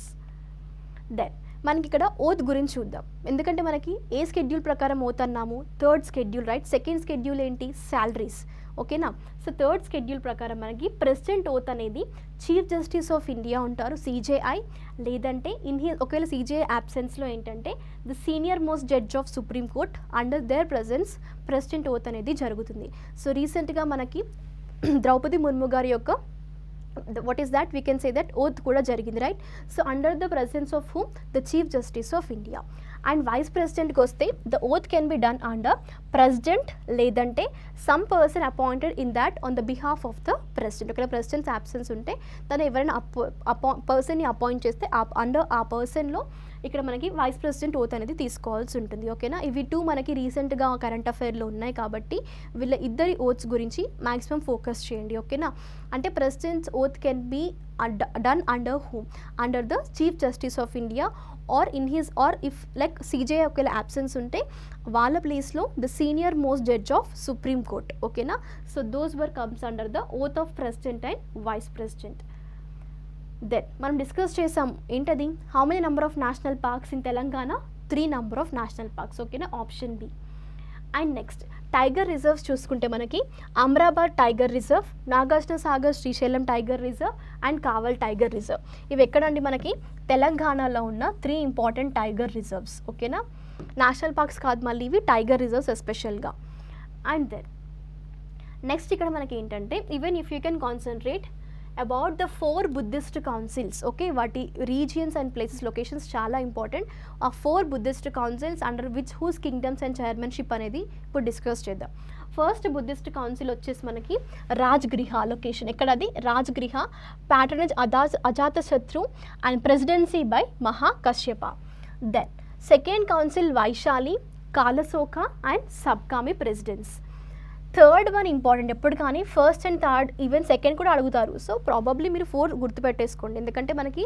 Then మనకి ఇక్కడ ఓత్ గురించి చూద్దాం, ఎందుకంటే మనకి ఏ స్కెడ్యూల్ ప్రకారం ఓత్ అన్నాము, 3rd schedule, right. 2nd schedule ఏంటి, శాలరీస్, ఓకేనా. సో 3rd schedule ప్రకారం మనకి ప్రెసిడెంట్ ఓత్ అనేది చీఫ్ జస్టిస్ ఆఫ్ ఇండియా ఉంటారు, CJI, లేదంటే ఒకవేళ CJI అబ్సెన్స్లో ఏంటంటే the senior most judge of supreme court, under their presence president oath అనేది జరుగుతుంది. సో రీసెంట్గా మనకి ద్రౌపది ముర్ము గారి యొక్క what is that, we can say that oath kuda jarigindi, right. So under the presence of whom, the chief justice of India. And vice president ki oste the oath can be done under president ledante some person appointed in that on the behalf of the president. Okay, president's absence unte tanu evaraina person ni appoint cheste under ఆ person లో ఇక్కడ మనకి vice president oath అనేది తీసుకోవాల్సి ఉంటుంది, ఓకేనా. ఇవి 2 మనకి రీసెంట్గా కరెంట్ అఫైర్లో ఉన్నాయి కాబట్టి వీళ్ళ ఇద్దరి ఓత్స్ గురించి మ్యాక్సిమం ఫోకస్ చేయండి, ఓకేనా. అంటే president's oath can be done under whom, under the chief justice of India or in his or if like CJI ఒకవేళ అబ్సెన్స్ ఉంటే వాళ్ళ ప్లేస్లో the senior most judge of supreme court, ఓకేనా. So those were comes under the oath of president and vice president. దెన్ మనం discuss చేసాం ఏంటది, how many number of national parks in Telangana, 3 number of national parks, ఓకేనా, option B. And next tiger reserves చూసుకుంటే మనకి Amrabad tiger reserve, Nagarjuna Sagar Srisailam tiger reserve and Kawal tiger reserve. ఇవి ఎక్కడండి, మనకి తెలంగాణలో ఉన్న 3 ఇంపార్టెంట్ టైగర్ రిజర్వ్స్, ఓకేనా. నేషనల్ పార్క్స్ కాదు మళ్ళీ ఇవి, టైగర్ రిజర్వ్స్ ఎస్పెషల్గా. అండ్ దెన్ నెక్స్ట్ ఇక్కడ మనకి ఏంటంటే, even if you can concentrate about the 4 Buddhist councils, okay, వాటి రీజియన్స్ అండ్ ప్లేసెస్ లొకేషన్స్ చాలా ఇంపార్టెంట్. ఆ 4 Buddhist councils under which whose kingdoms and chairmanship అనేది ఇప్పుడు డిస్కస్ చేద్దాం. ఫస్ట్ బుద్ధిస్ట్ కౌన్సిల్ వచ్చేసి మనకి రాజ్గృహ లొకేషన్, ఎక్కడ అది, Rajgriha, patronage Ajatashatru and presidency by Mahakashyapa. Then second council Vaishali, Kalasoka and Sabakami presidents. Third one important ఎప్పుడు కానీ, first and third even second కూడా అడుగుతారు. సో ప్రాబబ్లీ మీరు 4 గుర్తుపెట్టేసుకోండి, ఎందుకంటే మనకి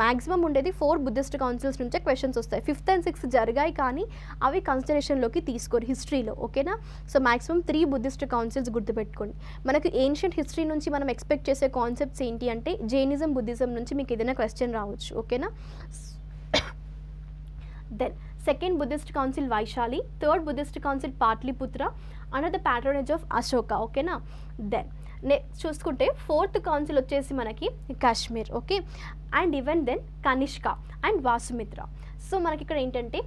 మ్యాక్సిమం ఉండేది 4 బుద్ధిస్ట్ కౌన్సిల్స్ నుంచే క్వశ్చన్స్ వస్తాయి. 5th and 6th జరిగాయి కానీ అవి కన్సిడరేషన్లోకి తీసుకోరు హిస్టరీలో, ఓకేనా. సో మ్యాక్సిమం 3 బుద్ధిస్ట్ కౌన్సిల్స్ గుర్తుపెట్టుకోండి. మనకి ఏన్షియంట్ హిస్టరీ నుంచి మనం ఎక్స్పెక్ట్ చేసే కాన్సెప్ట్స్ ఏంటి అంటే, జైనిజం, బుద్ధిజం నుంచి మీకు ఏదైనా క్వశ్చన్ రావచ్చు, ఓకేనా. Then second Buddhist council Vaishali, third Buddhist council Pataliputra under the patronage of Ashoka, ఓకేనా. దెన్ నెక్స్ట్ చూసుకుంటే ఫోర్త్ కౌన్సిల్ వచ్చేసి మనకి Kashmir, okay. And even then Kanishka and Vasumitra. So మనకి ఇక్కడ ఏంటంటే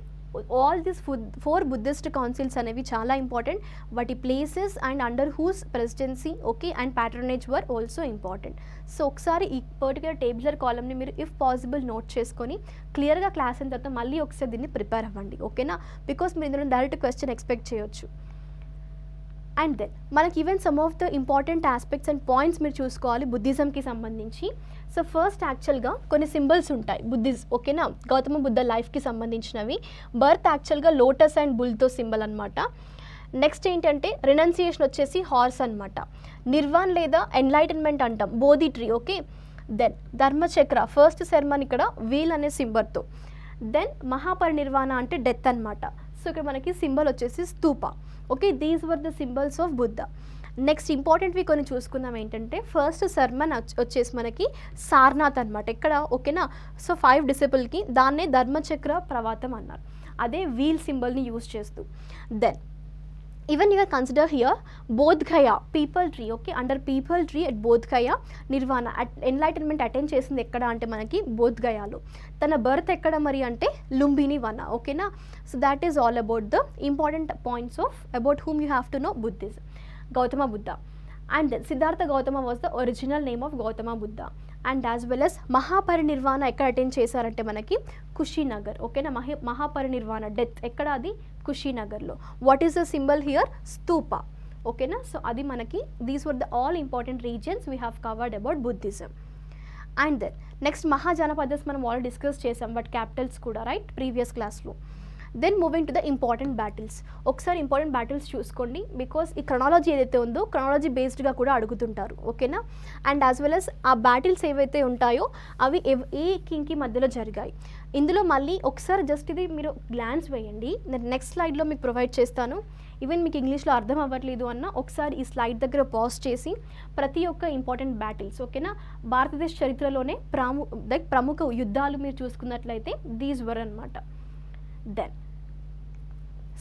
ఆల్ దిస్ 4 బుద్ధిస్ట్ కౌన్సిల్స్ అనేవి చాలా ఇంపార్టెంట్, వాటి places and under whose presidency, okay, and patronage were also important. So ఒకసారి ఈ పర్టికులర్ టేబులర్ కాలమ్ని మీరు ఇఫ్ పాసిబుల్ నోట్ చేసుకొని క్లియర్గా క్లాస్ అయిన తర్వాత మళ్ళీ ఒకసారి దీన్ని ప్రిపేర్ అవ్వండి, ఓకేనా. బికాస్ మీరు ఇందులో డైరెక్ట్ క్వశ్చన్ ఎక్స్పెక్ట్ చేయొచ్చు. అండ్ దెన్ మనకి even some of the important aspects and points మీరు చూసుకోవాలి బుద్ధిజంకి సంబంధించి. సో ఫస్ట్ యాక్చువల్గా కొన్ని సింబల్స్ ఉంటాయి ఓకేనా, గౌతమ బుద్ధ లైఫ్కి సంబంధించినవి. బర్త్ యాక్చువల్గా లోటస్ అండ్ బుల్తో సింబల్ అనమాట. నెక్స్ట్ ఏంటంటే రినౌన్సియేషన్ వచ్చేసి హార్స్ అనమాట. నిర్వాణ్ లేదా ఎన్లైటన్మెంట్ అంటాం, Bodhi tree, okay. Then Dharmachakra, first sermon ఇక్కడ వీల్ అనే సింబల్తో. దెన్ మహాపరినిర్వాణ అంటే డెత్ అనమాట. సో ఇక్కడ మనకి సింబల్ వచ్చేసి stupa, okay. These were the symbols of Buddha. Next ఇంపార్టెంట్వి కొన్ని చూసుకుందాం ఏంటంటే, ఫస్ట్ సర్మన్ వచ్చేసి మనకి సార్నాథ్ అనమాట ఇక్కడ, ఓకేనా. సో 5 డిసిపుల్కి దాన్నే ధర్మచక్ర ప్రవాతం అన్నారు, అదే వీల్ సింబల్ని యూజ్ చేస్తూ. Then even you consider here Bodh Gaya peepal tree, okay. Under peepal tree at Bodh Gaya nirvana enlightenment attend చేసింది ఎక్కడ అంటే మనకి బోధ్గయాలో. తన బర్త్ ఎక్కడ మరి అంటే లుంబిని వన, ఓకేనా. So that is all about the important points of about whom you have to know Buddhism, Gautama Buddha. And then Siddhartha Gautama was the original name of Gautama Buddha. And as well as Mahaparinirvana ఎక్కడ attend చేశారంటే మనకి కుషినగర్, ఓకేనా. Mahaparinirvana death ఎక్కడ, అది కుషినగర్లో. What is the symbol here, stupa, ఓకేనా. So అది మనకి these were the all important reasons we have covered about Buddhism. And then next Mahajanapadas మనం ఆల్రెడీ డిస్కస్ చేసాం, బట్ క్యాపిటల్స్ కూడా, రైట్, ప్రీవియస్ క్లాస్లో. Then moving to the important battles. ఒకసారి important battles చూసుకోండి, because ఈ క్రొనాలజీ ఏదైతే ఉందో క్రొనాలజీ బేస్డ్గా కూడా అడుగుతుంటారు, ఓకేనా. అండ్ యాజ్ వెల్ as ఆ బ్యాటిల్స్ ఏవైతే ఉంటాయో అవి ఏ కింగ్కి మధ్యలో జరిగాయి. ఇందులో మళ్ళీ ఒకసారి జస్ట్ ఇది మీరు గ్లాన్స్ వేయండి, నేను నెక్స్ట్ స్లైడ్లో మీకు ప్రొవైడ్ చేస్తాను. ఈవెన్ మీకు ఇంగ్లీష్లో అర్థం అవ్వట్లేదు అన్న ఒకసారి ఈ స్లైడ్ దగ్గర పాజ్ చేసి ప్రతి ఒక్క ఇంపార్టెంట్ బ్యాటిల్స్, ఓకేనా, భారతదేశ చరిత్రలోనే ప్రముఖ యుద్ధాలు మీరు చూసుకున్నట్లయితే దీస్ వర్ అనమాట. దెన్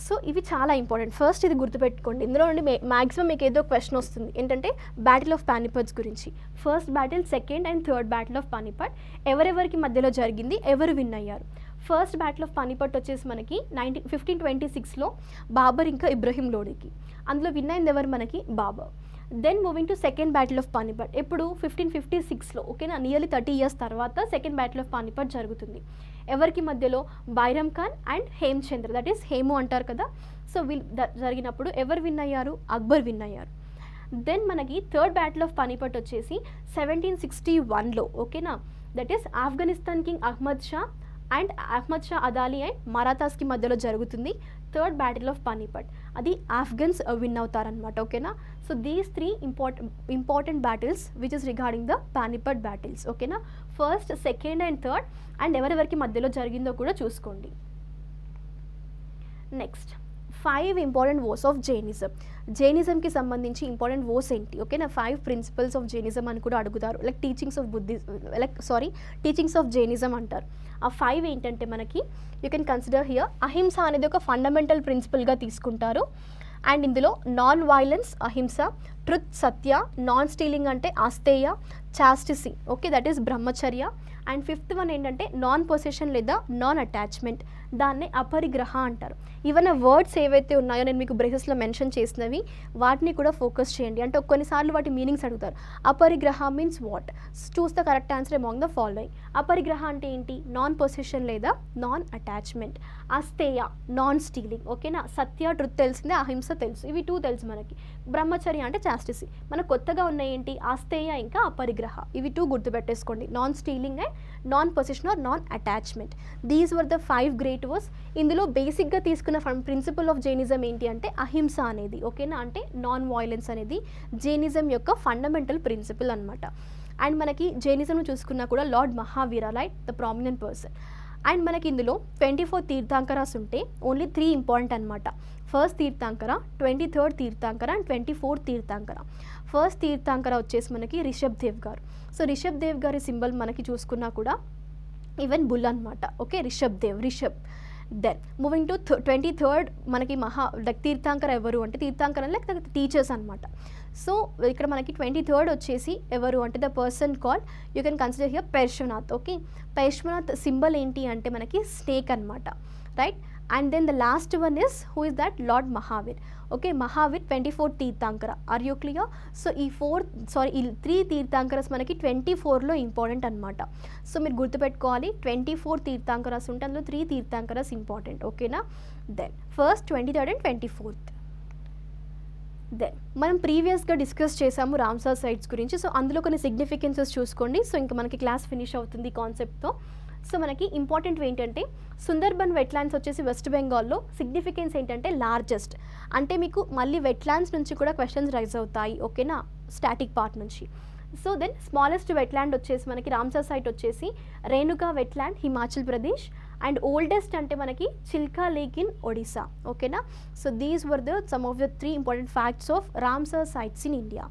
సో ఇవి చాలా ఇంపార్టెంట్, ఫస్ట్ ఇది గుర్తుపెట్టుకోండి. ఇందులో నుండి మ్యాక్సిమం మీకు ఏదో క్వశ్చన్ వస్తుంది ఏంటంటే బ్యాటిల్ ఆఫ్ పానిపట్స్ గురించి. First battle, second and third battle of Panipat ఎవరెవరికి మధ్యలో జరిగింది, ఎవరు విన్ అయ్యారు. ఫస్ట్ బ్యాటిల్ ఆఫ్ పానిపట్ వచ్చేసి మనకి 1526లో బాబర్ ఇంకా ఇబ్రహీం లోడికి, అందులో విన్ అయింది ఎవరు, మనకి Babur. Then moving to second battle of Panipat ఎప్పుడు 1556లో, ఓకేనా, నియర్లీ 30 years తర్వాత సెకండ్ బ్యాటిల్ ఆఫ్ పానిపట్ జరుగుతుంది. ఎవరికి మధ్యలో, Bairam Khan and Hemachandra, that is Hemu అంటారు కదా. సో వీళ్ళు జరిగినప్పుడు ఎవరు విన్ అయ్యారు, అక్బర్ విన్ అయ్యారు. దెన్ మనకి థర్డ్ బ్యాటిల్ ఆఫ్ పానిపట్ వచ్చేసి 1761లో, ఓకేనా, that is Afghanistan king Ahmad Shah and Ahmad Shah Abdali and మరాఠాస్కి మధ్యలో జరుగుతుంది థర్డ్ బ్యాటిల్ ఆఫ్ పానిపట్. అది ఆఫ్ఘన్స్ విన్ అవుతారనమాట, ఓకేనా. So these 3 important battles which is regarding the Panipat battles, ఓకేనా. First, second and third, and ఎవరెవరికి మధ్యలో జరిగిందో కూడా చూసుకోండి. Next 5 important vows of Jainism. జైనిజంకి సంబంధించి ఇంపార్టెంట్ వోస్ ఏంటి, ఓకేనా? 5 ప్రిన్సిపల్స్ ఆఫ్ జైనిజం అని కూడా అడుగుతారు, లైక్ టీచింగ్స్ ఆఫ్ జైనిజం అంటారు. ఆ 5 ఏంటంటే మనకి యూ కెన్ కన్సిడర్ హియర్ అహింస అనేది ఒక ఫండమెంటల్ ప్రిన్సిపల్గా తీసుకుంటారు. అండ్ ఇందులో నాన్ వైలెన్స్ అహింస, ట్రుత్ సత్య, నాన్ స్టీలింగ్ అంటే ఆస్తేయ, చాస్టిసీ, ఓకే, దట్ ఈస్ బ్రహ్మచర్య. అండ్ 5th వన్ ఏంటంటే నాన్ పొసెషన్ లేదా నాన్ అటాచ్మెంట్, దాన్నే అపరిగ్రహ అంటారు. ఈవెన్ వర్డ్స్ ఏవైతే ఉన్నాయో నేను మీకు బ్రేసెస్లో మెన్షన్ చేసినవి వాటిని కూడా ఫోకస్ చేయండి, అంటే కొన్నిసార్లు వాటి మీనింగ్స్ అడుగుతారు. Aparigraha means what? Choose the correct answer among the following. అపరిగ్రహ అంటే ఏంటి? నాన్ పొసెషన్ లేదా non attachment. Asteya non stealing, ఓకేనా? సత్య ట్రుత్ తెలిసిందే, అహింస తెలుసు, ఇవి 2 తెలుసు మనకి. బ్రహ్మచర్య అంటే చాస్టిసీ. మనకు కొత్తగా ఉన్నాయి ఏంటి? ఆస్తేయ ఇంకా అపరిగ్రహ, ఇవి 2 గుర్తుపెట్టేసుకోండి, non stealing and non possession or non attachment. These were the 5 great vows. ఇందులో బేసిక్గా తీసుకున్న ప్రిన్సిపల్ ఆఫ్ జైనిజం ఏంటి అంటే అహింస అనేది, ఓకేనా? అంటే నాన్ వైలెన్స్ అనేది జైనిజం యొక్క ఫండమెంటల్ ప్రిన్సిపల్ అనమాట. అండ్ మనకి జైనిజం చూసుకున్నా కూడా lord Mahavir, right, the prominent person. And మనకి ఇందులో 24 తీర్థంకరాస్ ఉంటే ఓన్లీ 3 ఇంపార్టెంట్ అనమాట. First Tirthankara, 23rd Tirthankara and 24th Tirthankara. First Tirthankara వచ్చేసి మనకి రిషబ్ దేవ్ గారు. సో రిషబ్ దేవ్ గారి సింబల్ మనకి చూసుకున్నా కూడా ఈవెన్ బుల్ అనమాట, okay, Rishabh. Then moving to 23rd మనకి తీర్థంకర ఎవరు అంటే తీర్థంకర లైక్ టీచర్స్ అనమాట. సో ఇక్కడ మనకి 23rd వచ్చేసి ఎవరు అంటే the person call, you can consider here Parshvanath, okay. Parshvanath symbol ఏంటి అంటే మనకి స్నేక్ అనమాట, right. And then the last one is who is that? Lord Mahavir, okay. Mahavir 24th Tirthankara, are you clear? So ఈ 3 తీర్థంకరస్ మనకి 24లో ఇంపార్టెంట్ అనమాట. సో మీరు గుర్తుపెట్టుకోవాలి, 24 తీర్థంకరస్ ఉంటే అందులో 3 తీర్థంకరస్ ఇంపార్టెంట్, ఓకేనా? Then first 23rd and 24th. Then మనం ప్రీవియస్గా డిస్కస్ చేసాము రామ్సార్ సైట్స్ గురించి. సో అందులో కొన్ని సిగ్నిఫికెన్సెస్ చూసుకోండి. సో ఇంకా మనకి క్లాస్ ఫినిష్ అవుతుంది కాన్సెప్ట్తో. సో మనకి ఇంపార్టెంట్ ఏంటంటే సుందర్బన్ వెట్లాండ్స్ వచ్చేసి వెస్ట్ బెంగాల్లో సిగ్నిఫికెన్స్ ఏంటంటే లార్జెస్ట్, అంటే మీకు మళ్ళీ వెట్లాండ్స్ నుంచి కూడా క్వశ్చన్స్ రైజ్ అవుతాయి, ఓకేనా, స్టాటిక్ పార్ట్ నుంచి. సో దెన్ స్మాలెస్ట్ వెట్లాండ్ వచ్చేసి మనకి రామ్సార్ సైట్ వచ్చేసి Renuka wetland, Himachal Pradesh. And oldest అంటే మనకి చిల్కా లేక్ ఇన్ ఒడిశా, ఓకేనా. So these were the some of the 3 important facts of Ramsar sites in India.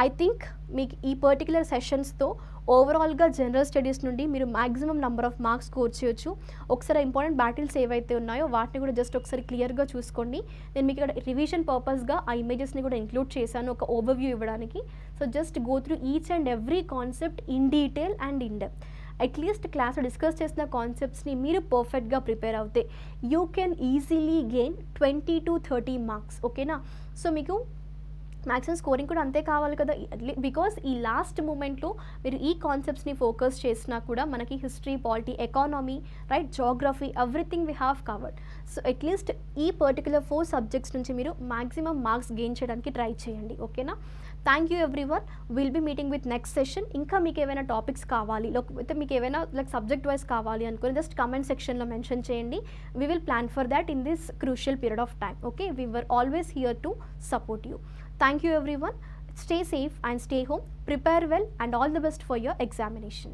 I think మీకు ఈ పర్టికులర్ సెషన్స్తో ఓవరాల్గా జనరల్ స్టడీస్ నుండి మీరు maximum number of marks score చేయొచ్చు. ఒకసారి ఇంపార్టెంట్ బ్యాటిల్స్ ఏవైతే ఉన్నాయో వాటిని కూడా జస్ట్ ఒకసారి క్లియర్గా చూసుకోండి. నేను మీకు ఇక్కడ రివిజన్ పర్పస్గా ఆ ఇమేజెస్ని కూడా ఇంక్లూడ్ చేశాను ఒక ఓవర్వ్యూ ఇవ్వడానికి. So just go through each and every concept in detail and in depth. At least క్లాస్లో డిస్కస్ చేసిన కాన్సెప్ట్స్ని మీరు పర్ఫెక్ట్గా ప్రిపేర్ అవుతే you can easily gain 20 to 30 marks, ఓకేనా. సో మీకు మ్యాక్సిమం స్కోరింగ్ కూడా అంతే కావాలి కదా, బికాస్ ఈ లాస్ట్ మూమెంట్లో మీరు ఈ కాన్సెప్ట్స్ని ఫోకస్ చేసినా కూడా మనకి history, polity, economy, right, geography, everything we have covered. So at least ఈ పర్టికులర్ 4 సబ్జెక్ట్స్ నుంచి మీరు మ్యాక్సిమం మార్క్స్ గెయిన్ చేయడానికి ట్రై చేయండి, ఓకేనా. Thank you everyone. Will be meeting with next session. ఇంకా మీకు ఏమైనా టాపిక్స్ కావాలి, లేకపోతే మీకు ఏమైనా లైక్ సబ్జెక్ట్ వైజ్ కావాలి అనుకుని జస్ట్ కమెంట్ సెక్షన్లో మెన్షన్ చేయండి. We will plan for that in this crucial period of time, okay. We were always here to support you. Thank you everyone. Stay safe and stay home. Prepare well and all the best for your examination.